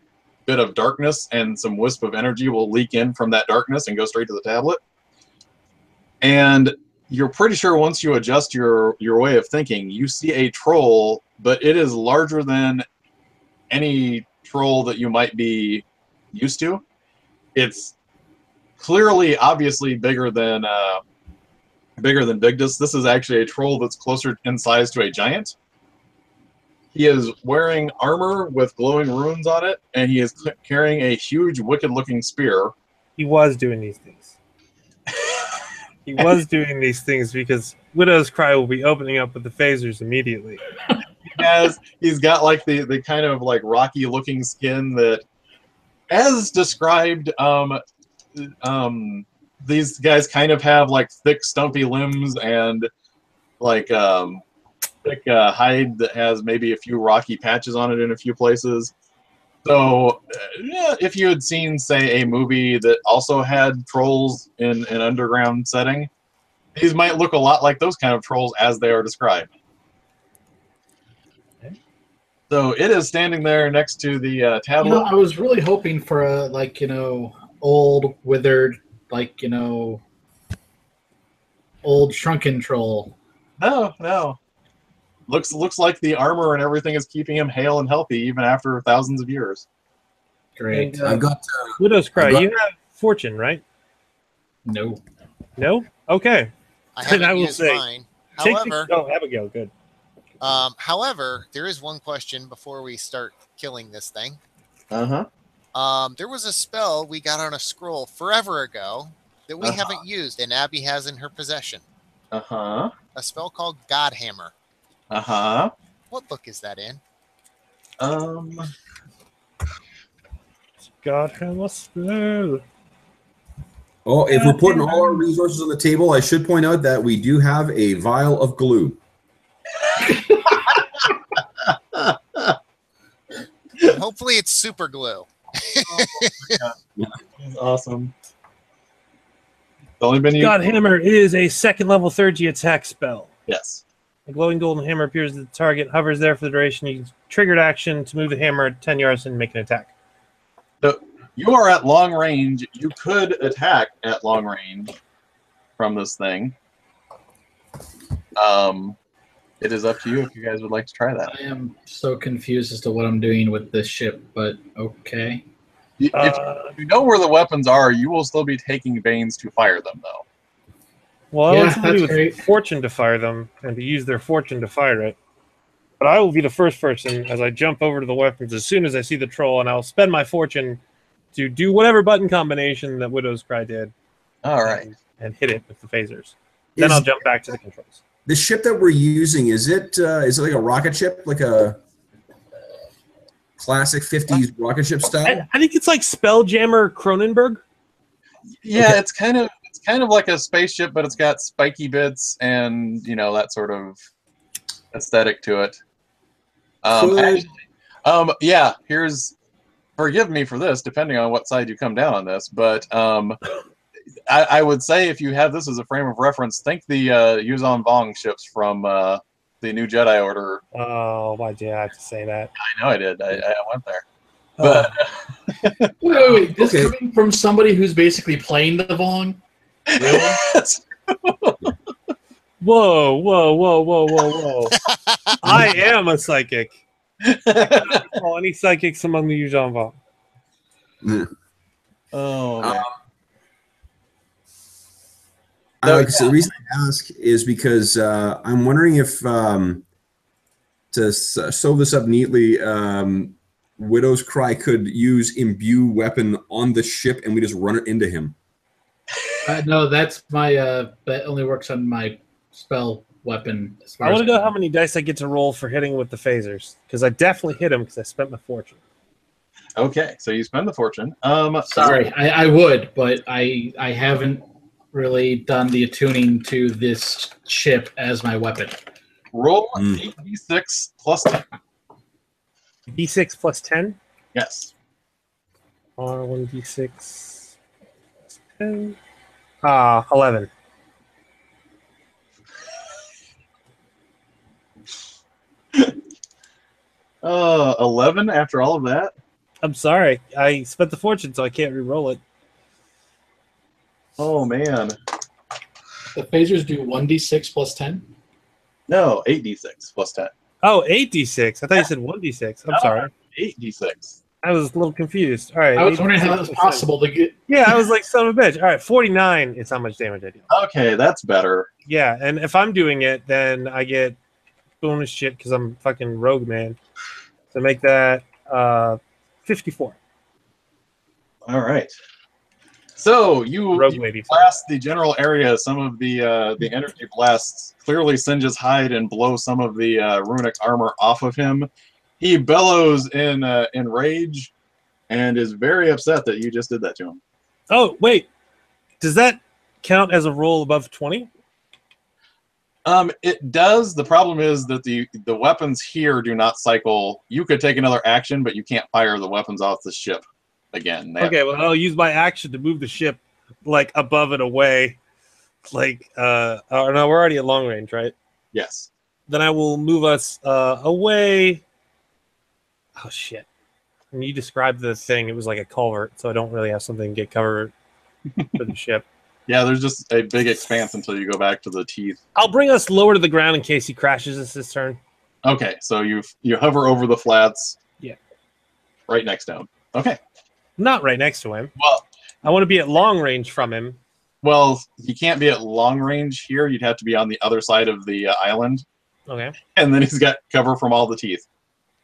bit of darkness and some wisp of energy will leak in from that darkness and go straight to the tablet. And you're pretty sure once you adjust your way of thinking, you see a troll, but it is larger than any troll that you might be used to. It's clearly, obviously bigger than Vigdis. This is actually a troll that's closer in size to a giant. He is wearing armor with glowing runes on it, and he is carrying a huge, wicked-looking spear.
He was doing these things. He was doing these things because Widow's Cry will be opening up with the phasers immediately.
He's got like the kind of like rocky looking skin that, as described, these guys kind of have like thick stumpy limbs and like thick hide that has maybe a few rocky patches on it in a few places. So yeah, if you had seen, say, a movie that also had trolls in an underground setting, these might look a lot like those kind of trolls as they are described. So it is standing there next to the tablet.
I was really hoping for a old withered, old shrunken troll.
No. Looks like the armor and everything is keeping him hale and healthy even after thousands of years.
Great.
And,
I've got
Widow's Cry,
I've got-
you have Fortune, right?
No.
No? Okay.
I
Then
haven't
I will
used
say,
mine. However,
Abigail, good.
however, there is one question before we start killing this thing. There was a spell we got on a scroll forever ago that we haven't used, and Abby has in her possession. A spell called Godhammer. What book is that in?
God have a spell.
Oh, if we're putting all our resources on the table, I should point out that we do have a vial of glue.
Hopefully it's super glue.
That's awesome. It's only been used.
Godhammer is a second level 3G attack spell.
Yes.
A glowing golden hammer appears at the target, hovers there for the duration. You use triggered action to move the hammer 10 yards and make an attack.
So you are at long range. You could attack at long range from this thing. It is up to you if you guys would like to try that.
I am so confused as to what I'm doing with this ship, but okay.
If you know where the weapons are, you will still be taking Banes to fire them, though.
Well, I
Yeah,
want somebody
that's
with
great.
fortune to fire them and to use their fortune to fire it. But I will be the first person as I jump over to the weapons as soon as I see the troll, and I'll spend my fortune to do whatever button combination that Widow's Cry did.
All right.
And hit it with the phasers. Then I'll jump back to the controls.
The ship that we're using, is it like a rocket ship, like a classic 50s rocket ship style?
I think it's like Spelljammer Cronenberg.
Yeah, it's kind of like a spaceship, but it's got spiky bits and that sort of aesthetic to it. Yeah. Forgive me for this, depending on what side you come down on this, but I would say if you have this as a frame of reference, think the Yuzon Vong ships from the New Jedi Order.
Oh, why did I have to say that?
I know I did. I went there. But
wait. This coming from somebody who's basically playing the Vong? Really?
Whoa. I am a psychic. Call any psychics among the Yuzon Vong.
Oh, man.
So the reason I ask is because I'm wondering if, to sew this up neatly, Widow's Cry could use imbue weapon on the ship and we just run it into him.
No, that's my that only works on my spell weapon.
I want to know how many dice I get to roll for hitting with the phasers, because I definitely hit him because I spent my fortune.
Okay, so you spend the fortune.
Sorry, I would, but I haven't really done the attuning to this ship as my weapon.
Roll 8d6 plus 10.
D6 plus 10?
Yes.
R1d6 plus 10. 11.
Uh, 11 after all of that?
I'm sorry. I spent the fortune, so I can't re-roll it.
Oh, man.
The phasers do 1d6 plus 10?
No, 8d6 plus 10.
Oh, 8d6. I thought you said 1d6. I'm sorry.
8d6.
I was a little confused. All right.
I was wondering how that was possible to get.
Yeah, I was like, son of a bitch. All right, 49 is how much damage I deal.
Okay, that's better.
Yeah, and if I'm doing it, then I get bonus shit because I'm fucking rogue man. So make that 54.
All right. So you blast the general area. Some of the energy blasts clearly singes hide and blow some of the runic armor off of him. He bellows in rage and is very upset that you just did that to him.
Oh, wait. Does that count as a roll above 20?
It does. The problem is that the weapons here do not cycle. You could take another action, but you can't fire the weapons off the ship again.
Okay, well, I'll use my action to move the ship like above and away. Like, no, we're already at long range, right?
Yes.
Then I will move us away. Oh, shit. When you described the thing, it was like a culvert, so I don't really have something to get covered for the ship.
Yeah, there's just a big expanse until you go back to the teeth.
I'll bring us lower to the ground in case he crashes this turn.
Okay, so you hover over the flats.
Yeah.
Right next to him. Okay.
Not right next to him.
Well,
I want to be at long range from him.
Well, you can't be at long range here. You'd have to be on the other side of the island.
Okay.
And then he's got cover from all the teeth.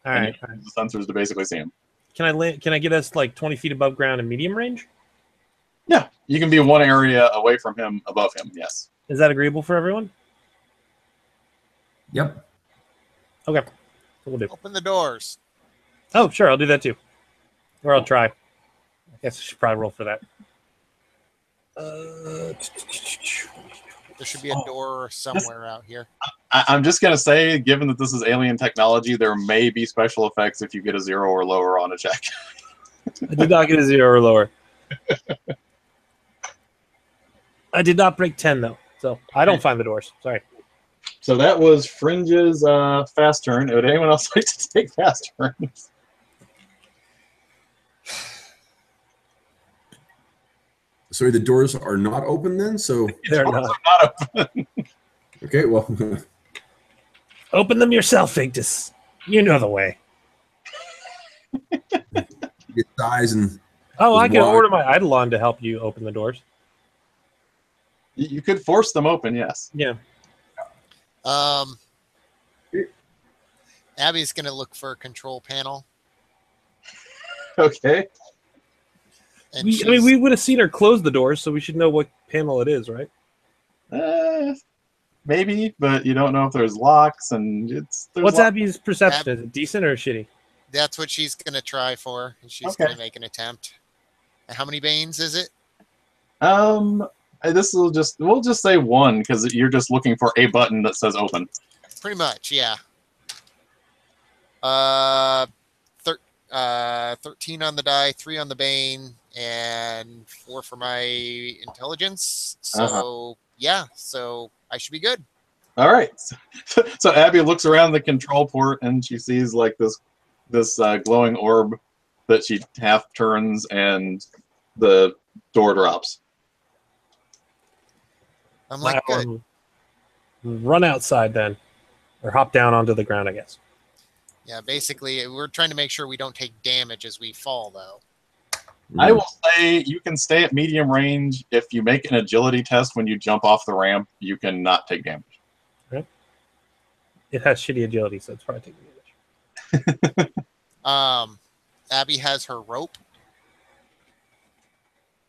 All right.
The sensors to basically see him.
Can I get us like 20 feet above ground in medium range?
Yeah, you can be one area away from him, above him. Yes.
Is that agreeable for everyone?
Yep.
Okay. We'll do.
Open the doors.
Oh, sure. I'll do that too. Or I'll try. I guess I should probably roll for that.
There should be a door somewhere out here.
I'm just going to say, given that this is alien technology, there may be special effects if you get a 0 or lower on a check.
I did not get a 0 or lower. I did not break 10, though. So I don't find the doors. Sorry.
So that was Fringe's fast turn. Would anyone else like to take fast turns?
Sorry, the doors are not open then? So
they're
not open.
Okay, well.
Open them yourself, Ignis. You know the way.
Get size and.
Oh, I can order my Eidolon to help you open the doors.
You could force them open, yes.
Yeah.
Abby's going to look for a control panel.
Okay.
And
we would have seen her close the doors, so we should know what panel it is, right?
Maybe, but you don't know if there's locks and
What's Abby's perception? Is it decent or shitty?
That's what she's going to try for. She's going to make an attempt. And how many Banes is it?
We'll just say 1 because you're just looking for a button that says open.
Pretty much, yeah. 13 on the die, 3 on the bane, and 4 for my intelligence. So yeah, so I should be good.
All right. So Abby looks around the control port and she sees like this glowing orb that she half turns and the door drops.
I'm like, good.
Run outside then, or hop down onto the ground, I guess.
Yeah, basically, we're trying to make sure we don't take damage as we fall, though.
I will say you can stay at medium range. If you make an agility test when you jump off the ramp, you can not take damage.
Okay. It has shitty agility, so it's probably taking damage.
Abby has her rope.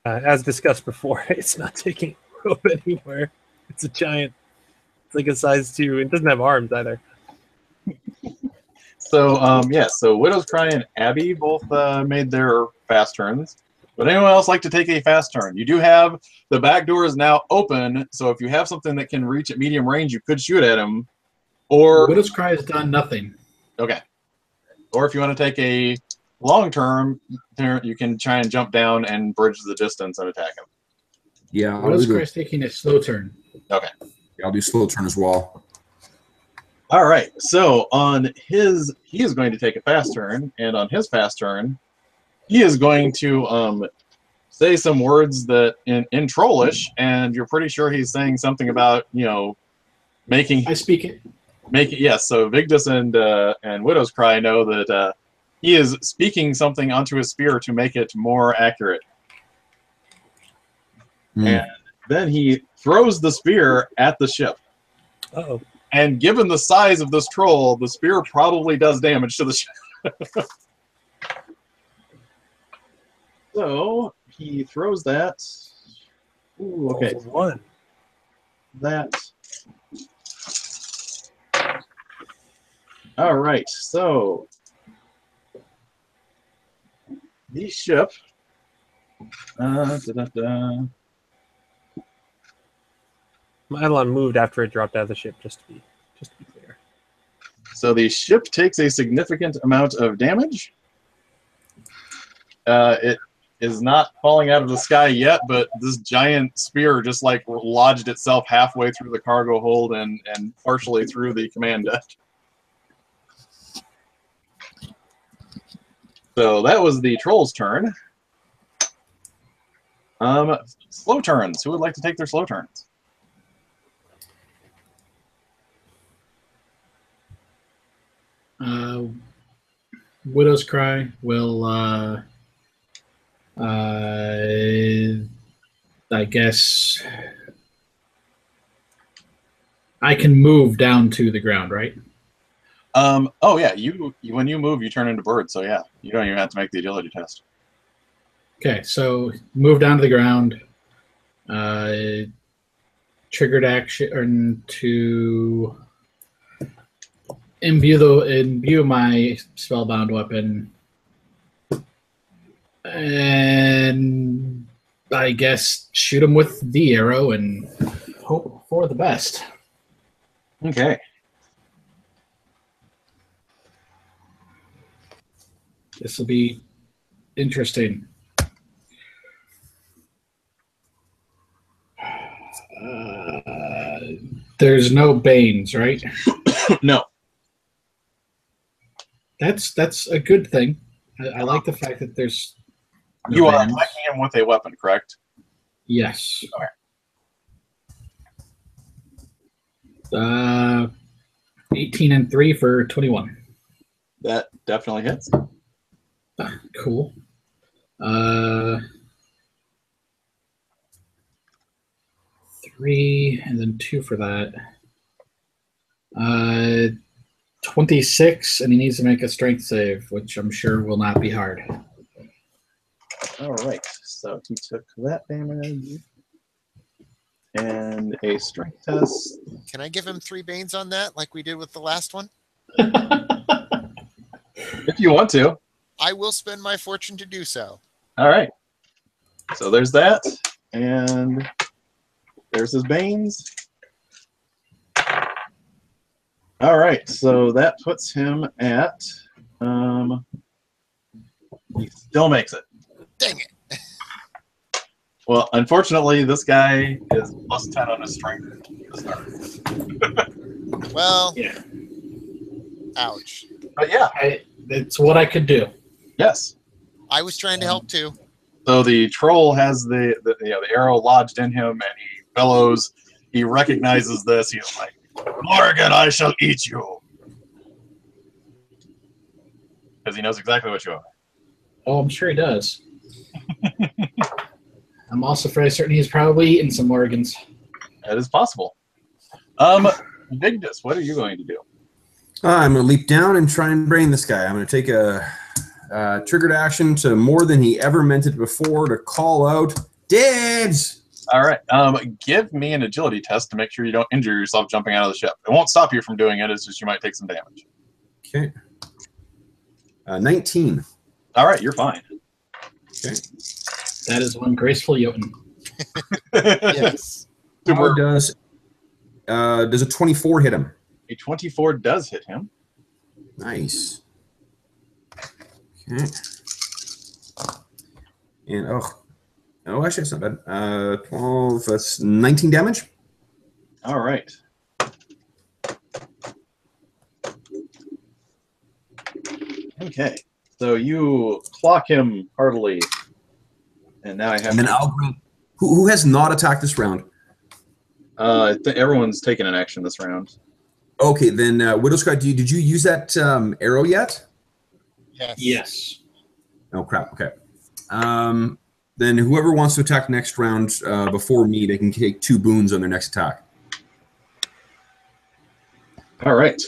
As discussed before, it's not taking rope anywhere. It's a giant. It's like a size 2. It doesn't have arms either.
So so Widow's Cry and Abby both made their fast turns. Would anyone else like to take a fast turn? You do have the back door is now open, so if you have something that can reach at medium range, you could shoot at him. Or
Widow's Cry has done nothing.
Okay. Or if you want to take a long term, you can try and jump down and bridge the distance and attack him.
Yeah,
Widow's Cry is taking a slow turn.
Okay.
Yeah, I'll do slow turn as well.
All right. So he is going to take a fast turn, and on his fast turn, he is going to say some words that in Trollish, and you're pretty sure he's saying something about making.
I speak it.
Yes. So Vigdis and Widow's Cry know that he is speaking something onto his spear to make it more accurate. And then he throws the spear at the ship.
Uh-oh.
And given the size of this troll, the spear probably does damage to the ship. So he throws that. Ooh, okay.
1.
That. All right. So the ship.
Madeline moved after it dropped out of the ship, just to be clear.
So the ship takes a significant amount of damage. It is not falling out of the sky yet, but this giant spear just like lodged itself halfway through the cargo hold and partially through the command deck. So that was the troll's turn. Slow turns. Who would like to take their slow turns?
Widow's Cry will, I guess, I can move down to the ground, right?
Oh yeah, when you move, you turn into bird. So yeah, you don't even have to make the agility test.
Okay, so move down to the ground. Triggered action to imbue my spellbound weapon, and I guess shoot him with the arrow and hope for the best.
Okay.
This will be interesting. There's no banes, right?
No.
That's a good thing. I like the fact that there's no
You are
banes.
attacking him with a weapon, correct?
Yes.
Okay.
18 and 3 for 21.
That definitely hits.
Cool. 3 and then 2 for that. 26, and he needs to make a strength save, which I'm sure will not be hard.
All right. So he took that damage and a strength test.
Can I give him 3 banes on that, like we did with the last one?
If you want to.
I will spend my fortune to do so.
All right. So there's that. And there's his Banes. All right, so that puts him at. He still makes it.
Dang it.
Well, unfortunately, this guy is plus 10 on his strength to start.
Well,
Yeah.
ouch.
But yeah,
It's what I could do.
yes.
I was trying to help too.
So the troll has the arrow lodged in him, and he bellows. He recognizes this. He's like, "Morgan, I shall eat you," because he knows exactly what you are.
Oh, I'm sure he does. I'm also fairly certain he's probably eaten some Morgans.
That is possible. Vigdis, what are you going to do?
I'm going to leap down and try and brain this guy. I'm going to take a triggered action to more than he ever meant it before to call out dibs.
All right. Give me an agility test to make sure you don't injure yourself jumping out of the ship. It won't stop you from doing it. It's just you might take some damage.
Okay. 19.
All right, you're fine.
Okay.
That is one graceful Jotun.
Yes.
How does a 24 hit him?
A 24 does hit him.
Nice. Okay. And actually, that's not bad. 12. That's 19 damage.
All right. Okay. So you clock him heartily, and now I have.
And then who has not attacked this round?
Everyone's taken an action this round.
Okay, then Widow's Cry, did you use that arrow yet?
Yes.
Yes.
Oh crap. Okay. Then whoever wants to attack next round before me, they can take 2 boons on their next attack.
All right.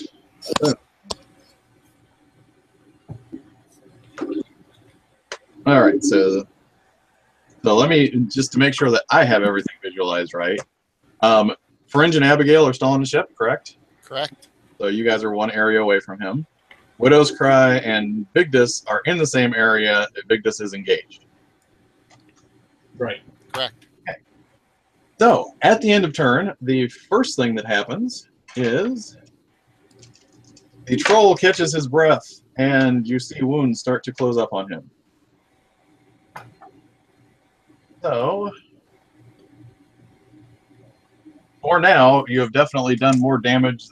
All right. So let me just to make sure that I have everything visualized right. Fringe and Abigail are still on the ship, correct?
Correct.
So you guys are one area away from him. Widow's Cry and Vigdis are in the same area. Vigdis is engaged.
Right.
Correct.
So at the end of turn, the first thing that happens is the troll catches his breath, and you see wounds start to close up on him. So for now, you have definitely done more damage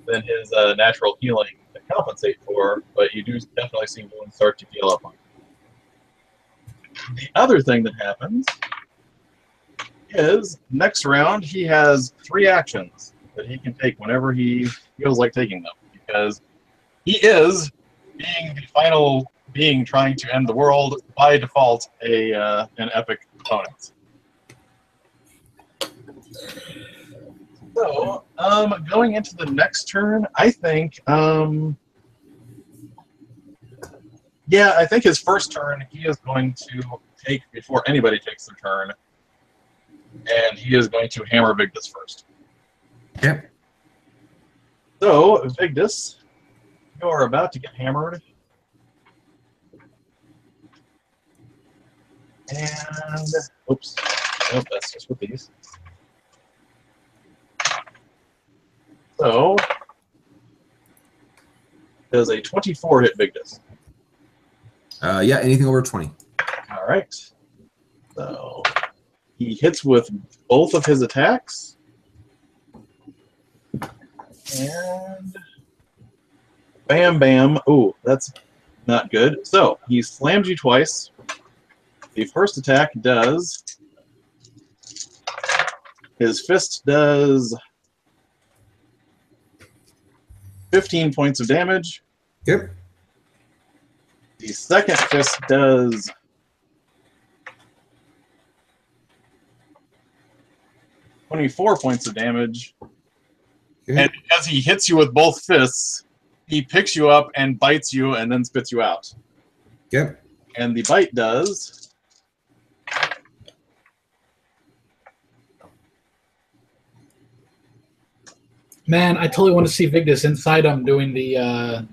than his natural healing to compensate for, but you do definitely see wounds start to heal up on him. The other thing that happens is next round he has 3 actions that he can take whenever he feels like taking them, because he is, being the final being trying to end the world, by default an epic opponent. So, going into the next turn, I think, I think his first turn he is going to take before anybody takes their turn, and he is going to hammer Vigdis first.
Yep.
So, Vigdis, you are about to get hammered. And, oops, nope, that's just with these. So, does a 24 hit Vigdis?
Yeah, anything over 20.
All right. So, he hits with both of his attacks. And bam, bam. Ooh, that's not good. So, he slams you twice. The first attack does... His fist does 15 points of damage.
Yep.
The second fist does 24 points of damage.
Okay.
And because he hits you with both fists, he picks you up and bites you and then spits you out.
Yep.
And the bite does...
Man, I totally want to see Vigdis inside him doing the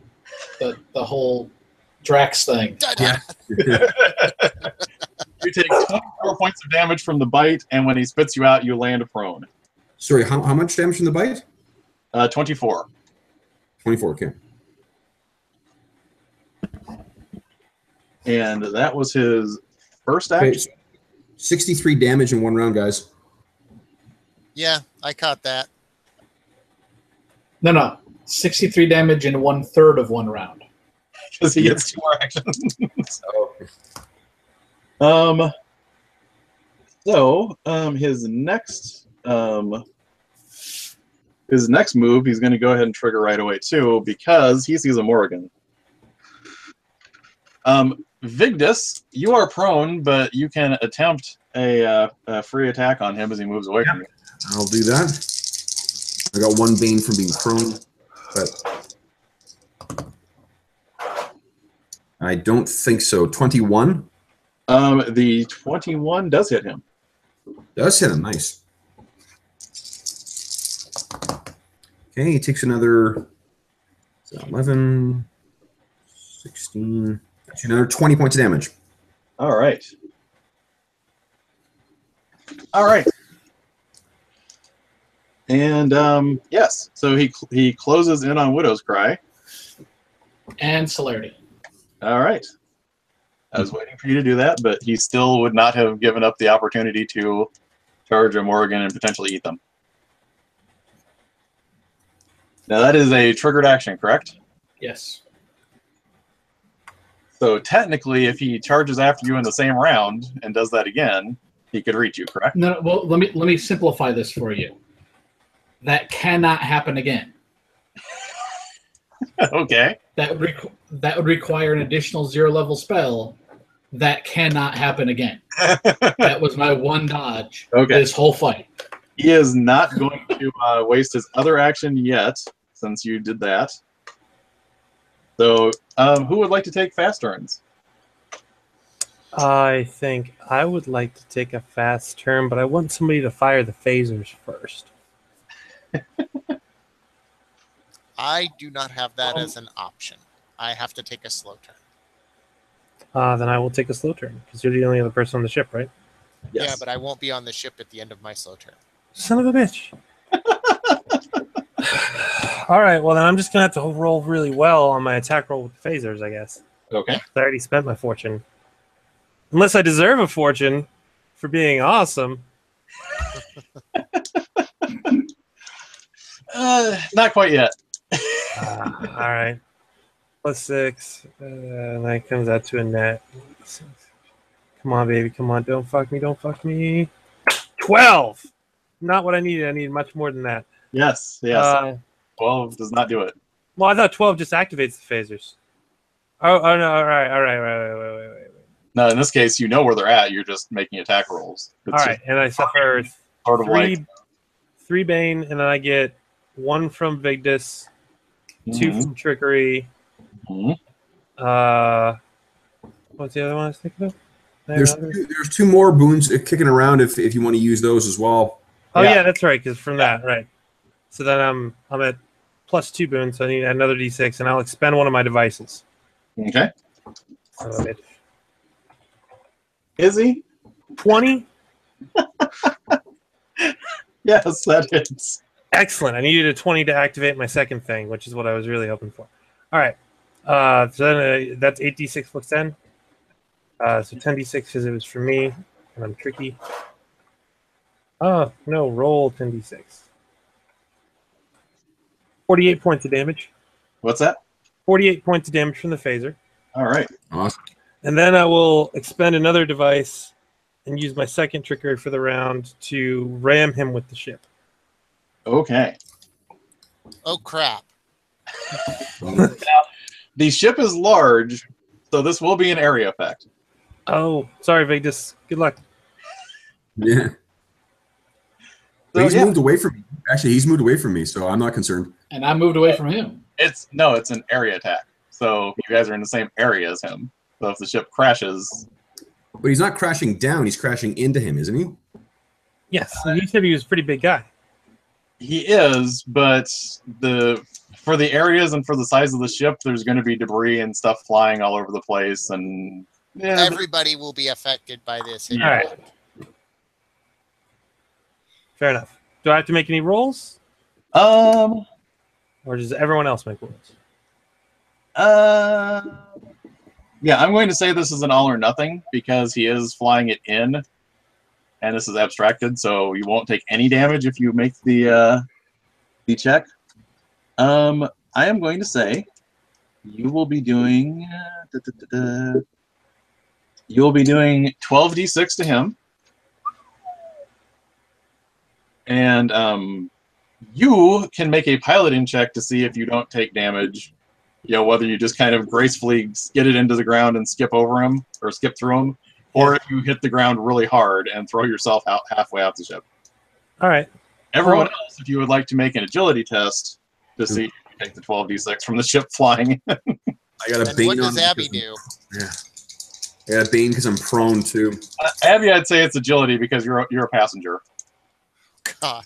whole Drax thing.
Yeah.
You take 24 points of damage from the bite, and when he spits you out, you land prone.
Sorry, how much damage from the bite?
24.
24, okay.
And that was his first
Okay,
action.
63 damage in 1 round, guys.
Yeah, I caught that.
No. 63 damage in 1/3 of 1 round.
Because he gets 2 more actions. His next move, he's going to go ahead and trigger right away too, because he sees a Morrigan. Vigdis, you are prone, but you can attempt a free attack on him as he moves away from you.
I'll do that. I got 1 bane from being prone, but I don't think so. 21
The 21 does hit him.
does hit him. Nice. Okay, he takes another 11, 16, actually another 20 points of damage.
All right. And yes, so he closes in on Widow's Cry.
And celerity.
All right. I was waiting for you to do that, but he still would not have given up the opportunity to charge a Morrigan and potentially eat them. Now that is a triggered action, correct?
Yes.
So technically, if he charges after you in the same round and does that again, he could reach you, correct?
No, well, let me simplify this for you. That cannot happen again.
Okay.
That would require an additional 0-level spell. That cannot happen again. That was my 1 dodge.
Okay.
This whole fight.
He is not going to waste his other action yet, since you did that. So, who would like to take fast turns?
I think I would like to take a fast turn, but I want somebody to fire the phasers first.
I do not have that as an option. I have to take a slow turn.
Then I will take a slow turn, because you're the only other person on the ship, right?
Yes.
Yeah, but I won't be on the ship at the end of my slow turn.
Son of a bitch. All right, well, then I'm just going to have to roll really well on my attack roll with the phasers, I guess.
Okay.
I already spent my fortune. Unless I deserve a fortune for being awesome.
Not quite yet.
All right. +6. And that comes out to a net. Come on, baby. Come on. Don't fuck me. Don't fuck me. 12. Not what I needed. I needed much more than that.
Yes. 12 does not do it.
Well, I thought 12 just activates the phasers. Oh no. All right. Wait.
No, in this case, you know where they're at. You're just making attack rolls. It's
All right. And I suffer
sort of like
3 Bane, and then I get 1 from Vigdis, 2 from Trickery.
Mhm.
What's the other one I was thinking of?
There's 2 more boons kicking around if you want to use those as well.
Oh
Yeah.
yeah, that's right. Because from that, right. So then I'm at +2 boons. So I need another D6, and I'll expend one of my devices.
Okay.
Son of a bitch.
Is he?
20.
Yes, that is.
Excellent. I needed a 20 to activate my second thing, which is what I was really hoping for. All right. So then that's 8d6 plus 10. So 10d6 because it was for me, and I'm tricky. Oh, no, roll 10d6. 48 points of damage.
What's that?
48 points of damage from the phaser.
All right.
Awesome.
And then I will expend another device and use my second trickery for the round to ram him with the ship.
Okay.
Oh, crap.
The ship is large, so this will be an area effect.
Oh, sorry, Vegas. Good luck.
Yeah.
So,
He's
yeah,
moved away from me. Actually, he's moved away from me, so I'm not concerned.
And I moved away from him.
it's an area attack. So you guys are in the same area as him. So if the ship crashes,
But he's not crashing down. He's crashing into him, isn't he?
Yes, you said he was a pretty big guy.
he is, but for the areas and for the size of the ship, there's going to be debris and stuff flying all over the place, and Yeah,
Everybody will be affected by this.
Yeah.
All right. Fair enough. Do I have to make any rolls,
but,
or does everyone else make rolls?
yeah, I'm going to say this is an all or nothing because he is flying it in, and this is abstracted, so you won't take any damage if you make the check. I am going to say you will be doing you will be doing 12d6 to him, and you can make a piloting check to see if you don't take damage. You know, whether you just kind of gracefully skid it into the ground and skip over him or skip through him, or if you hit the ground really hard and throw yourself out halfway out the ship.
All right.
Everyone else, if you would like to make an agility test to see if you take the 12d6 from the ship flying.
I got a
And
bane
what
on
does
me
Abby
'cause
do?
Yeah. I got a bane because I'm prone too.
Abby, I'd say it's agility because you're a passenger.
God.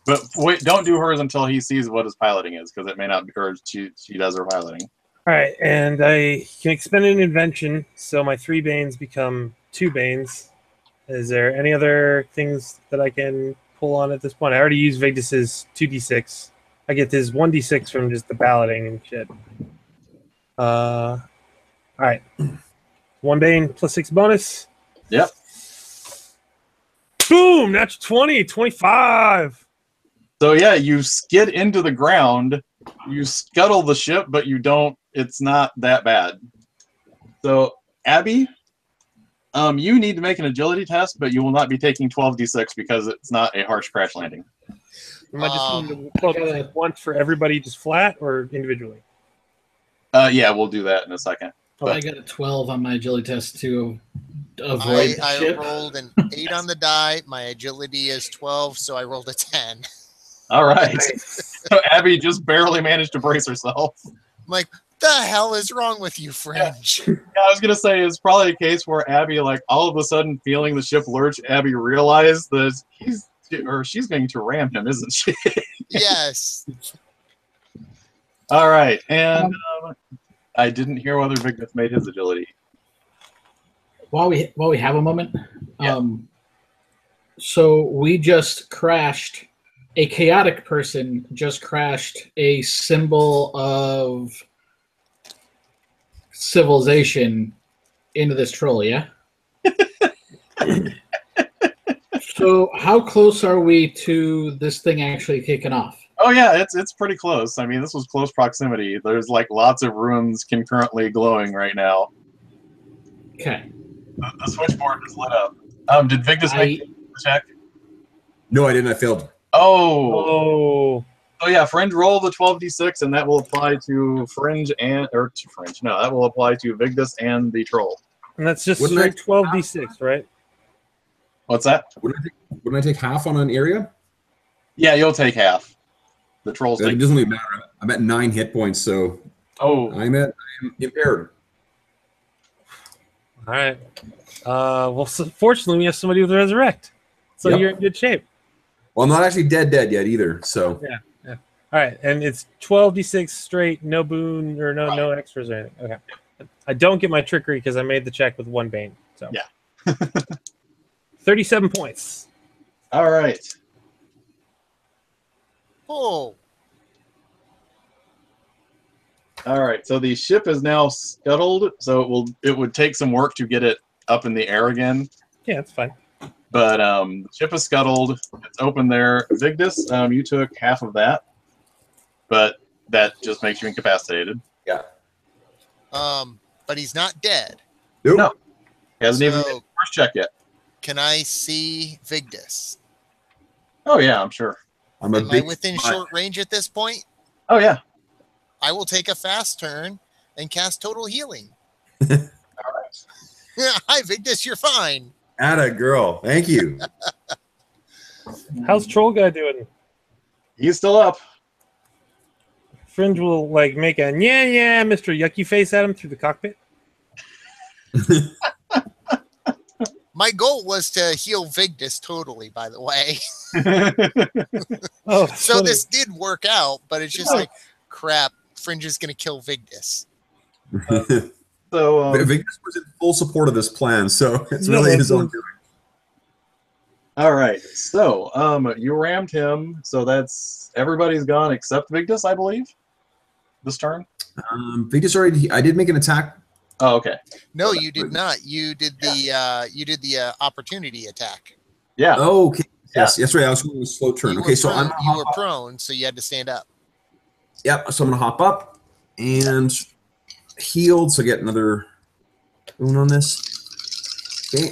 But wait, don't do hers until he sees what his piloting is, because it may not be, or she does her piloting.
All right, and I can expend an invention, so my 3 banes become 2 banes. Is there any other things that I can pull on at this point? I already used Vigdis's 2d6. I get this 1d6 from just the balloting and shit. All right. 1 bane plus 6 bonus.
Yep.
Boom! Natural 20, 25.
So yeah, you skid into the ground, you scuttle the ship, but you don't. It's not that bad. So Abby, you need to make an agility test, but you will not be taking 12d6 because it's not a harsh crash landing.
Am I just going to focus once for everybody, just flat, or individually?
Yeah, we'll do that in a second.
I got a 12 on my agility test to avoid the
I
ship.
rolled an 8 on the die. My agility is 12, so I rolled a 10.
All right. So Abby just barely managed to brace herself.
I'm like, the hell is wrong with you, Fringe?
Yeah, I was gonna say it's probably a case where Abby, like all of a sudden feeling the ship lurch, Abby realized that she's going to ram him, isn't she?
Yes.
All right, and I didn't hear whether Vigdis made his agility.
While we have a moment,
Yeah.
So we just crashed. A chaotic person just crashed a symbol of civilization into this troll, yeah? So how close are we to this thing actually kicking off?
Oh yeah, it's pretty close. I mean, this was close proximity. There's like lots of runes concurrently glowing right now.
Okay.
The switchboard is lit up. Did Vigdis make the check?
No, I didn't. I failed.
Oh yeah, Fringe, roll the 12d6, and that will apply to Fringe and that will apply to Vigdis and the troll.
And that's just
Wouldn't I-
straight 12d6, right?
What's that?
Wouldn't I take half on an area?
Yeah, you'll take half. The trolls
It
take.
doesn't really matter. I'm at 9 hit points, so
Oh,
I'm impaired.
All right. Well, fortunately, we have somebody with resurrect, so
Yep.
you're in good shape.
Well, I'm not actually dead yet either. So
All right, and it's 12d6 straight, no boon or no extras or anything. Okay. I don't get my trickery because I made the check with 1 bane. So
Yeah.
37 points.
all right.
Oh,
All right, so the ship is now scuttled, so it would take some work to get it up in the air again.
Yeah, that's fine.
But the ship is scuttled. It's open there. Vigdis, you took half of that, but that just makes you incapacitated.
but he's not dead.
nope.
No. He hasn't even
So-
made the first check yet.
Can I see Vigdis?
Oh yeah, I'm sure.
I'm a
Am I
big
within
spot.
short range at this point?
Oh yeah.
I will take a fast turn and cast total healing.
All right.
Hi, Vigdis, you're fine.
Atta girl. Thank you.
How's Troll Guy doing?
He's still up.
Fringe will like make a yeah, Mr. Yucky face at him through the cockpit.
My goal was to heal Vigdis totally, by the way.
Oh,
So
funny.
this did work out, but it's just like, crap, Fringe is going to kill Vigdis.
So
Vigdis was in full support of this plan, so it's
No,
really
that's
his own
cool.
doing.
all right. So you rammed him. So that's everybody's gone except Vigdis, I believe. This turn.
Vigdis already. I did make an attack.
Oh, okay.
No, you did not. You did the opportunity attack.
Yeah.
Oh, okay.
Yeah.
Yes, that's right. I was going with a slow turn.
You
Okay,
were
so
prone,
I'm
you were prone, so you had to stand up.
Yep. So I'm gonna hop up and healed. So get another boon on this. Okay.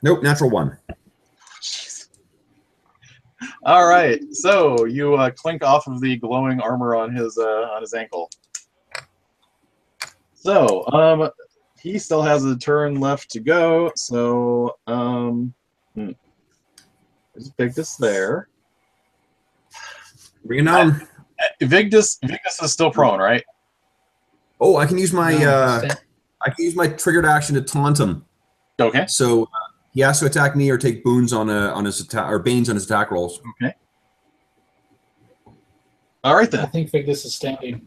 Nope. Natural 1.
All right. So you clink off of the glowing armor on his ankle. So he still has a turn left to go. So let's pick this there.
Bring it down.
Vigdis is still prone, right?
Oh, I can use my
No,
I can use my triggered action to taunt him.
Okay.
So he has to attack me or take boons on his attack or banes on his attack rolls.
Okay. All right
I
then.
think Vigdis is standing.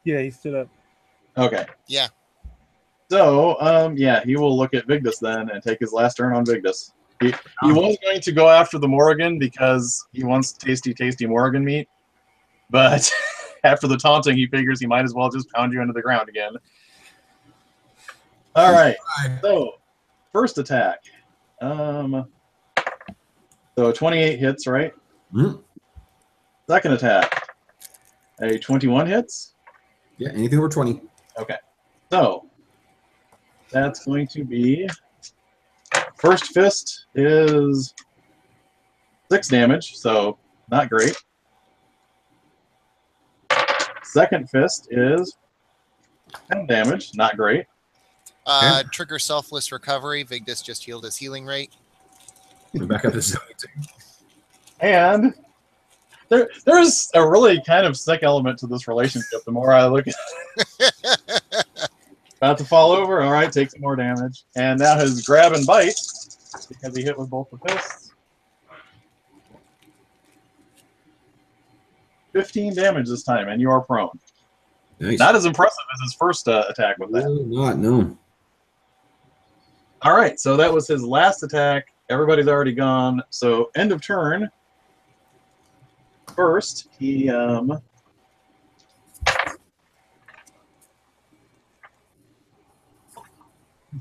Yeah, he stood up.
Okay.
Yeah.
So yeah, he will look at Vigdis then and take his last turn on Vigdis. He was going to go after the Morrigan because he wants tasty Morrigan meat, but after the taunting, he figures he might as well just pound you into the ground again. All right. So first attack. So 28 hits, right?
Mhm.
Second attack. A 21 hits.
Yeah, anything over 20.
Okay. So that's going to be first fist is 6 damage, so not great. Second fist is 10 damage, not great.
Trigger selfless recovery. Vigdis just healed his healing rate.
We're back up to 72.
And there's a really kind of sick element to this relationship. The more I look at it. About to fall over. All right, take some more damage. And now his grab and bite, because he hit with both the fists. 15 damage this time, and you are prone.
Nice.
Not as impressive as his first attack with that.
No.
All right, so that was his last attack. Everybody's already gone. So end of turn. First, he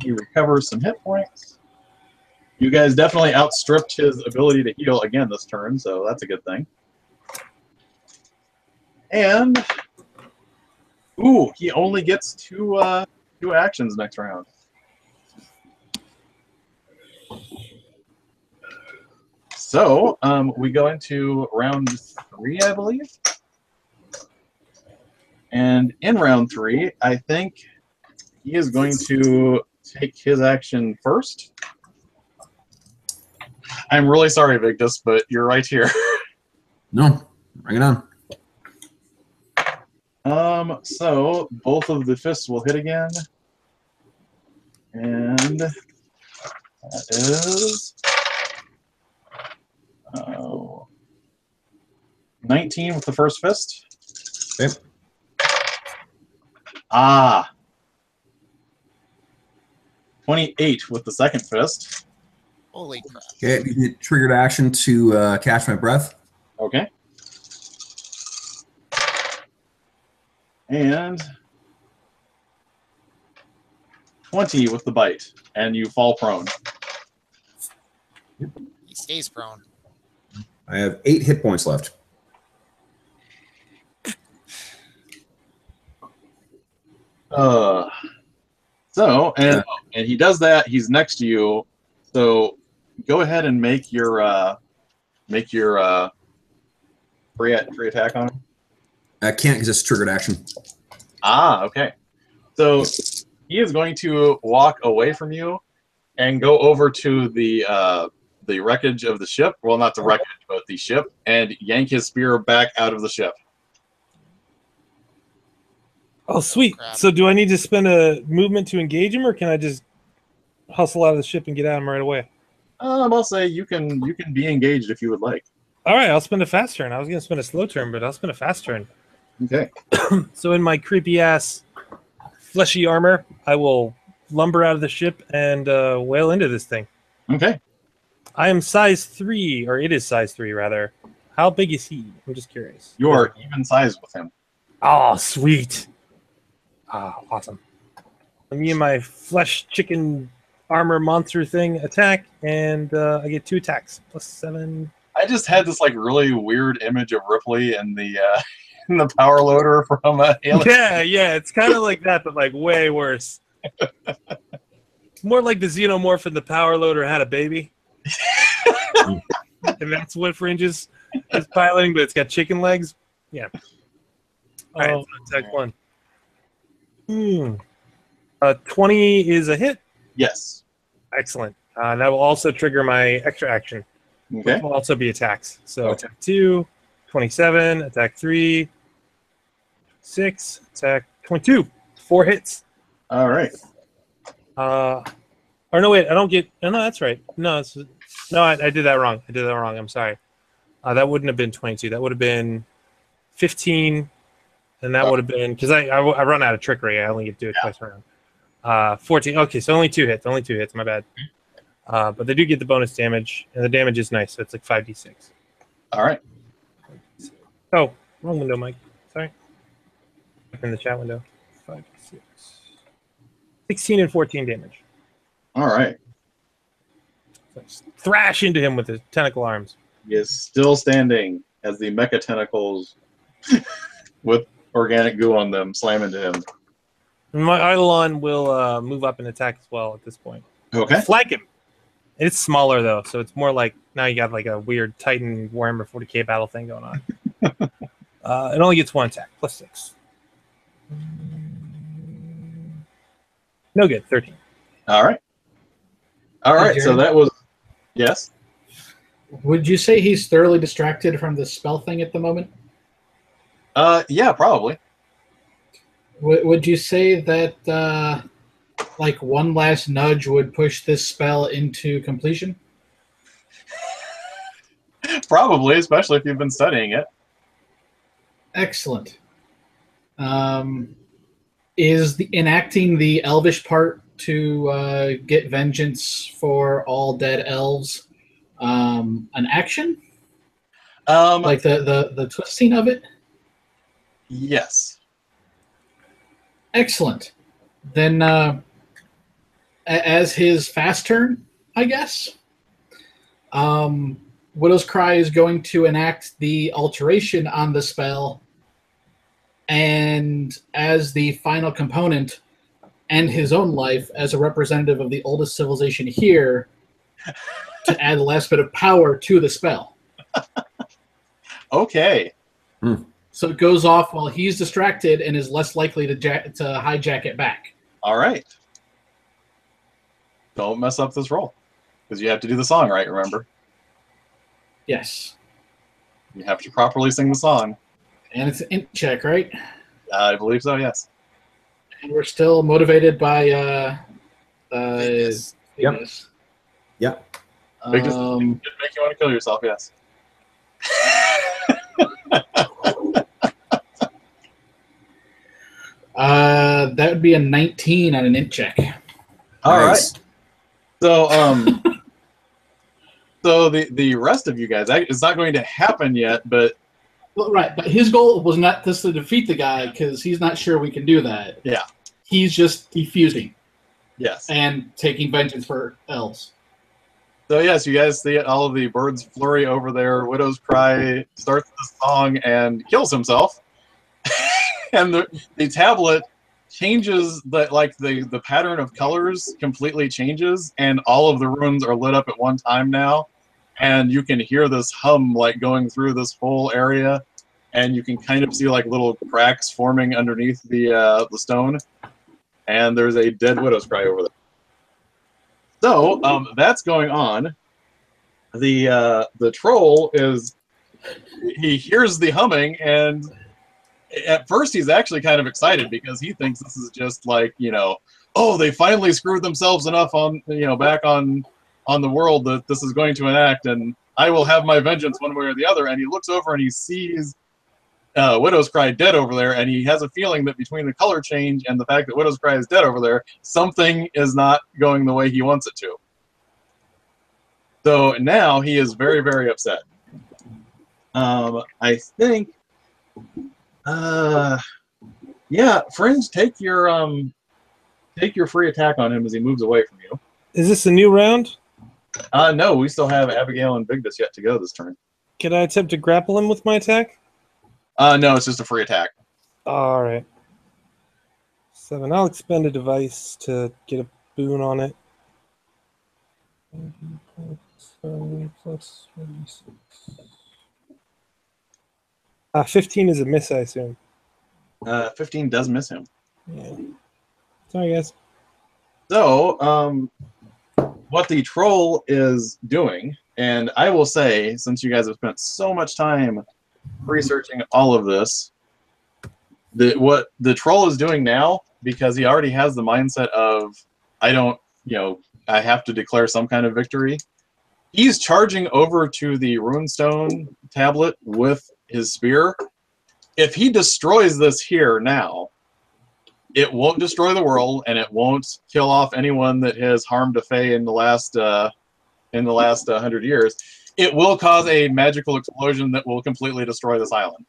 recovers some hit points. You guys definitely outstripped his ability to heal again this turn, so that's a good thing. And ooh, he only gets two actions next round. So we go into round 3, I believe. And in round 3, I think he is going to take his action first. I'm really sorry, Vigdis, but you're right here.
No. Bring it on.
So both of the fists will hit again. And that is 19 with the first fist.
Okay.
Ah. 28 with the second fist.
Holy crap.
Okay, you get triggered action to catch my breath.
Okay. And 20 with the bite, and you fall prone.
He stays prone.
I have 8 hit points left.
So he does that. He's next to you. So go ahead and make your free attack on him.
I can't because it's triggered action.
Ah, okay. So he is going to walk away from you and go over to the wreckage of the ship. Well, not the wreckage, but the ship, and yank his spear back out of the ship.
Oh, sweet.
Crap.
So do I need to spend a movement to engage him, or can I just hustle out of the ship and get at him right away?
I'll say you can be engaged if you would like.
All right, I'll spend a fast turn. I was going to spend a slow turn, but I'll spend a fast turn.
Okay.
So in my creepy ass fleshy armor, I will lumber out of the ship and whale into this thing.
Okay.
I am size 3, or it is size 3 rather. How big is he? I'm just curious.
You are even sized with him.
Oh, sweet. Ah, awesome. Me and my flesh chicken armor monster thing attack, and I get 2 attacks plus 7.
I just had this like really weird image of Ripley in the in the power loader from Alien.
Yeah, it's kind of like that, but like way worse. It's more like the xenomorph in the power loader had a baby. And that's what Fringe is piloting, but it's got chicken legs. Yeah. All right, so attack 1. 20 is a hit.
Yes.
Excellent. That will also trigger my extra action,
Okay.
which will also be attacks. So
Okay.
attack 2, 27, attack 3, 6, attack 22. 4 hits.
All right.
Or no, wait, I don't get. No, that's right. No, I did that wrong. I'm sorry. That wouldn't have been 22. That would have been 15, and that would have been because I run out of trickery. I only get to do it twice around. 14. Okay, so only 2 hits. My bad. But they do get the bonus damage, and the damage is nice. So it's like 5d6.
All right.
Oh, wrong window, Mike. Sorry. In the chat window. 5d6. 16 and 14 damage.
All right.
Thrash into him with his tentacle arms.
He is still standing as the mecha tentacles with organic goo on them slam into him.
My Eidolon will move up and attack as well at this point.
Okay.
Flank him. It's smaller though, so it's more like now you got like a weird Titan Warhammer 40k battle thing going on. It only gets 1 attack, plus 6. No good, 13.
All right. All right. So
Jeremy?
that was yes.
Would you say he's thoroughly distracted from the spell thing at the moment?
Yeah, probably.
Would you say that like one last nudge would push this spell into completion?
Probably, especially if you've been studying it.
Excellent. Is enacting the elvish part to get vengeance for all dead elves an action? Like the twisting of it?
Yes.
Excellent. Then as his fast turn, I guess, Widow's Cry is going to enact the alteration on the spell, and as the final component, end his own life as a representative of the oldest civilization here to add the last bit of power to the spell.
Okay.
So it goes off while he's distracted and is less likely to hijack it back.
All right. Don't mess up this roll because you have to do the song right, remember?
Yes.
You have to properly sing the song.
And it's an int check, right?
I believe so, yes.
And we're still motivated by
Fitness.
fitness.
Yep.
They just make you want to kill yourself, yes.
That would be a 19 on an int check.
All
Nice.
right. So, so the rest of you guys, it's not going to happen yet, but
Well, right, but his goal was not just to defeat the guy because he's not sure we can do that.
yeah,
He's just defusing
yes.
and taking vengeance for elves.
So yes, you guys see all of the birds flurry over there. Widow's Cry starts the song and kills himself, and the tablet changes the pattern of colors completely changes, and all of the runes are lit up at one time now, and you can hear this hum like going through this whole area, and you can kind of see like little cracks forming underneath the stone, and there's a dead Widow's Cry over there. So that's going on. The troll he hears the humming, and at first he's actually kind of excited because he thinks this is just like, oh, they finally screwed themselves enough on back on the world that this is going to enact, and I will have my vengeance one way or the other. And he looks over and he sees Widow's Cry dead over there, and he has a feeling that between the color change and the fact that Widow's Cry is dead over there, something is not going the way he wants it to. So now he is very, very upset. I think, yeah, Fringe, take your free attack on him as he moves away from you.
Is this a new round?
No, we still have Abigail and Vigdis yet to go this turn.
Can I attempt to grapple him with my attack?
No, it's just a free attack.
All right. 7. I'll expend a device to get a boon on it. 15 is a miss, I assume.
15 does miss him.
Yeah. Sorry, guys.
So, what the troll is doing, and I will say, since you guys have spent so much time researching all of this, what the troll is doing now, because he already has the mindset of, I have to declare some kind of victory. He's charging over to the runestone tablet with his spear. If he destroys this here now, it won't destroy the world, and it won't kill off anyone that has harmed a Fae in the last 100 years. It will cause a magical explosion that will completely destroy this island.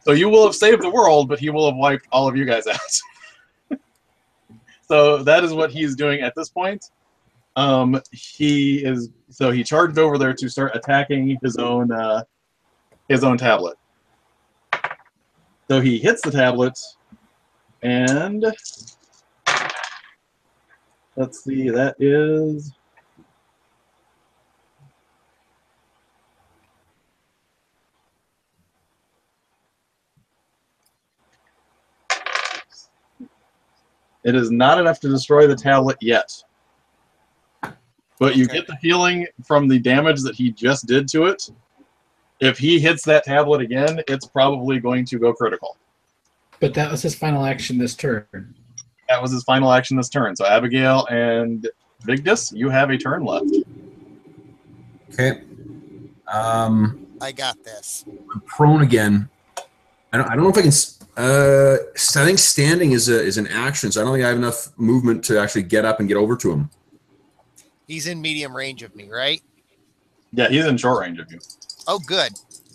So you will have saved the world, but he will have wiped all of you guys out. So that is what he's doing at this point. He charged over there to start attacking his own tablet. So he hits the tablet, and let's see, that is it is not enough to destroy the tablet yet. But you get the feeling from the damage that he just did to it, if he hits that tablet again, it's probably going to go critical.
But that was his final action this turn.
That was his final action this turn. So Abigail and Vigdis, you have a turn left.
Okay.
I got this.
I'm prone again. I don't know if I can. I think standing is an action, so I don't think I have enough movement to actually get up and get over to him.
He's in medium range of me, right?
Yeah, he's in short range of you.
Oh, good.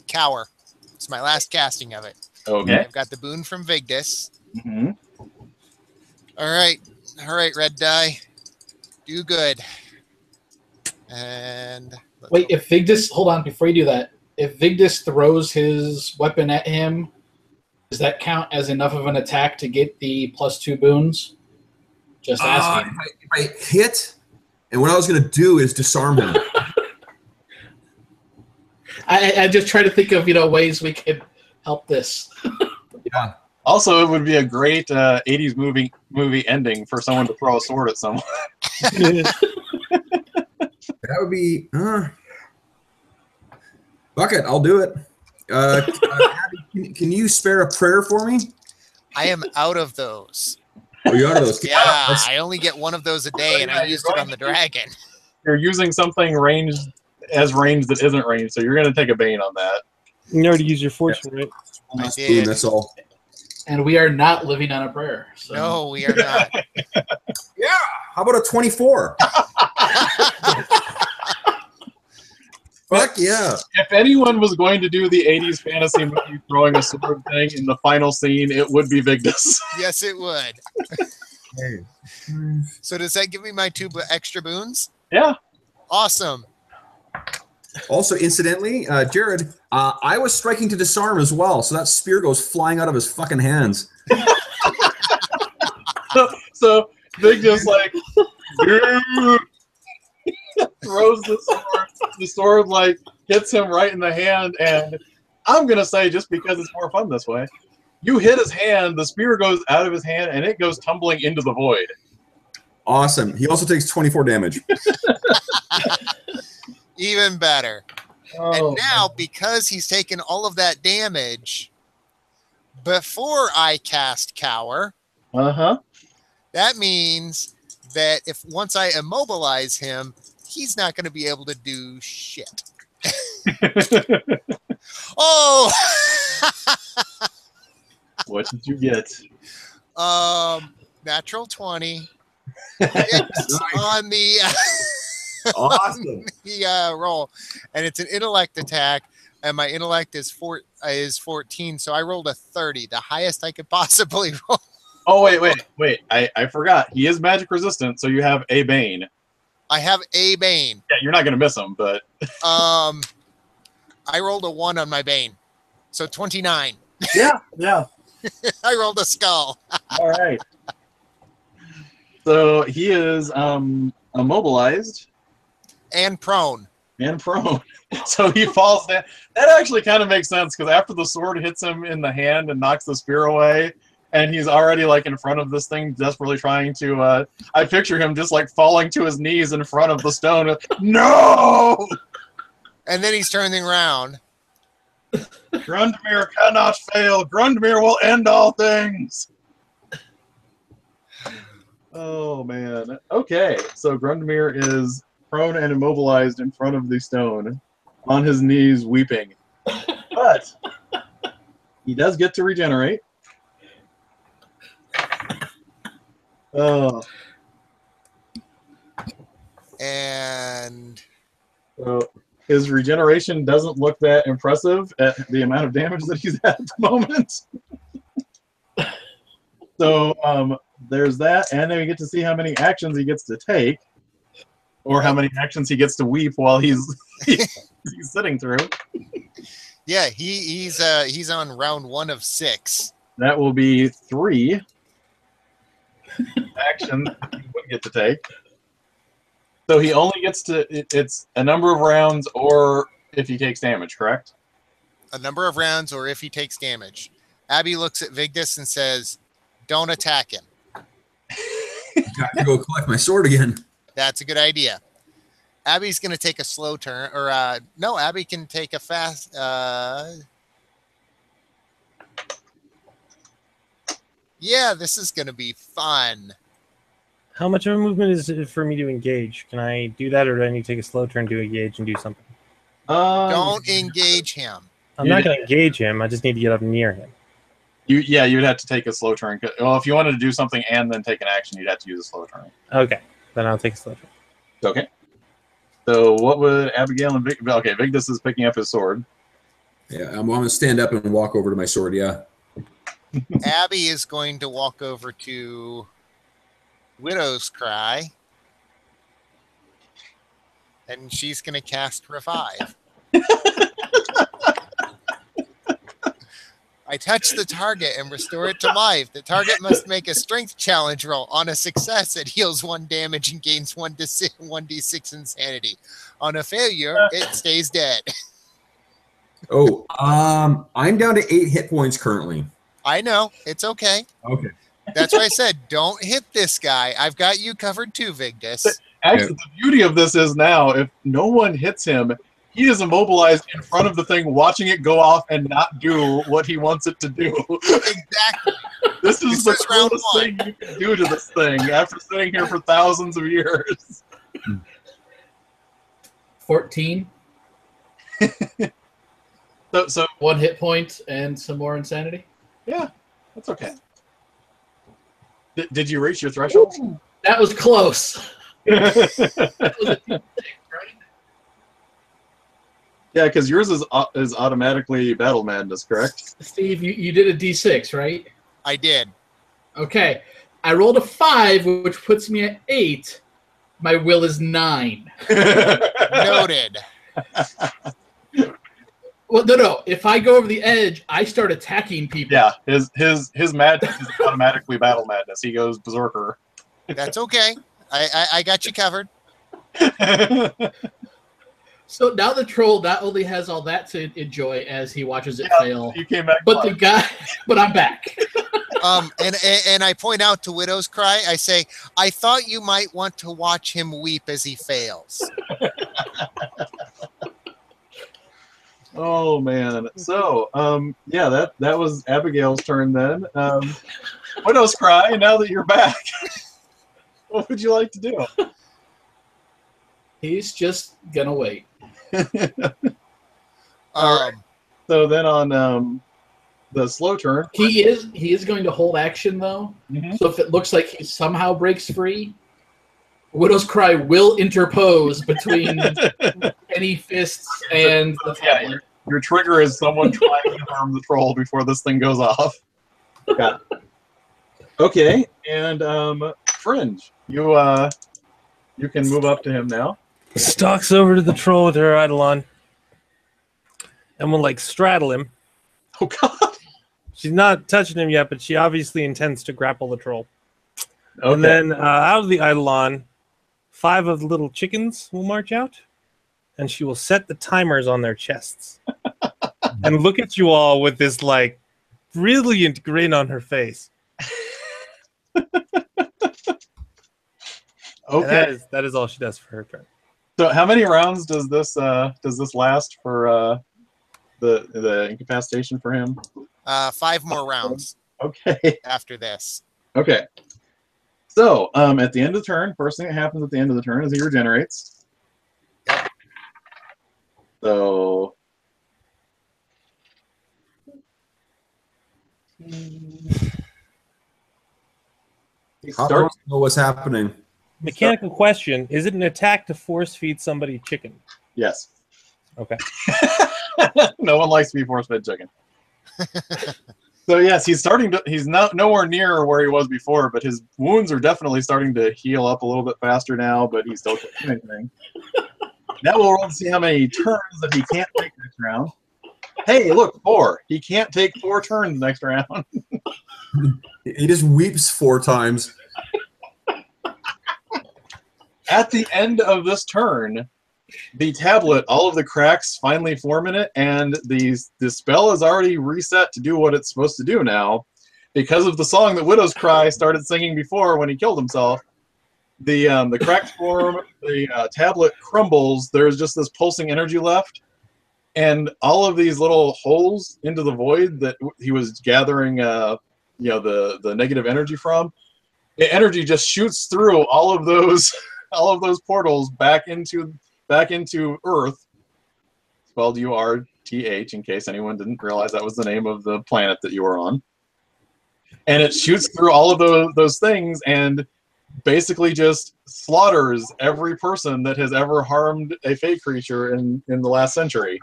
Cower. It's my last casting of it.
Okay.
I've got the boon from Vigdis.
Mm-hmm.
All right, red die. Do good. And
wait, if Vigdis, hold on, before you do that, if Vigdis throws his weapon at him, does that count as enough of an attack to get the +2 boons? Just asking.
If I hit, and what I was going to do is disarm him.
I just try to think of ways we could help this.
Yeah.
Also, it would be a great 80s movie ending for someone to throw a sword at someone.
That would be... fuck it, I'll do it. Abby, can you spare a prayer for me?
I am out of those.
Oh, you're out of those?
Yeah, I only get one of those a day, and I used it on the dragon.
You're using something ranged that isn't ranged, so you're going to take a bane on that.
You already used your fortune, right?
I did.
That's all.
And we are not living on a prayer. So.
No, we are not.
Yeah. How about a 24? Fuck yeah.
If anyone was going to do the 80s fantasy movie throwing a sword thing in the final scene, it would be Vigdis.
Yes, it would.
Hey.
So does that give me my 2 extra boons?
Yeah.
Awesome.
Also, incidentally, Jared, I was striking to disarm as well, so that spear goes flying out of his fucking hands.
So Vigdis throws the sword. The sword hits him right in the hand, and I'm gonna say, just because it's more fun this way, you hit his hand, the spear goes out of his hand, and it goes tumbling into the void.
Awesome. He also takes 24 damage.
Even better.
Oh,
and now, because he's taken all of that damage before I cast Cower, that means that once I immobilize him, he's not going to be able to do shit. Oh,
What did you get?
natural 20. It's on the
Awesome.
the roll, and it's an intellect attack, and my intellect is 14, so I rolled a 30, the highest I could possibly roll.
Oh, wait. I forgot. He is magic resistant, so you have a Bane.
I have a Bane.
Yeah, you're not going to miss him, but...
I rolled a 1 on my Bane, so 29.
Yeah.
I rolled a skull.
All right. So he is immobilized
And prone.
and prone. So he falls down. That actually kind of makes sense, because after the sword hits him in the hand and knocks the spear away, and he's already like in front of this thing, desperately trying to. I picture him just like falling to his knees in front of the stone. No!
And then he's turning around.
Grundmir cannot fail. Grundmir will end all things. Oh man. Okay, so Grundmir is prone and immobilized in front of the stone, on his knees, weeping. But he does get to regenerate. Oh.
And
So his regeneration doesn't look that impressive at the amount of damage that he's at the moment. So there's that, and then we get to see how many actions he gets to take, or how many actions he gets to weep while he's sitting through.
yeah, he's on round 1 of 6.
That will be 3 actions that he would get to take. So he only gets to, it's a number of rounds, or if he takes damage, correct?
A number of rounds, or if he takes damage. Abby looks at Vigdis and says, "Don't attack him."
Got to go collect my sword again.
That's a good idea. Abby's going to take a slow turn, or no, Abby can take a fast. Yeah, this is going to be fun.
How much of a movement is it for me to engage? Can I do that, or do I need to take a slow turn to engage and do something?
Don't engage him.
I'm not going to engage him. I just need to get up near him.
You'd have to take a slow turn. Well, if you wanted to do something and then take an action, you'd have to use a slow turn.
Okay, then I'll take a slow turn.
Okay. So what would Abigail and okay, Vigdis is picking up his sword.
Yeah, I'm going to stand up and walk over to my sword, yeah.
Abby is going to walk over to Widow's Cry, and she's going to cast Revive. I touch the target and restore it to life. The target must make a strength challenge roll. On a success, it heals 1 damage and gains 1d6 insanity. On a failure, it stays dead.
Oh, I'm down to 8 hit points currently.
I know. It's okay.
Okay.
That's why I said, don't hit this guy. I've got you covered too, Vigdis.
Actually, the beauty of this is now, if no one hits him, he is immobilized in front of the thing, watching it go off and not do what he wants it to do.
Exactly.
This is
This
the
is round
coolest
1.
thing you can do to this thing after sitting here for thousands of years.
14,
So
1 hit point, and some more insanity.
yeah, that's okay. Did you reach your threshold?
That was close. That was a D6, right?
Yeah, because yours is automatically Battle Madness, correct?
Steve, you did a D6, right?
I did.
Okay. I rolled a 5, which puts me at 8. My will is 9.
Noted.
Well, no. If I go over the edge, I start attacking people.
Yeah, his madness is automatically Battle Madness. He goes berserker.
That's okay. I got you covered.
So now the troll not only has all that to enjoy as he watches it fail,
You came back.
but I'm back.
And I point out to Widow's Cry, I say, I thought you might want to watch him weep as he fails.
Oh man. So yeah, that was Abigail's turn then. Widow's Cry, now that you're back. What would you like to do?
He's just gonna wait.
Um,
So then on the slow turn,
He is going to hold action though.
Mhm.
So if it looks like he somehow breaks free, Widow's Cry will interpose between any fists and the
yeah,
tablet.
your trigger is someone trying to harm the troll before this thing goes off. Got it. Okay, and Fringe, you can move up to him now.
Stalks over to the troll with her Eidolon and will like straddle him.
Oh God.
She's not touching him yet, but she obviously intends to grapple the troll.
Okay.
And then out of the Eidolon, 5 of the little chickens will march out, and she will set the timers on their chests and look at you all with this like brilliant grin on her face.
Okay.
And that is all she does for her turn.
So how many rounds does this last for the incapacitation for him?
5 more rounds
Okay.
after this.
Okay. So at the end of the turn, first thing that happens at the end of the turn is he regenerates. So he
I
starts.
don't know what's happening.
Mechanical question: is it an attack to force feed somebody chicken?
Yes.
Okay.
No one likes to be force-fed chicken. So yes, he's starting to. He's not nowhere near where he was before, but his wounds are definitely starting to heal up a little bit faster now. But he's still can't do anything. Now we'll roll to see how many turns that he can't take next round. Hey, look, 4. He can't take 4 turns next round.
He just weeps 4 times.
At the end of this turn, the tablet, all of the cracks finally form in it, and the spell is already reset to do what it's supposed to do now. Because of the song that Widow's Cry started singing before when he killed himself, the cracks form, the tablet crumbles, there's just this pulsing energy left, and all of these little holes into the void that he was gathering the negative energy from, the energy just shoots through all of those portals back into Earth, spelled URTH, in case anyone didn't realize that was the name of the planet that you were on. And it shoots through all of those things and basically just slaughters every person that has ever harmed a Fey creature in the last century.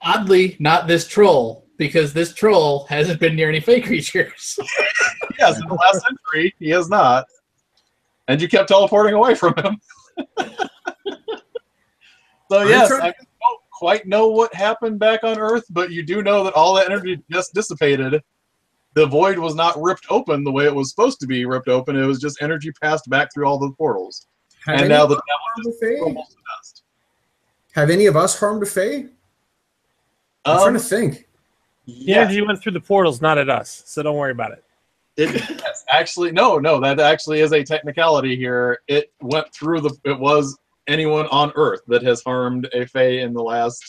Oddly, not this troll, because this troll hasn't been near any Fey creatures.
Yes, in the last century, he has not. And you kept teleporting away from him. So yes, I don't quite know what happened back on Earth, but you do know that all that energy just dissipated. The void was not ripped open the way it was supposed to be ripped open. It was just energy passed back through all the portals. And now the tablet just crumbles to dust.
Have any of us harmed a Fae? I'm trying to think.
The energy went through the portals, not at us, so don't worry about it.
Yes, actually, no, that actually is a technicality here. It went through it was anyone on Earth that has harmed a Fae in the last,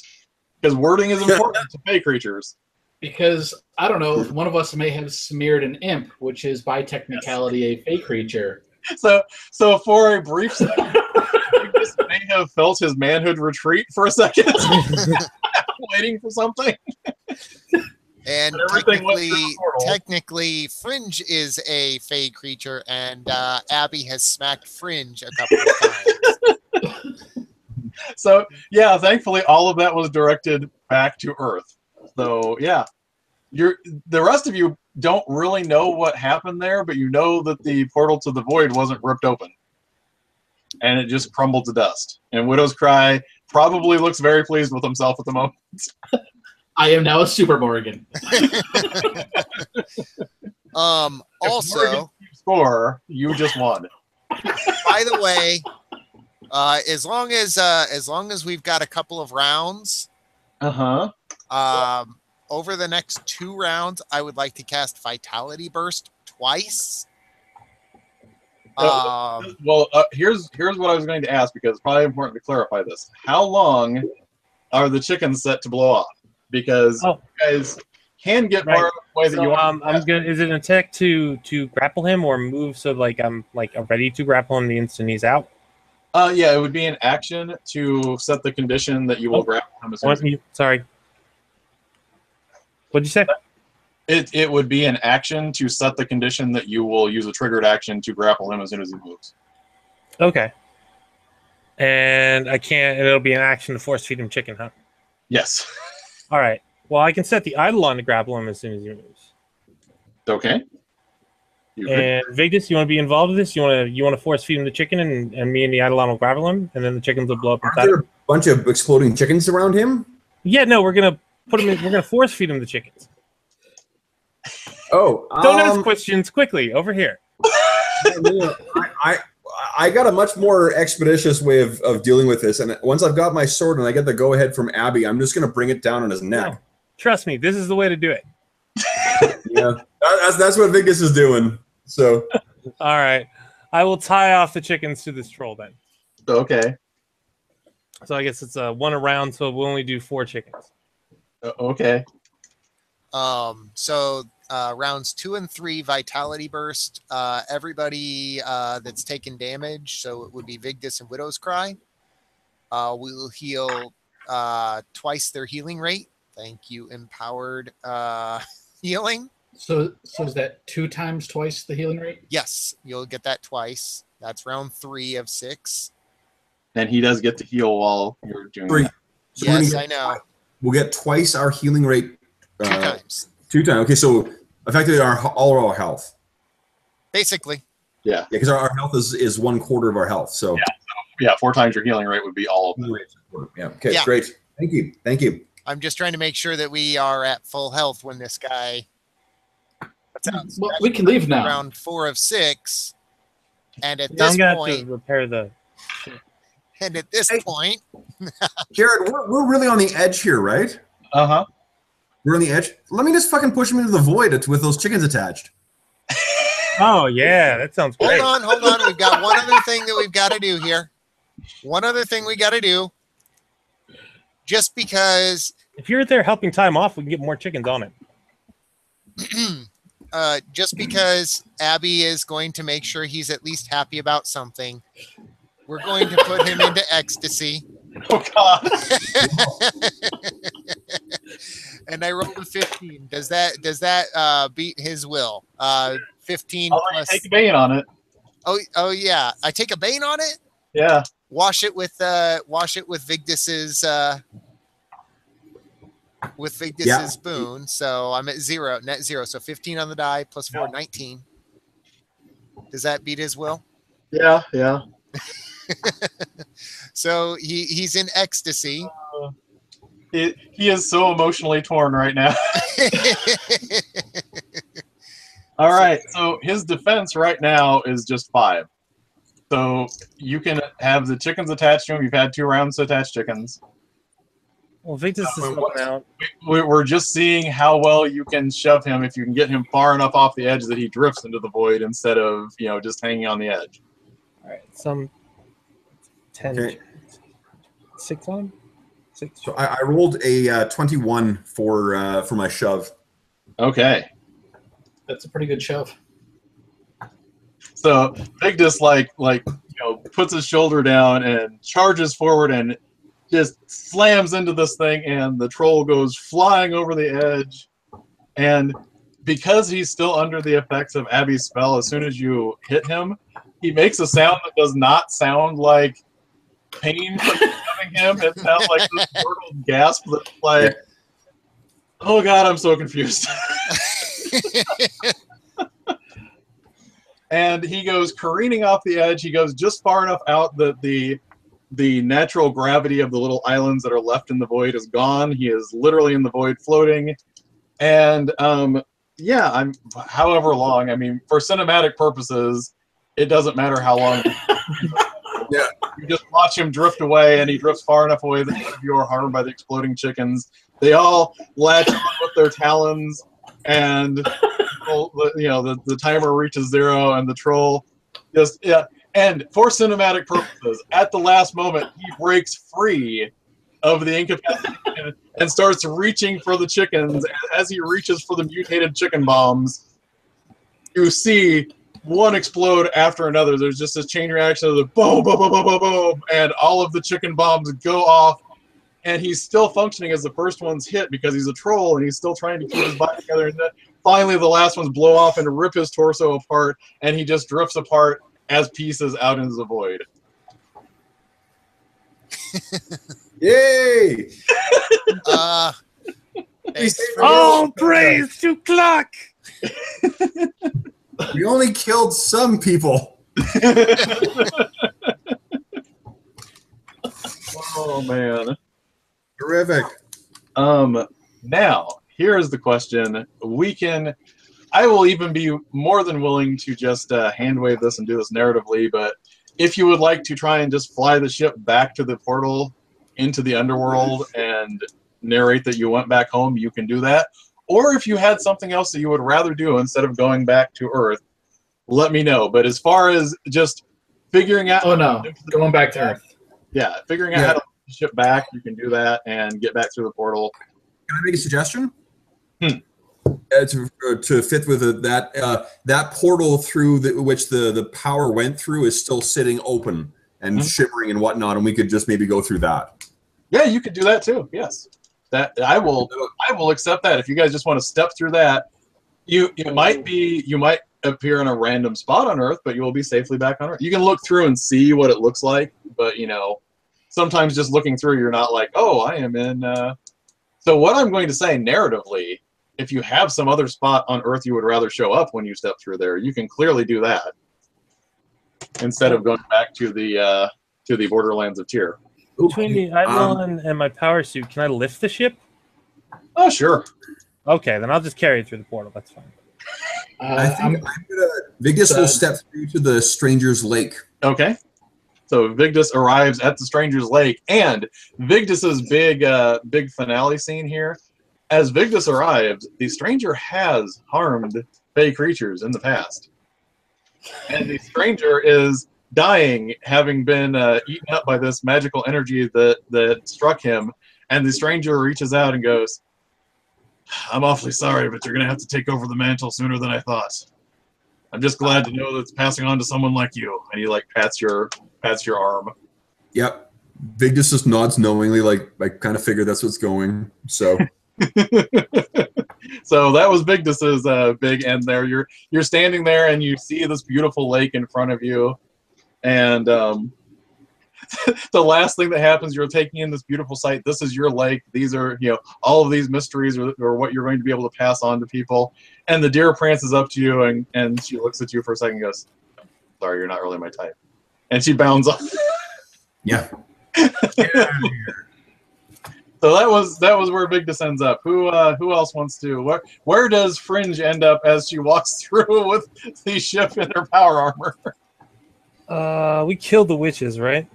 because wording is important to Fae creatures.
Because, I don't know, one of us may have smeared an imp, which is by technicality a Fey creature.
So for a brief second, you just may have felt his manhood retreat for a second, waiting for something.
And
Everything went through the portal.
technically, Fringe is a Fey creature, and Abby has smacked Fringe a couple of times.
So yeah, thankfully all of that was directed back to Earth. So yeah, the rest of you don't really know what happened there, but you know that the portal to the void wasn't ripped open, and it just crumbled to dust. And Widow's Cry probably looks very pleased with himself at the moment.
I am now a Super Morgan.
Also,
score, you just won.
by the way, as long as we've got a couple of rounds, over the next 2 rounds, I would like to cast Vitality Burst twice.
Here's what I was going to ask, because it's probably important to clarify this. How long are the chickens set to blow off? Because you guys can get far enough away that you want.
Is it an attack to grapple him or move so I'm ready to grapple him the instant he's out?
Yeah, it would be an action to set the condition that you will grapple him as soon as
Sorry. What'd you say?
It would be an action to set the condition that you will use a triggered action to grapple him as soon as he moves.
Okay. And I can't. And it'll be an action to force feed him chicken, huh?
Yes.
All right. Well, I can set the Eidolon to grapple him as soon as he moves.
Okay. You
And Vigdis, you want to be involved with this? You want to force feed him the chicken, and me and the Eidolon will grapple him, and then the chickens will blow up
Are
inside
there
him?
a bunch of exploding chickens around him?
Yeah, no, we're gonna put him. We're gonna force feed him the chickens.
Oh,
Don't ask questions quickly. Over here.
I got a much more expeditious way of dealing with this, and once I've got my sword and I get the go ahead from Abby, I'm just going to bring it down on his neck.
No, trust me, this is the way to do it.
Yeah, that's what Vigdis is doing. So,
All right, I will tie off the chickens to this troll then.
Okay.
So I guess it's one around, so we'll only do 4 chickens.
Okay.
So rounds 2 and 3, Vitality Burst. Everybody that's taken damage, so it would be Vigdis and Widow's Cry, we will heal twice their healing rate. Thank you, Empowered Healing.
So is that 2 times twice the healing rate?
Yes, you'll get that twice. That's round 3 of 6.
And he does get to heal while you're doing
Three.
that.
So we're gonna
Yes,
get-
I know.
we'll get twice our healing rate.
2 times.
2 times. Okay, so effectively all our health.
Basically.
Yeah.
Yeah, because our health is 1/4 of our health. So
Yeah, 4 times your healing rate would be all of them.
yeah. Okay,
Yeah.
great. Thank you. Thank you.
I'm just trying to make sure that we are at full health when this guy. That sounds.
Well, we can leave now.
Round 4 of 6, and at
I'm
this
gonna have
point,
to repair the.
point,
Jared, we're really on the edge here, right?
Uh-huh.
We're on the edge. Let me just fucking push him into the void with those chickens attached.
Oh yeah, that sounds great.
hold on. We've got one other thing that we've got to do here. One other thing we got to do. Just because,
If you're there helping time off, we can get more chickens on it.
just because Abby is going to make sure he's at least happy about something, we're going to put him into ecstasy.
Oh, God.
And I rolled a 15. Does that beat his will? 15
I'll let you
plus.
take a bane on it.
Oh yeah. I take a bane on it.
Yeah.
Wash it with Vigdis's boon. So I'm at net 0. So 15 on the die plus 4, 19. Does that beat his will?
Yeah.
So he's in ecstasy.
He is so emotionally torn right now. All right, so his defense right now is just 5. So you can have the chickens attached to him. You've had 2 rounds to attach chickens.
Well, Victus is helping out.
We're just seeing how well you can shove him if you can get him far enough off the edge that he drifts into the void instead of, just hanging on the edge.
All right, some 10,
Okay.
6 on. 6.
So I rolled a 21 for my shove.
Okay.
That's a pretty good shove.
So Vigdis puts his shoulder down and charges forward and just slams into this thing, and the troll goes flying over the edge. And because he's still under the effects of Abby's spell, as soon as you hit him, he makes a sound that does not sound like pain from stabbing him. It sounds like this gurgled gasp that's like, oh God, I'm so confused. And he goes careening off the edge. He goes just far enough out that the natural gravity of the little islands that are left in the void is gone. He is literally in the void floating. And I'm however long. I mean, for cinematic purposes, it doesn't matter how long.
Yeah.
You just watch him drift away, and he drifts far enough away that none of you are harmed by the exploding chickens. They all latch on with their talons, and the timer reaches 0, and the troll and for cinematic purposes, at the last moment, he breaks free of the incapacitation and starts reaching for the chickens. And as he reaches for the mutated chicken bombs, you see one explode after another. There's just this chain reaction of the boom, boom, boom, boom, boom, boom, and all of the chicken bombs go off, and he's still functioning as the first one's hit because he's a troll and he's still trying to keep his body together. And then finally, the last ones blow off and rip his torso apart, and he just drifts apart as pieces out into the void.
Yay!
Thanks for
All praise to Clock.
We only killed some people.
Oh man.
Terrific.
Now, here's the question. I will even be more than willing to just hand wave this and do this narratively, but if you would like to try and just fly the ship back to the portal into the underworld and narrate that you went back home, you can do that. Or if you had something else that you would rather do instead of going back to Earth, let me know. But as far as just figuring out...
Oh, no. Going back to Earth.
Yeah, figuring out how to ship back, you can do that and get back through the portal.
Can I make a suggestion? To fit with that portal through which the power went through is still sitting open and shimmering and whatnot, and we could just maybe go through that.
Yeah, you could do that too. Yes, that I will accept that. If you guys just want to step through that, you might appear in a random spot on Earth, but you will be safely back on Earth. You can look through and see what it looks like, but sometimes just looking through, you're not like, oh, I am in. So what I'm going to say narratively, if you have some other spot on Earth you would rather show up when you step through there, you can clearly do that instead of going back to the Borderlands of Tyr.
Between the Eidolon and my power suit, can I lift the ship?
Oh, sure.
Okay, then I'll just carry it through the portal. That's fine.
I think Vigdis will step through to the Stranger's Lake.
Okay. So Vigdis arrives at the Stranger's Lake, and Vigdis's big finale scene here. As Vigdis arrives, the Stranger has harmed Fey creatures in the past. And the Stranger is dying, having been eaten up by this magical energy that struck him. And the Stranger reaches out and goes, I'm awfully sorry, but you're going to have to take over the mantle sooner than I thought. I'm just glad to know that it's passing on to someone like you. And he pats your arm. Yep.
Vigdis just nods knowingly, I kind of figured that's what's going. So...
So that was Vigdis's big end there. You're standing there and you see this beautiful lake in front of you, and the last thing that happens, you're taking in this beautiful sight. This is your lake. These are all of these mysteries are what you're going to be able to pass on to people. And the deer prances up to you and she looks at you for a second and goes, sorry, you're not really my type, and she bounds off.
Yeah.
So that was where Vigdis ends up. Who else wants to? Where does Fringe end up as she walks through with the ship in her power armor?
We killed the witches, right?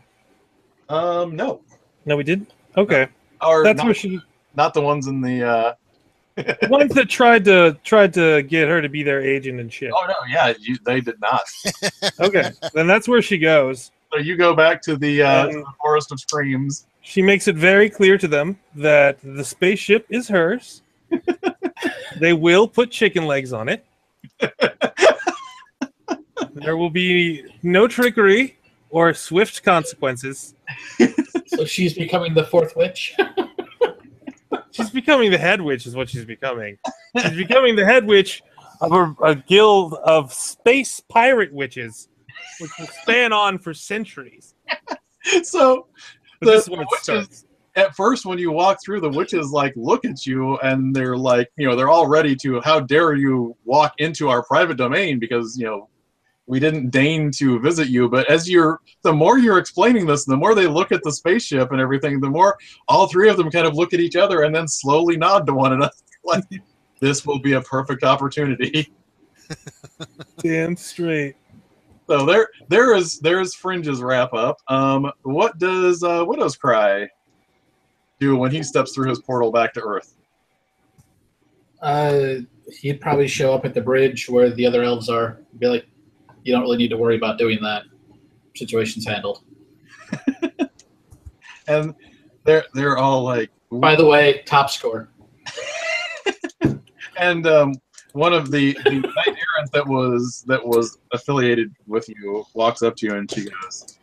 No.
No, we did. Okay.
Or
that's where she.
Not the ones in the.
The ones that tried to get her to be their agent and shit.
Oh no! Yeah, they did not.
Okay, then that's where she goes.
So you go back to the Forest of Screams.
She makes it very clear to them that the spaceship is hers. They will put chicken legs on it. There will be no trickery or swift consequences.
So she's becoming the fourth witch?
She's becoming the head witch is what she's becoming. She's becoming the head witch of a guild of space pirate witches, which will span on for centuries.
So...
This is when it starts.
At first, when you walk through, the witches look at you and they're they're all ready to, how dare you walk into our private domain because we didn't deign to visit you. But the more you're explaining this, the more they look at the spaceship and everything, the more all three of them kind of look at each other and then slowly nod to one another. This will be a perfect opportunity.
Damn straight.
So there's Fringe's wrap up. What does Widow's Cry do when he steps through his portal back to Earth?
He'd probably show up at the bridge where the other elves are. Be like, you don't really need to worry about doing that. Situation's handled.
And they're all like.
By the way, top score.
And one of the knight errant that was affiliated with you walks up to you and she goes,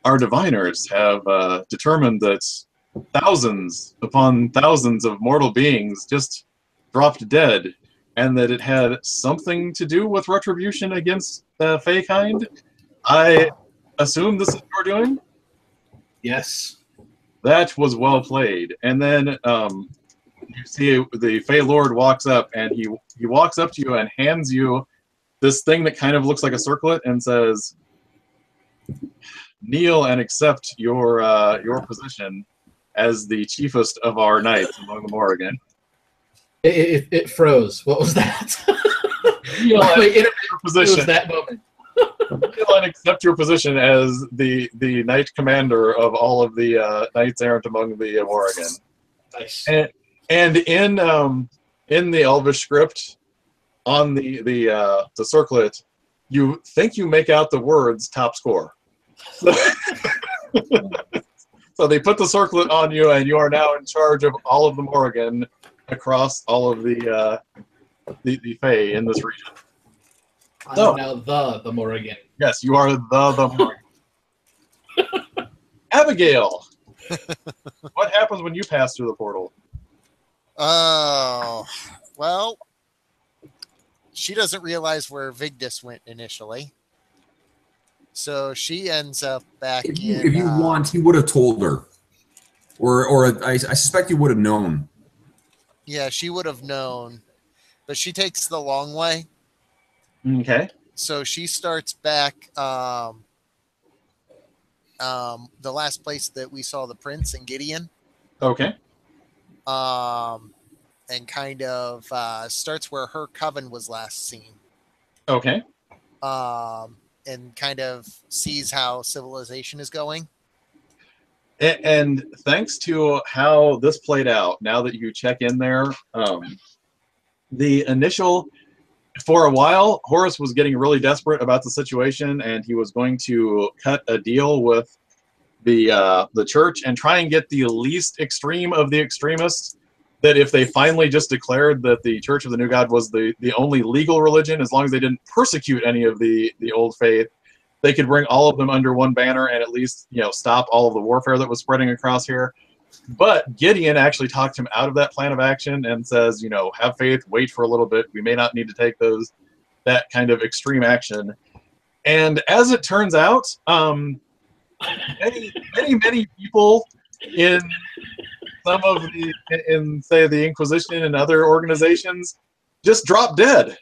our diviners have determined that thousands upon thousands of mortal beings just dropped dead, and that it had something to do with retribution against the Fey kind. I assume this is what you're doing?
Yes.
That was well played. And then you see the Fey Lord walks up, and he walks up to you and hands you this thing that kind of looks like a circlet and says, "Kneel and accept your position as the chiefest of our knights among the Morrigan."
It froze. What was that?
Kneel and
Wait,
accept your
it
position.
was that moment.
Kneel and accept your position as the knight commander of all of the knights errant among the Morrigan.
Nice.
And in the Elvish script, on the circlet, you think you make out the words "top score." So they put the circlet on you, and you are now in charge of all of the Morrigan across all of the Fey in this region.
I'm
So-
now the Morrigan.
Yes, you are the Morrigan. Abigail, what happens when you pass through the portal?
Oh, well, she doesn't realize where Vigdis went initially. So she ends up back
If
in.
you want, he would have told her, or I suspect he would have known.
Yeah, she would have known, but she takes the long way.
Okay.
So she starts back the last place that we saw the prince in Gideon,
Okay.
and kind of starts where her coven was last seen,
Okay.
and kind of sees how civilization is going.
And thanks to how this played out, now that you check in there, the initial, for a while, Horus was getting really desperate about the situation, and he was going to cut a deal with the church and try and get the least extreme of the extremists. That if they finally just declared that the Church of the New God was the only legal religion, as long as they didn't persecute any of the old faith, they could bring all of them under one banner and at least, stop all of the warfare that was spreading across here. But Gideon actually talked him out of that plan of action and says, have faith, wait for a little bit. We may not need to take that kind of extreme action. And as it turns out, many people in some of say the Inquisition and other organizations just dropped dead.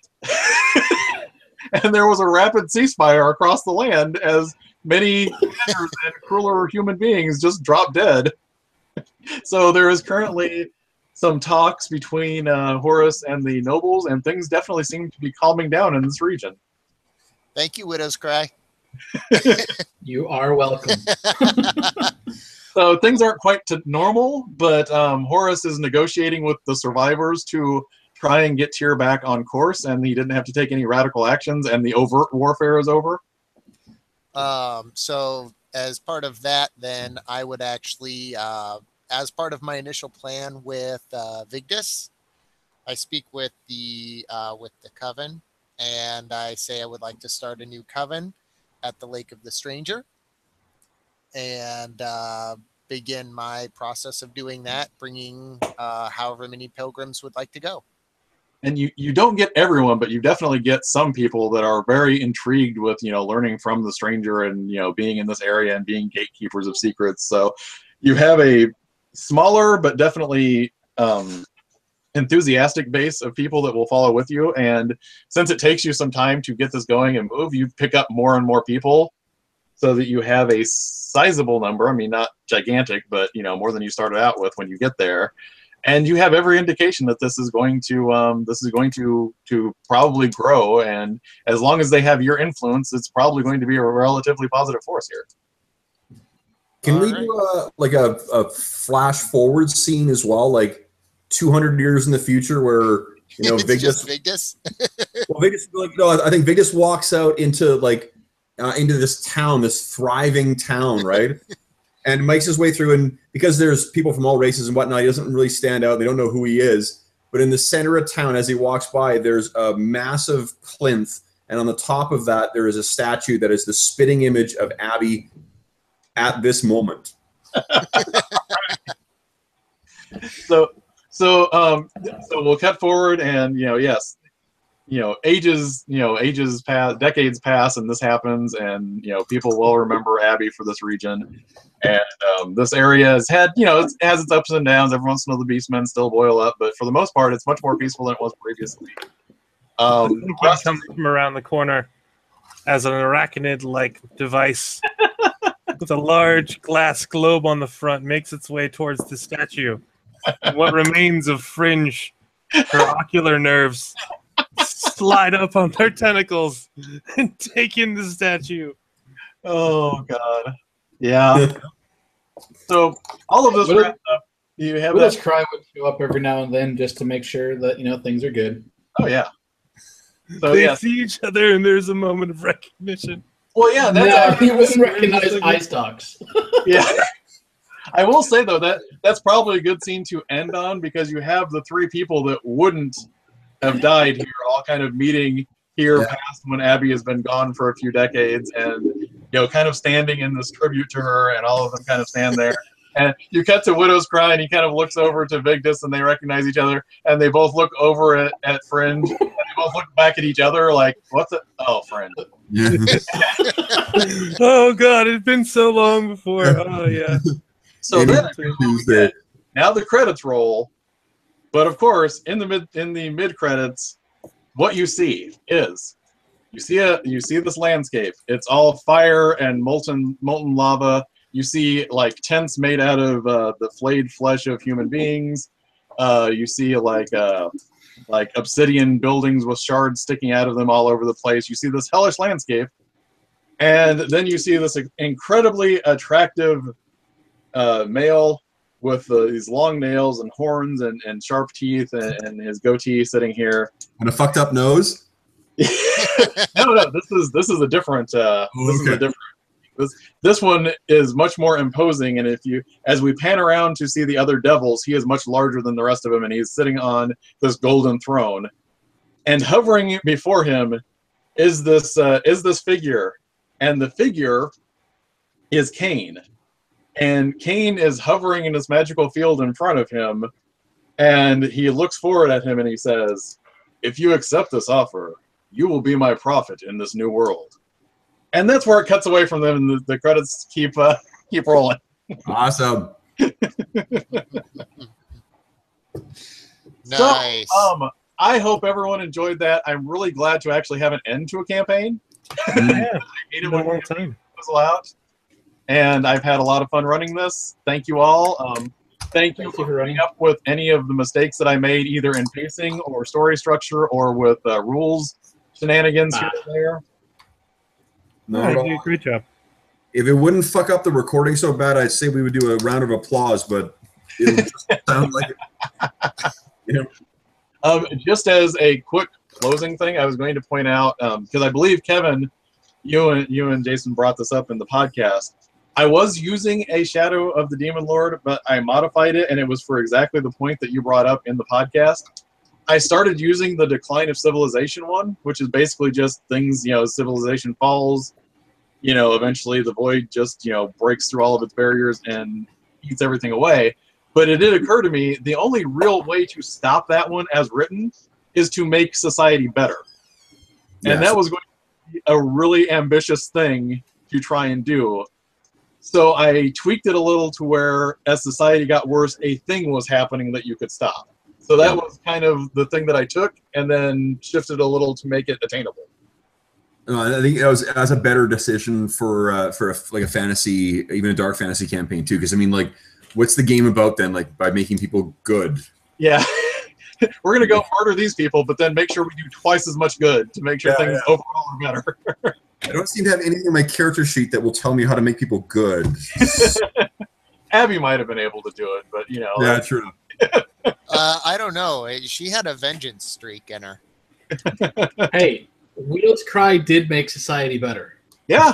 And there was a rapid ceasefire across the land as many sinners and crueler human beings just dropped dead. So there is currently some talks between Horus and the nobles, and things definitely seem to be calming down in this region.
Thank you, Widow's Cry.
You are welcome.
So things aren't quite to normal, but Horus is negotiating with the survivors to try and get Tyr back on course, and he didn't have to take any radical actions, and the overt warfare is over.
So as part of that, then I would actually, as part of my initial plan with Vigdis, I speak with the coven, and I say I would like to start a new coven at the Lake of the Stranger, and begin my process of doing that, bringing however many pilgrims would like to go.
And you don't get everyone, but you definitely get some people that are very intrigued with, learning from the stranger and, being in this area and being gatekeepers of secrets. So you have a smaller but definitely enthusiastic base of people that will follow with you. And since it takes you some time to get this going and move, you pick up more and more people so that you have a sizable number. I mean, not gigantic, but, more than you started out with when you get there. And you have every indication that this is going to probably grow, and as long as they have your influence, it's probably going to be a relatively positive force here.
Can we do a flash forward scene as well, like 200 years in the future, where
It's
Vigdis?
just Vigdis.
Well, Vigdis, I think Vigdis walks out into this town, this thriving town, right? And makes his way through, and because there's people from all races and whatnot, he doesn't really stand out. They don't know who he is. But in the center of town, as he walks by, there's a massive plinth, and on the top of that, there is a statue that is the spitting image of Abby at this moment.
So we'll cut forward, and yes, ages pass, decades pass, and this happens, and people will remember Abby for this region, and this area has had it has its ups and downs. Every once in a while, the Beastmen still boil up, but for the most part, it's much more peaceful than it was previously.
He comes from around the corner as an arachnid-like device with a large glass globe on the front, makes its way towards the statue. What remains of Fringe, her ocular nerves, slide up on their tentacles and take in the statue.
Oh God, yeah. So all of this wrapped up. You have
Widow's Cry would show up every now and then just to make sure that things are good.
Oh yeah. So
They see each other, and there's a moment of recognition.
Well, yeah,
he wouldn't recognize eye stalks.
Yeah. I will say though that's probably a good scene to end on, because you have the three people that wouldn't have died here all kind of meeting here past when Abby has been gone for a few decades, and kind of standing in this tribute to her, and all of them kind of stand there. And you cut to Widow's Cry, and he kind of looks over to Vigdis, and they recognize each other, and they both look over at Fringe, and they both look back at each other like, what's it? Oh, Fringe.
Yeah.
Oh God, it's been so long before. Oh yeah.
So then now the credits roll, but of course in the mid credits, what you see is you see this landscape. It's all fire and molten lava. You see like tents made out of the flayed flesh of human beings. You see like obsidian buildings with shards sticking out of them all over the place. You see this hellish landscape, and then you see this incredibly attractive male with these long nails and horns and sharp teeth and his goatee sitting here.
And a fucked up nose?
No, this is a different this one is much more imposing, and as we pan around to see the other devils, he is much larger than the rest of them, and he's sitting on this golden throne. And hovering before him is this figure, and the figure is Cain. And Cain is hovering in this magical field in front of him, and he looks forward at him and he says, "If you accept this offer, you will be my prophet in this new world." And that's where it cuts away from them, and the credits keep rolling.
Awesome.
Nice.
So, I hope everyone enjoyed that. I'm really glad to actually have an end to a campaign.
Yeah,
I hate it when
long time.
was allowed. And I've had a lot of fun running this. Thank you all. Thank you for running up with any of the mistakes that I made, either in pacing or story structure or with rules shenanigans here and there.
No,
You did a great job.
if it wouldn't fuck up the recording so bad, I'd say we would do a round of applause, but it would just sound like it.
Just as a quick closing thing, I was going to point out, because I believe, Kevin, you and Jason brought this up in the podcast. I was using a Shadow of the Demon Lord, but I modified it, and it was for exactly the point that you brought up in the podcast. I started using the Decline of Civilization one, which is basically just things, civilization falls, eventually the void just, breaks through all of its barriers and eats everything away. But it did occur to me, the only real way to stop that one as written is to make society better. And that was going to be a really ambitious thing to try and do. So I tweaked it a little to where, as society got worse, a thing was happening that you could stop. So that was kind of the thing that I took, and then shifted a little to make it attainable.
I think that was a better decision for a fantasy, even a dark fantasy campaign too. Because I mean, like, what's the game about then? Like, by making people good.
Yeah, we're gonna go murder these people, but then make sure we do twice as much good to make sure things overall are better.
I don't seem to have anything in my character sheet that will tell me how to make people good.
Abby might have been able to do it, but
Yeah, true.
I don't know. She had a vengeance streak in her.
Hey, Widow's Cry did make society better.
Yeah,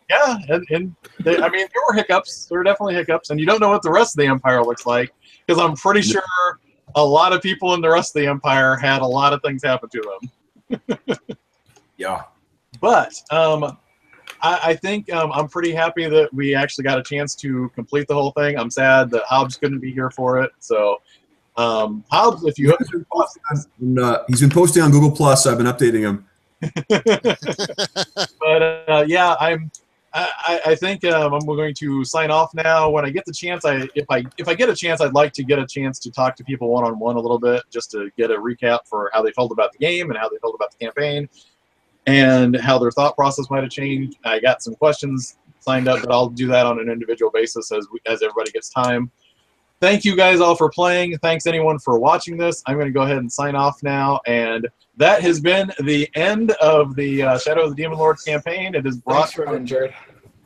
yeah, and there were hiccups. There were definitely hiccups, and you don't know what the rest of the Empire looks like, because I'm pretty sure a lot of people in the rest of the Empire had a lot of things happen to them.
Yeah.
But I think I'm pretty happy that we actually got a chance to complete the whole thing. I'm sad that Hobbs couldn't be here for it. So, Hobbs, if you
he's been posting on Google Plus. I've been updating him.
But yeah, I think I'm going to sign off now. When I get the chance, if I get a chance, I'd like to get a chance to talk to people one-on-one a little bit, just to get a recap for how they felt about the game and how they felt about the campaign, and how their thought process might have changed. I got some questions signed up, but I'll do that on an individual basis as everybody gets time. Thank you guys all for playing. Thanks anyone for watching this. I'm going to go ahead and sign off now, and that has been the end of the Shadow of the Demon Lord campaign. It has brought
Thanks for running, Jared.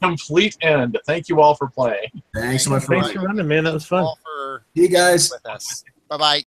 complete end. Thank you all for playing.
Thanks so much for
Thanks for running, man. That was fun.
All for
See you guys.
with us. Bye bye.